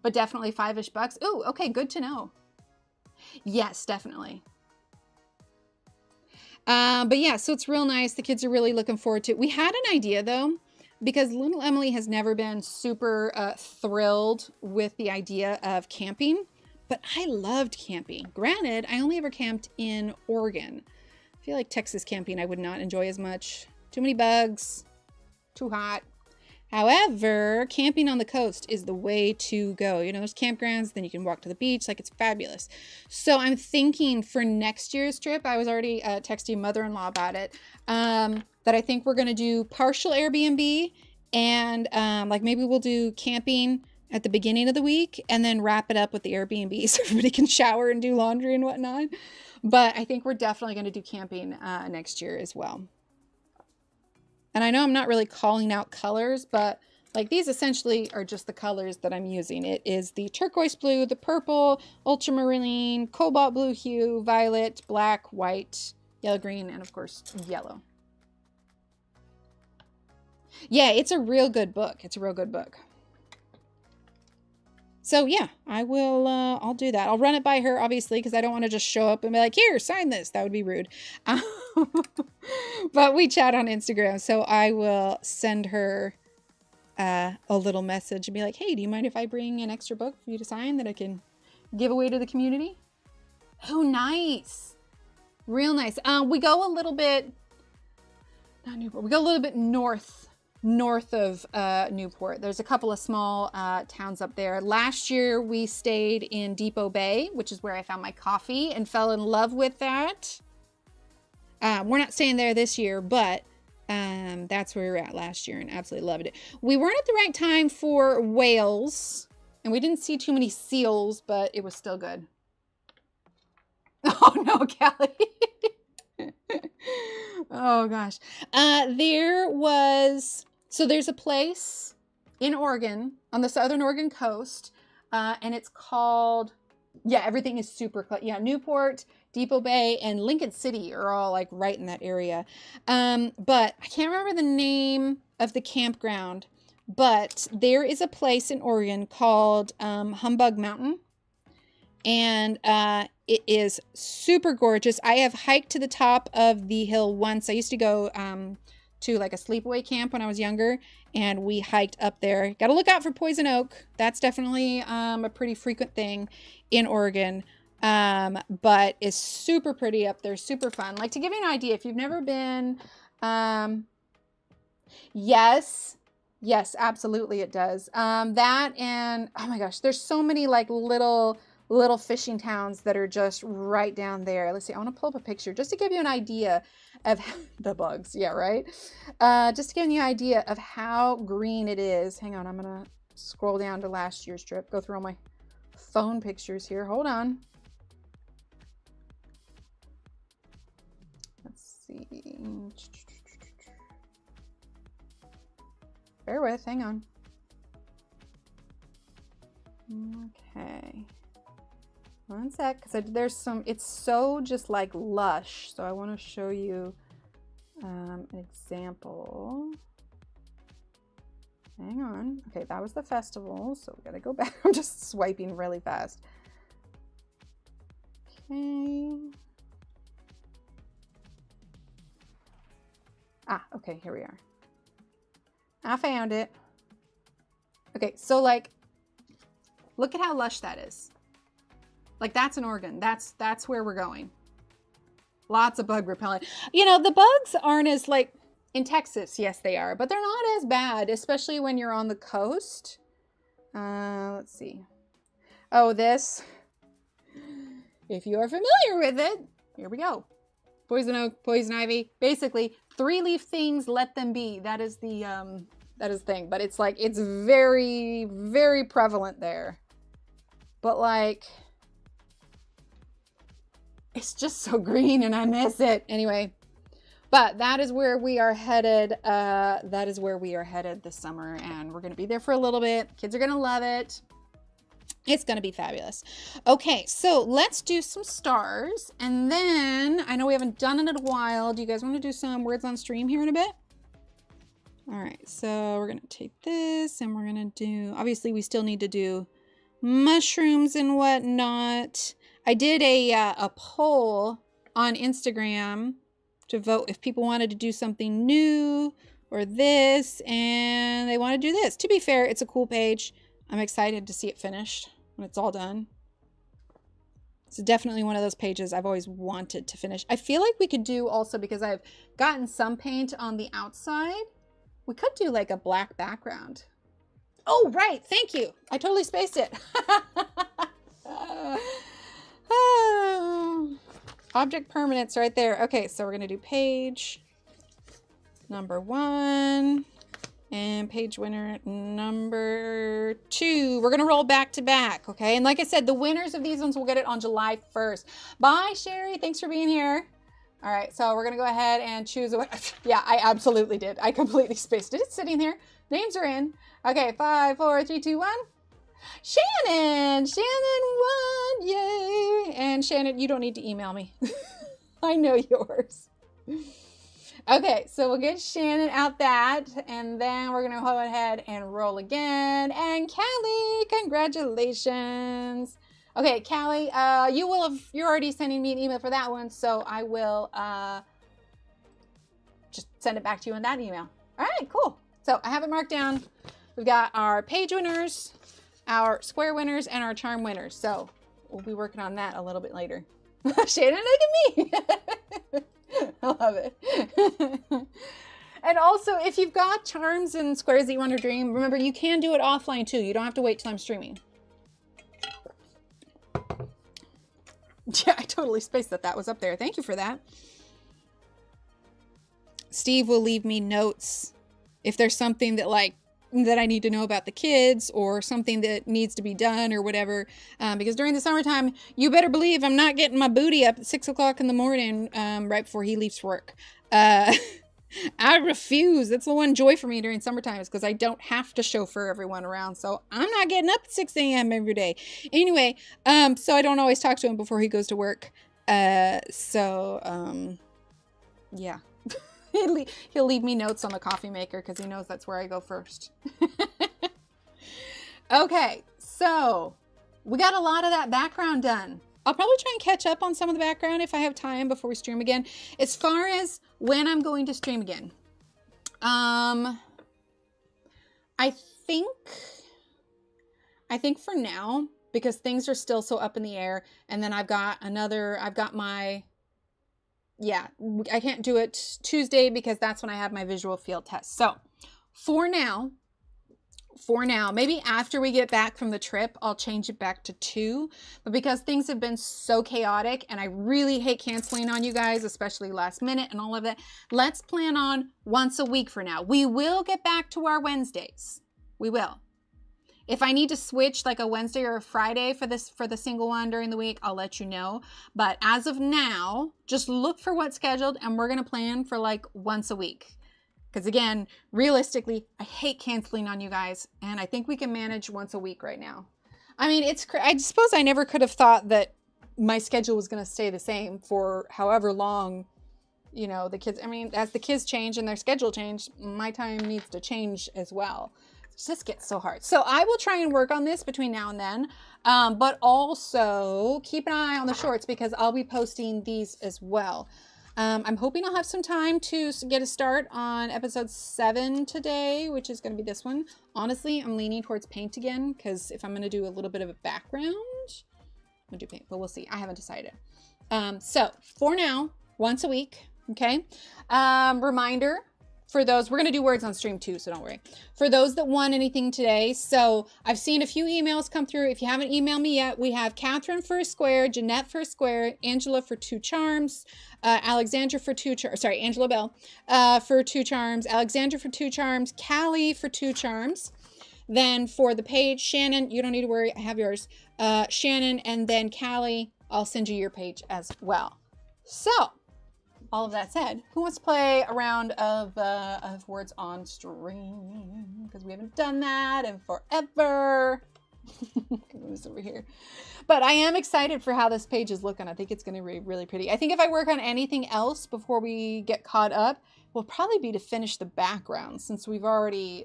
But definitely $5-ish bucks. Ooh, okay, good to know. Yes, definitely. But yeah, so it's real nice. The kids are really looking forward to it. We had an idea though, because little Emily has never been super thrilled with the idea of camping, but I loved camping. Granted, I only ever camped in Oregon. I feel like Texas camping I would not enjoy as much. Too many bugs, too hot. However, camping on the coast is the way to go. You know, there's campgrounds, then you can walk to the beach. Like, it's fabulous. So I'm thinking for next year's trip, I was already texting mother-in-law about it, that I think we're going to do partial Airbnb and like maybe we'll do camping at the beginning of the week and then wrap it up with the Airbnb so everybody can shower and do laundry and whatnot. But I think we're definitely going to do camping next year as well. And I know I'm not really calling out colors, but like these essentially are just the colors that I'm using. It is the turquoise blue, the purple, ultramarine, cobalt blue hue, violet, black, white, yellow, green, and of course, yellow. Yeah, it's a real good book. It's a real good book. So yeah, I will, I'll do that. I'll run it by her, obviously, because I don't want to just show up and be like, here, sign this. That would be rude. But we chat on Instagram, so I will send her a little message and be like, hey, do you mind if I bring an extra book for you to sign that I can give away to the community? Oh, nice. Real nice. We go a little bit, not Newport, we go a little bit north of Newport. There's a couple of small towns up there. Last year we stayed in Depot Bay, which is where I found my coffee and fell in love with that. We're not staying there this year, but that's where we were at last year and absolutely loved it. We weren't at the right time for whales and we didn't see too many seals, but it was still good. Oh no, Kelly. Oh gosh. There's a place in Oregon on the southern Oregon coast, and it's called, yeah, everything is super close. Yeah, Newport, Depot Bay, and Lincoln City are all like right in that area. But I can't remember the name of the campground, but there is a place in Oregon called Humbug Mountain. And it is super gorgeous. I have hiked to the top of the hill once. I used to go to like a sleepaway camp when I was younger, and we hiked up there. Got to look out for poison oak. That's definitely a pretty frequent thing in Oregon. But it's super pretty up there, super fun. Like, to give you an idea, if you've never been, yes, absolutely it does. That and, oh my gosh, there's so many like little fishing towns that are just right down there. Let's see, I want to pull up a picture just to give you an idea of the bugs. Yeah, right. Just to give you an idea of how green it is. Hang on, I'm going to scroll down to last year's trip, go through all my phone pictures here. Hold on. Let's see. Bear with, hang on. Okay. One sec, because there's some, it's so just like lush. So I want to show you an example. Hang on. Okay, that was the festival. So we got to go back. I'm just swiping really fast. Okay. Okay, here we are. I found it. Okay, so like, look at how lush that is. Like, that's an Oregon. That's where we're going. Lots of bug repellent. You know, the bugs aren't as like, in Texas, yes they are, but they're not as bad, especially when you're on the coast. Let's see. Oh, this. If you are familiar with it, here we go. Poison oak, poison ivy. Basically, 3-leaf things, let them be. That is the thing. But it's like, it's very, very prevalent there. But like, it's just so green and I miss it. Anyway, but that is where we are headed. That is where we are headed this summer, and we're going to be there for a little bit. Kids are going to love it. It's going to be fabulous. Okay, so let's do some stars. And then, I know we haven't done it in a while. Do you guys want to do some words on stream here in a bit? All right, so we're going to take this and we're going to do, obviously we still need to do mushrooms and whatnot. I did a poll on Instagram to vote if people wanted to do something new or this, and they want to do this. To be fair, it's a cool page. I'm excited to see it finished when it's all done. It's definitely one of those pages I've always wanted to finish. I feel like we could do also, because I've gotten some paint on the outside, we could do like a black background. Oh, right. Thank you. I totally spaced it. Object permanence right there. Okay, so we're going to do page number 1 and page winner number 2. We're going to roll back to back. Okay. And like I said, the winners of these ones will get it on July 1st. Bye, Sherry. Thanks for being here. All right. So we're going to go ahead and choose a winner. Yeah, I absolutely did. I completely spaced it. It's sitting there. Names are in. Okay. 5, 4, 3, 2, 1. Shannon! Shannon won! Yay! And Shannon, you don't need to email me. I know yours. Okay, so we'll get Shannon out that, and then we're gonna go ahead and roll again. And Callie, congratulations. Okay, Callie, you're already sending me an email for that one, so I will just send it back to you in that email. All right, cool. So I have it marked down. We've got our page winners, our square winners, and our charm winners. So we'll be working on that a little bit later. Shannon, look at me. I love it. And also, if you've got charms and squares that you want to dream, remember, you can do it offline too. You don't have to wait till I'm streaming. Yeah, I totally spaced that. That was up there. Thank you for that. Steve will leave me notes if there's something that that I need to know about the kids, or something that needs to be done or whatever, because during the summertime, you better believe I'm not getting my booty up at 6 o'clock in the morning right before he leaves for work. I refuse. That's the one joy for me during summertime, is because I don't have to chauffeur everyone around, so I'm not getting up at 6 a.m. every day. Anyway, so I don't always talk to him before he goes to work. Yeah. He'll leave me notes on the coffee maker because he knows that's where I go first. Okay, so we got a lot of that background done. I'll probably try and catch up on some of the background if I have time before we stream again. As far as when I'm going to stream again, I think for now, because things are still so up in the air, and then yeah, I can't do it Tuesday because that's when I have my visual field test. So for now, maybe after we get back from the trip, I'll change it back to 2. But because things have been so chaotic and I really hate canceling on you guys, especially last minute and all of that, let's plan on once a week for now. We will get back to our Wednesdays. We will. If I need to switch like a Wednesday or a Friday for the single one during the week, I'll let you know. But as of now, just look for what's scheduled, and we're going to plan for like once a week. Because again, realistically, I hate canceling on you guys, and I think we can manage once a week right now. I mean, I suppose I never could have thought that my schedule was going to stay the same for however long, you know, the kids, I mean, as the kids change and their schedule change, my time needs to change as well. It just gets so hard. So I will try and work on this between now and then, but also keep an eye on the shorts because I'll be posting these as well. I'm hoping I'll have some time to get a start on episode 7 today, which is going to be this one. Honestly, I'm leaning towards paint again because if I'm going to do a little bit of a background, I'm going to do paint, but we'll see. I haven't decided. So for now, once a week. Okay. Reminder for those, we're going to do words on stream too, so don't worry. For those that won anything today, so I've seen a few emails come through. If you haven't emailed me yet, we have Catherine for a square, Jeanette for a square, Angela for 2 charms, Alexandra for 2 charms, sorry, Angela Bell for 2 charms, Alexandra for 2 charms, Callie for 2 charms. Then for the page, Shannon, you don't need to worry, I have yours. Shannon, and then Callie, I'll send you your page as well. So, all of that said, who wants to play a round of words on stream? Because we haven't done that in forever. This over here. But I am excited for how this page is looking. I think it's going to be really pretty. I think if I work on anything else before we get caught up, will probably be to finish the background since we've already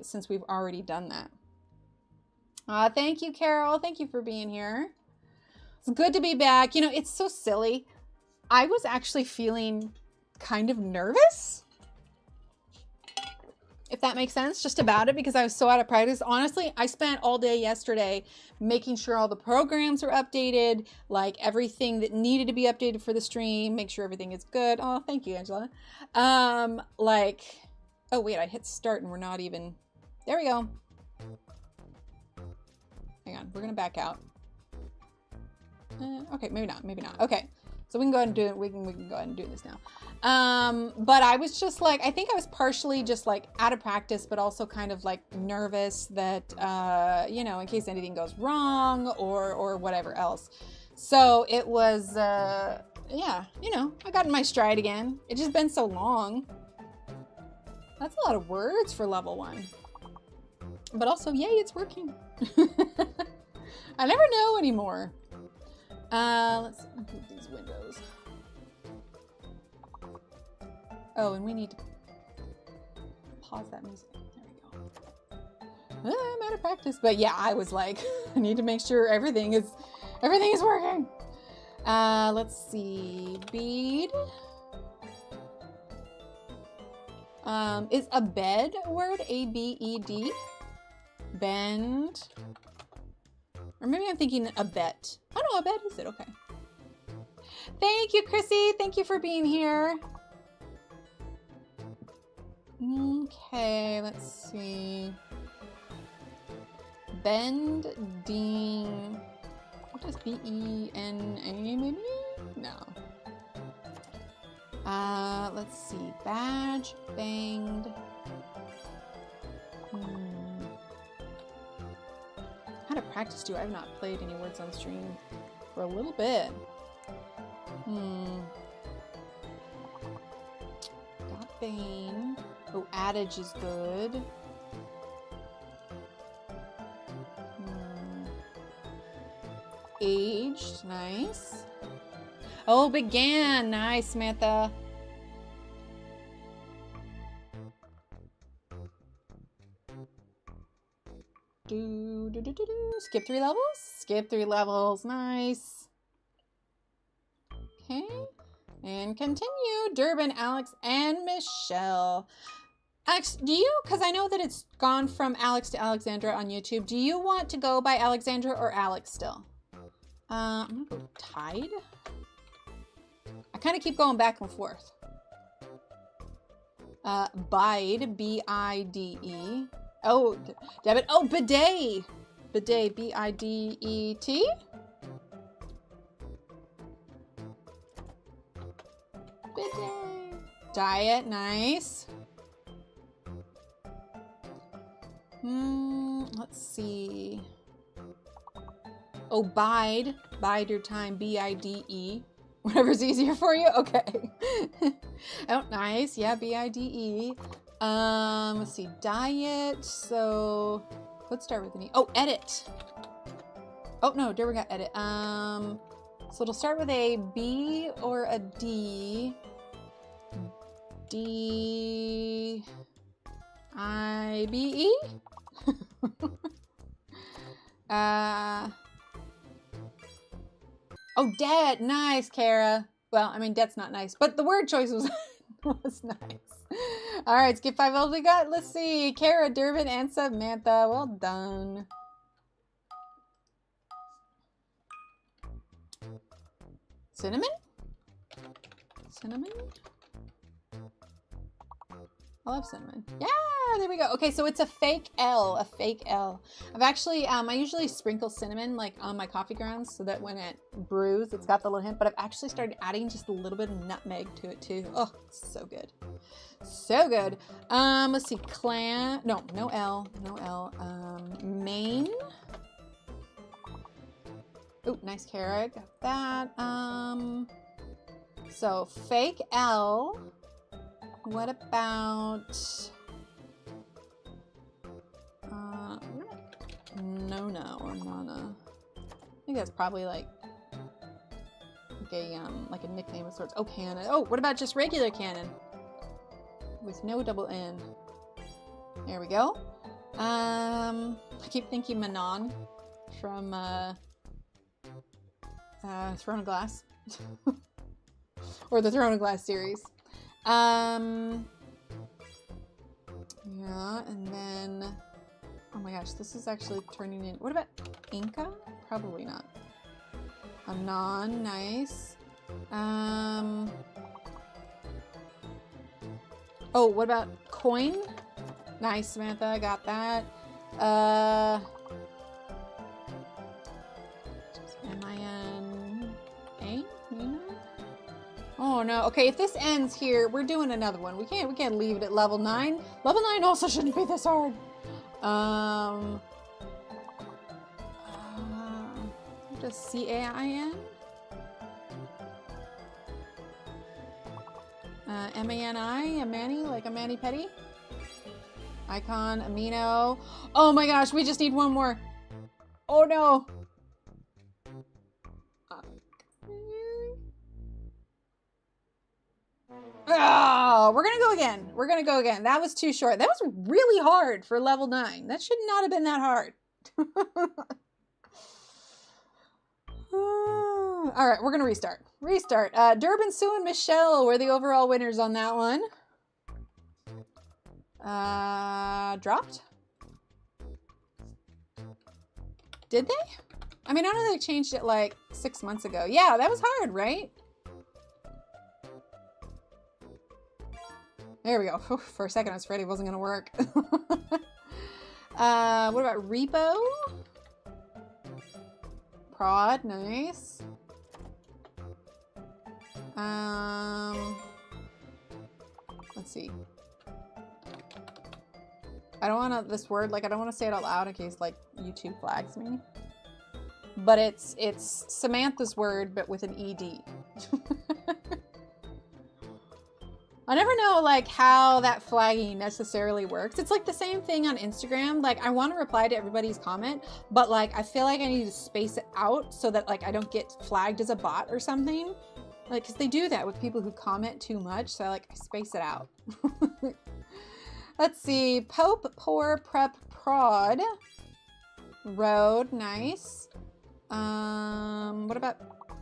done that. Thank you, Carol. Thank you for being here. It's good to be back. You know, it's so silly. I was actually feeling kind of nervous, if that makes sense, just about it, because I was so out of practice. Honestly, I spent all day yesterday making sure all the programs were updated, like everything that needed to be updated for the stream, make sure everything is good. Oh, thank you, Angela. Like, oh wait, I hit start and we're not even, there we go. Hang on, we're gonna back out. Okay, maybe not. Okay. So we can go ahead and do it. We can go ahead and do this now. But I was just like, I think I was partially just like out of practice, but also kind of like nervous that, you know, in case anything goes wrong or whatever else. So it was, yeah, you know, I got in my stride again. It's just been so long. That's a lot of words for level 1. But also, yay, it's working. I never know anymore. Let's move these windows. Oh, and we need to pause that music. There we go. I'm out of practice, but yeah, I was like, I need to make sure everything is working. Let's see, bead. Is a bed a word? A-B-E-D? Bend. Or maybe I'm thinking a bet. Oh no, a bet is it? Okay. Thank you, Chrissy. Thank you for being here. Okay, let's see. Bending. What is B-E-N-A maybe? No. Let's see. Badge, banged. How to practice too. I have not played any words on stream for a little bit. Got bane. Oh, adage is good. Aged, nice. Oh, began, nice, Samantha. Skip 3 levels? Skip 3 levels, nice. Okay, and continue. Durban, Alex, and Michelle. Alex, do you, because I know that it's gone from Alex to Alexandra on YouTube, do you want to go by Alexandra or Alex still? I'm gonna go Tide. I kind of keep going back and forth. Bide, B-I-D-E. Oh, Debit. Oh, bidet. Bidet, B-I-D-E-T. Bidet. Diet, nice. Let's see. Oh, bide. Bide your time, B-I-D-E. Whatever's easier for you. Okay. Oh, nice. Yeah, B-I-D-E. Let's see, diet. So let's start with an E. Oh, edit. Oh no, there we got edit. So it'll start with a B or a D. D I B E. Oh, debt. Nice, Kara. Well, I mean, debt's not nice, but the word choice was was nice. All right, skip 5 levels we got. Let's see. Kara, Durbin, and Samantha. Well done. Cinnamon? Cinnamon? I love cinnamon. Yeah, there we go. Okay, so it's a fake L, a fake L. I've actually, I usually sprinkle cinnamon like on my coffee grounds so that when it brews, it's got the little hint, but I've actually started adding just a little bit of nutmeg to it too. Oh, it's so good. So good. Let's see, no L, no L. Maine. Oh, nice carrot, got that. So fake L. What about, no or Nana? I think that's probably like a nickname of sorts. Oh, Cannon. Oh, what about just regular Cannon? With no double N. There we go. I keep thinking Manon from, Throne of Glass. Or the Throne of Glass series. Yeah, and then, oh my gosh, this is actually turning in, what about Inca? Probably not. Anon, nice. Oh, what about coin? Nice, Samantha, I got that. M-I-N-A, you know? Oh no, okay, if this ends here, we're doing another one. We can't leave it at level 9. Level 9 also shouldn't be this hard. Just C-A-I-N? M-A-N-I, a Manny, like a Manny Petty? Icon, amino. Oh my gosh, we just need one more. Oh no. Oh, we're gonna go again. We're gonna go again. That was too short. That was really hard for level 9. That should not have been that hard. All right, we're gonna restart. Durbin, Sue, and Michelle were the overall winners on that one. Dropped? Did they? I mean, I know they changed it like 6 months ago. Yeah, that was hard, right? There we go. For a second, I was afraid it wasn't gonna work. What about Repo? Prod, nice. Let's see. I don't want to, this word, like, I don't want to say it out loud in case, like, YouTube flags me. But it's Samantha's word, but with an ED. I never know, like, how that flagging necessarily works. It's like the same thing on Instagram. Like, I want to reply to everybody's comment, but, like, I feel like I need to space it out so that, like, I don't get flagged as a bot or something. Like, because they do that with people who comment too much, so, like, I space it out. Let's see. Pope, Pour, Prep, Prod. Road, nice. What about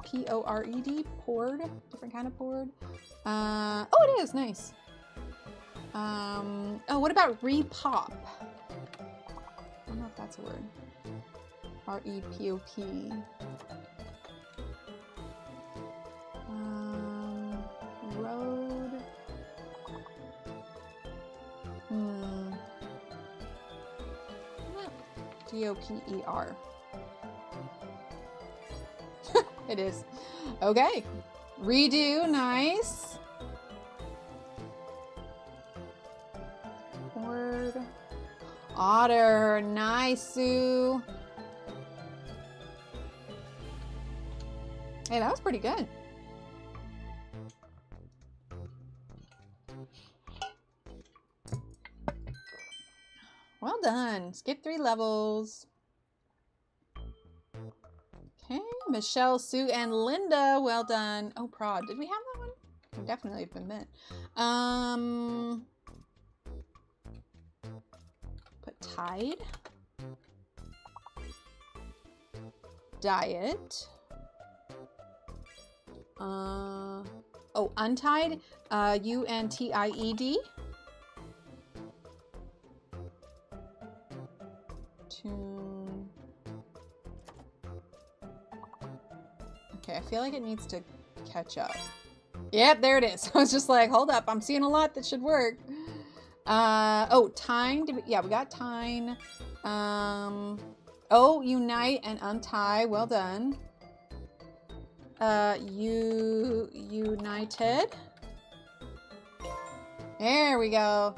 P-O-R-E-D? Poured? Different kind of poured? Oh, it is. Nice. Oh, what about repop? I don't know if that's a word. R-E-P-O-P. Road. D-O-P-E-R. It is. Okay. Redo, nice. Word. Otter, nice, Sue. Hey, that was pretty good. Well done. Skip 3 levels. Okay, Michelle, Sue, and Linda. Well done. Oh, Prod. Did we have that one? We definitely have been met. Put Tide. Diet. Oh, Untied. U-N-T-I-E-D. Tune. Okay, I feel like it needs to catch up. Yep, there it is. I was just like, hold up, I'm seeing a lot that should work. Oh, Tine. Yeah, we got Tine. Oh, unite and untie. Well done. United. There we go.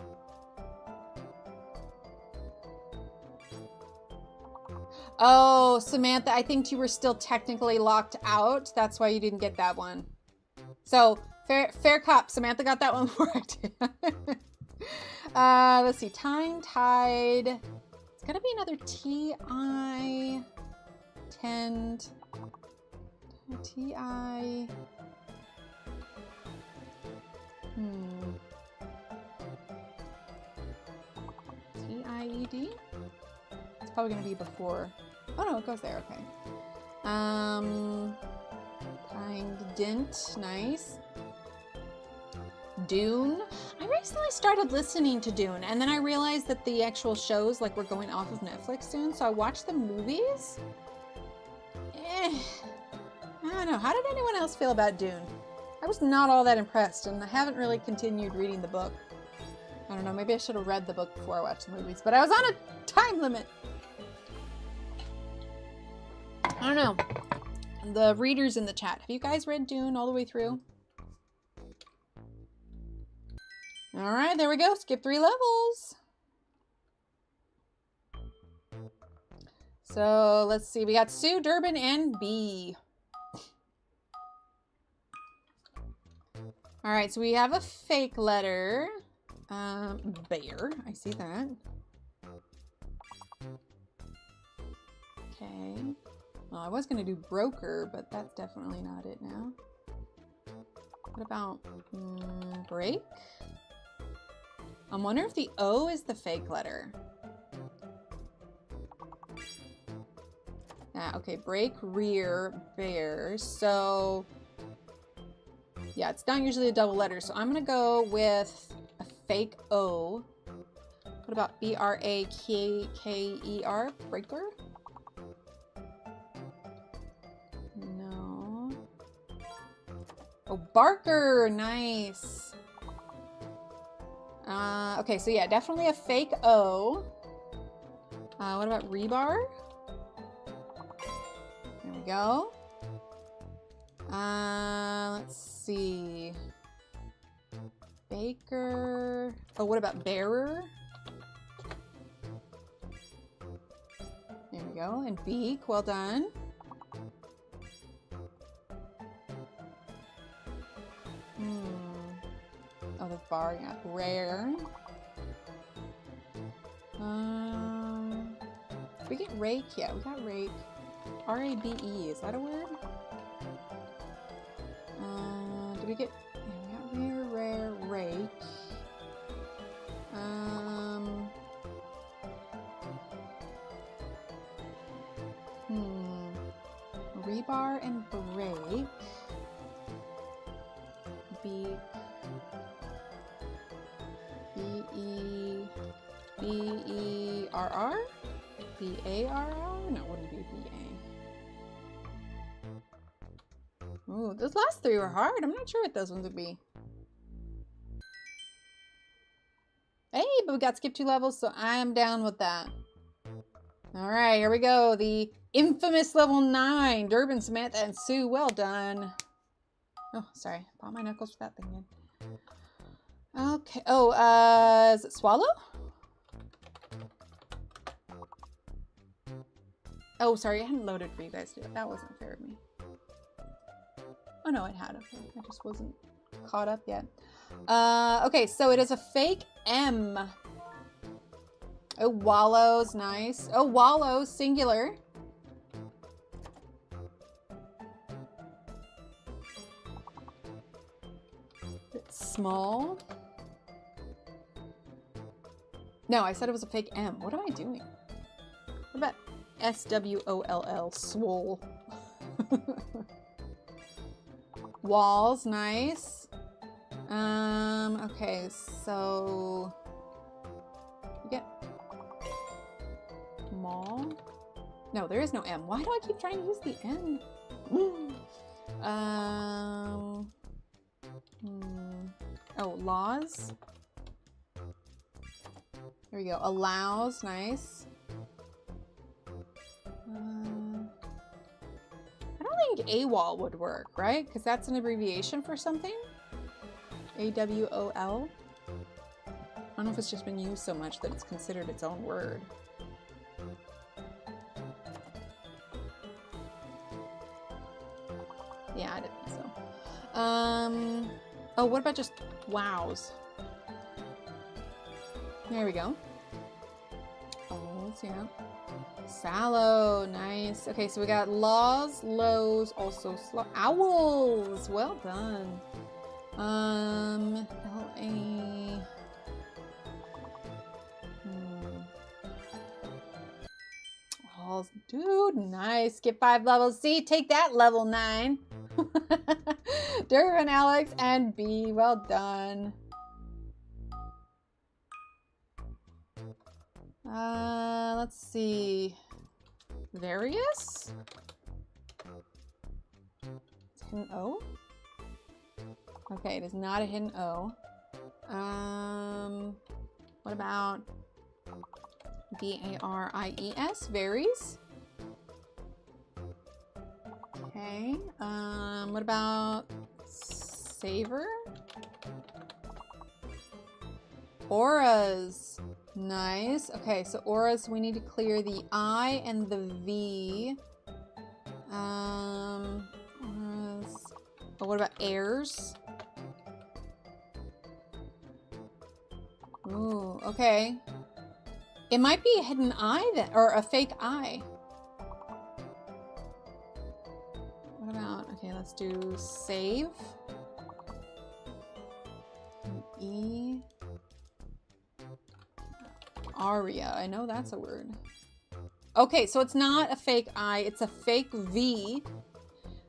Oh, Samantha, I think you were still technically locked out. That's why you didn't get that one. So, fair cop. Samantha got that one before I did. Let's see. Time, tide. It's got to be another T-I. Tend. T-I. T-I-E-D? It's probably going to be before. Oh, no, it goes there. Okay. Kind dint. Nice. Dune. I recently started listening to Dune, and then I realized that the actual shows, like, were going off of Netflix soon, so I watched the movies. I don't know. How did anyone else feel about Dune? I was not all that impressed, and I haven't really continued reading the book. I don't know. Maybe I should have read the book before I watched the movies, but I was on a time limit. I don't know. The readers in the chat, have you guys read Dune all the way through? All right, there we go. Skip 3 levels. So let's see. We got Sue, Durbin, and B. All right, so we have a fake letter. Bear. I see that. Okay. Well, I was going to do broker, but that's definitely not it now. What about break? I wonder if the O is the fake letter. Ah, okay, break, rear, bear. So, yeah, it's not usually a double letter. So I'm going to go with a fake O. What about B-R-A-K-K-E-R? Breaker? No. Oh, Barker. Nice. Okay, so yeah, definitely a fake O. What about rebar? There we go. Let's see. Baker. Oh, what about bearer? There we go. And beak, well done. Oh, the bar, yeah. Rare. Did we get rake? Yeah, we got rake. R-A-B-E, is that a word? Did we get, yeah, we got rare, rake. Rebar and break. Beak. B-E-B-E-R-R? B-A-R-R? No, it wouldn't be B-A. Ooh, those last 3 were hard. I'm not sure what those ones would be. Hey, but we got skip 2 levels, so I'm down with that. All right, here we go. The infamous level 9. Durbin, Samantha, and Sue. Well done. Oh, sorry. Bought my knuckles for that thing again. Okay. Oh, is it swallow? Oh, sorry. I hadn't loaded for you guys to do it. That wasn't fair of me. Oh, no, it had. Okay. I just wasn't caught up yet. Okay, so it is a fake M. Oh, wallows. Nice. Oh, wallows. Singular. Small. No, I said it was a fake M. What am I doing? What about S-W-O-L-L? Swole. Walls. Nice. Okay, so you get mall. No, there is no M. Why do I keep trying to use the M? Oh, laws. There we go. Allows, nice. I don't think AWOL would work, right? Because that's an abbreviation for something. AWOL. I don't know if it's just been used so much that it's considered its own word. Yeah, I didn't think so. Oh, what about just wows? There we go. Oh, yeah. Sallow, nice. Okay, so we got laws, lows, also slow. Owls, well done. L-A. Oh, dude, nice. Skip 5 levels. C, take that, level 9. Durbin, Alex, and B, well done. Let's see. Various? It's hidden O? Okay, it is not a hidden O. What about V-A-R-I-E-S? Varies? Okay. What about savor? Auras. Nice. Okay, so auras, we need to clear the I and the V. Auras. Oh, what about airs? Ooh, okay. It might be a hidden I then, or a fake I. What about, okay, let's do save. E. Aria, I know that's a word. Okay, so it's not a fake I, it's a fake V.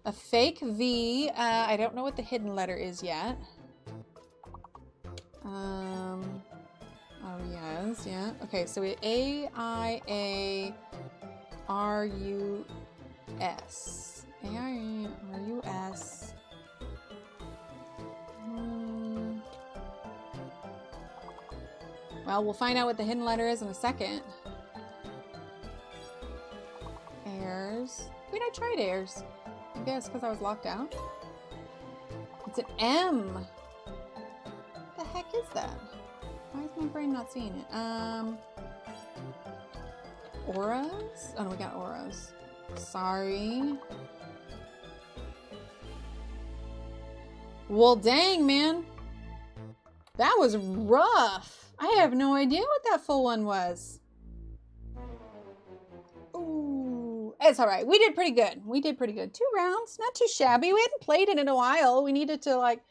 A fake V, I don't know what the hidden letter is yet. Arias, yeah. Okay, so we A-I-A-R-U-S. A-I-A-R-U-S. Well, we'll find out what the hidden letter is in a second. Airs. Wait, I tried airs. I guess because I was locked out. It's an M. What the heck is that? Why is my brain not seeing it? Auras? Oh, no, we got auras. Sorry. Well, dang, man. That was rough. I have no idea what that full one was. Ooh, it's all right. We did pretty good. We did pretty good. 2 rounds, not too shabby. We hadn't played it in a while. We needed to like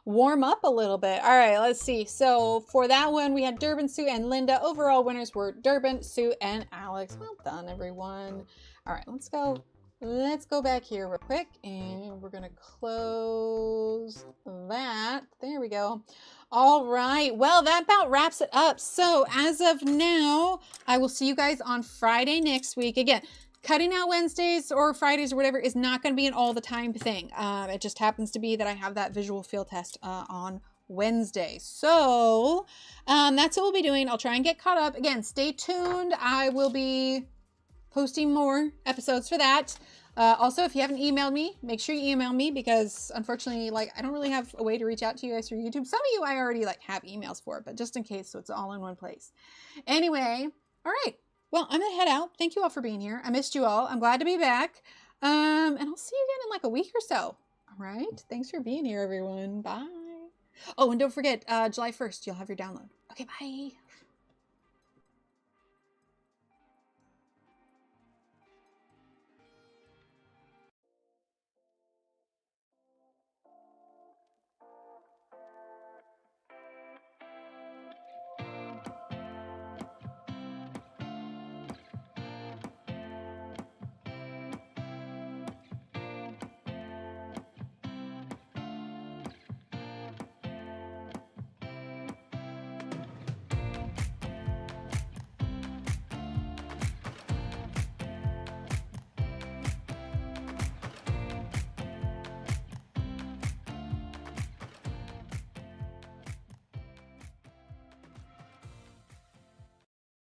warm up a little bit. All right, let's see. So for that one, we had Durbin, Sue, and Linda. Overall winners were Durbin, Sue, and Alex. Well done, everyone. All right, let's go. Let's go back here real quick, and we're gonna close that. There we go. All right, well, that about wraps it up. So as of now, I will see you guys on Friday next week. Again, cutting out Wednesdays or Fridays or whatever is not going to be an all the time thing. It just happens to be that I have that visual field test on Wednesday. So that's what we'll be doing. I'll try and get caught up. Again, stay tuned. I will be posting more episodes for that. Also, if you haven't emailed me, make sure you email me because unfortunately, like, I don't really have a way to reach out to you guys through YouTube. Some of you I already like have emails for, but just in case, so it's all in one place. Anyway, all right. Well, I'm gonna head out. Thank you all for being here. I missed you all. I'm glad to be back. And I'll see you again in like a week or so. All right. Thanks for being here, everyone. Bye. Oh, and don't forget, July 1st, you'll have your download. Okay, bye.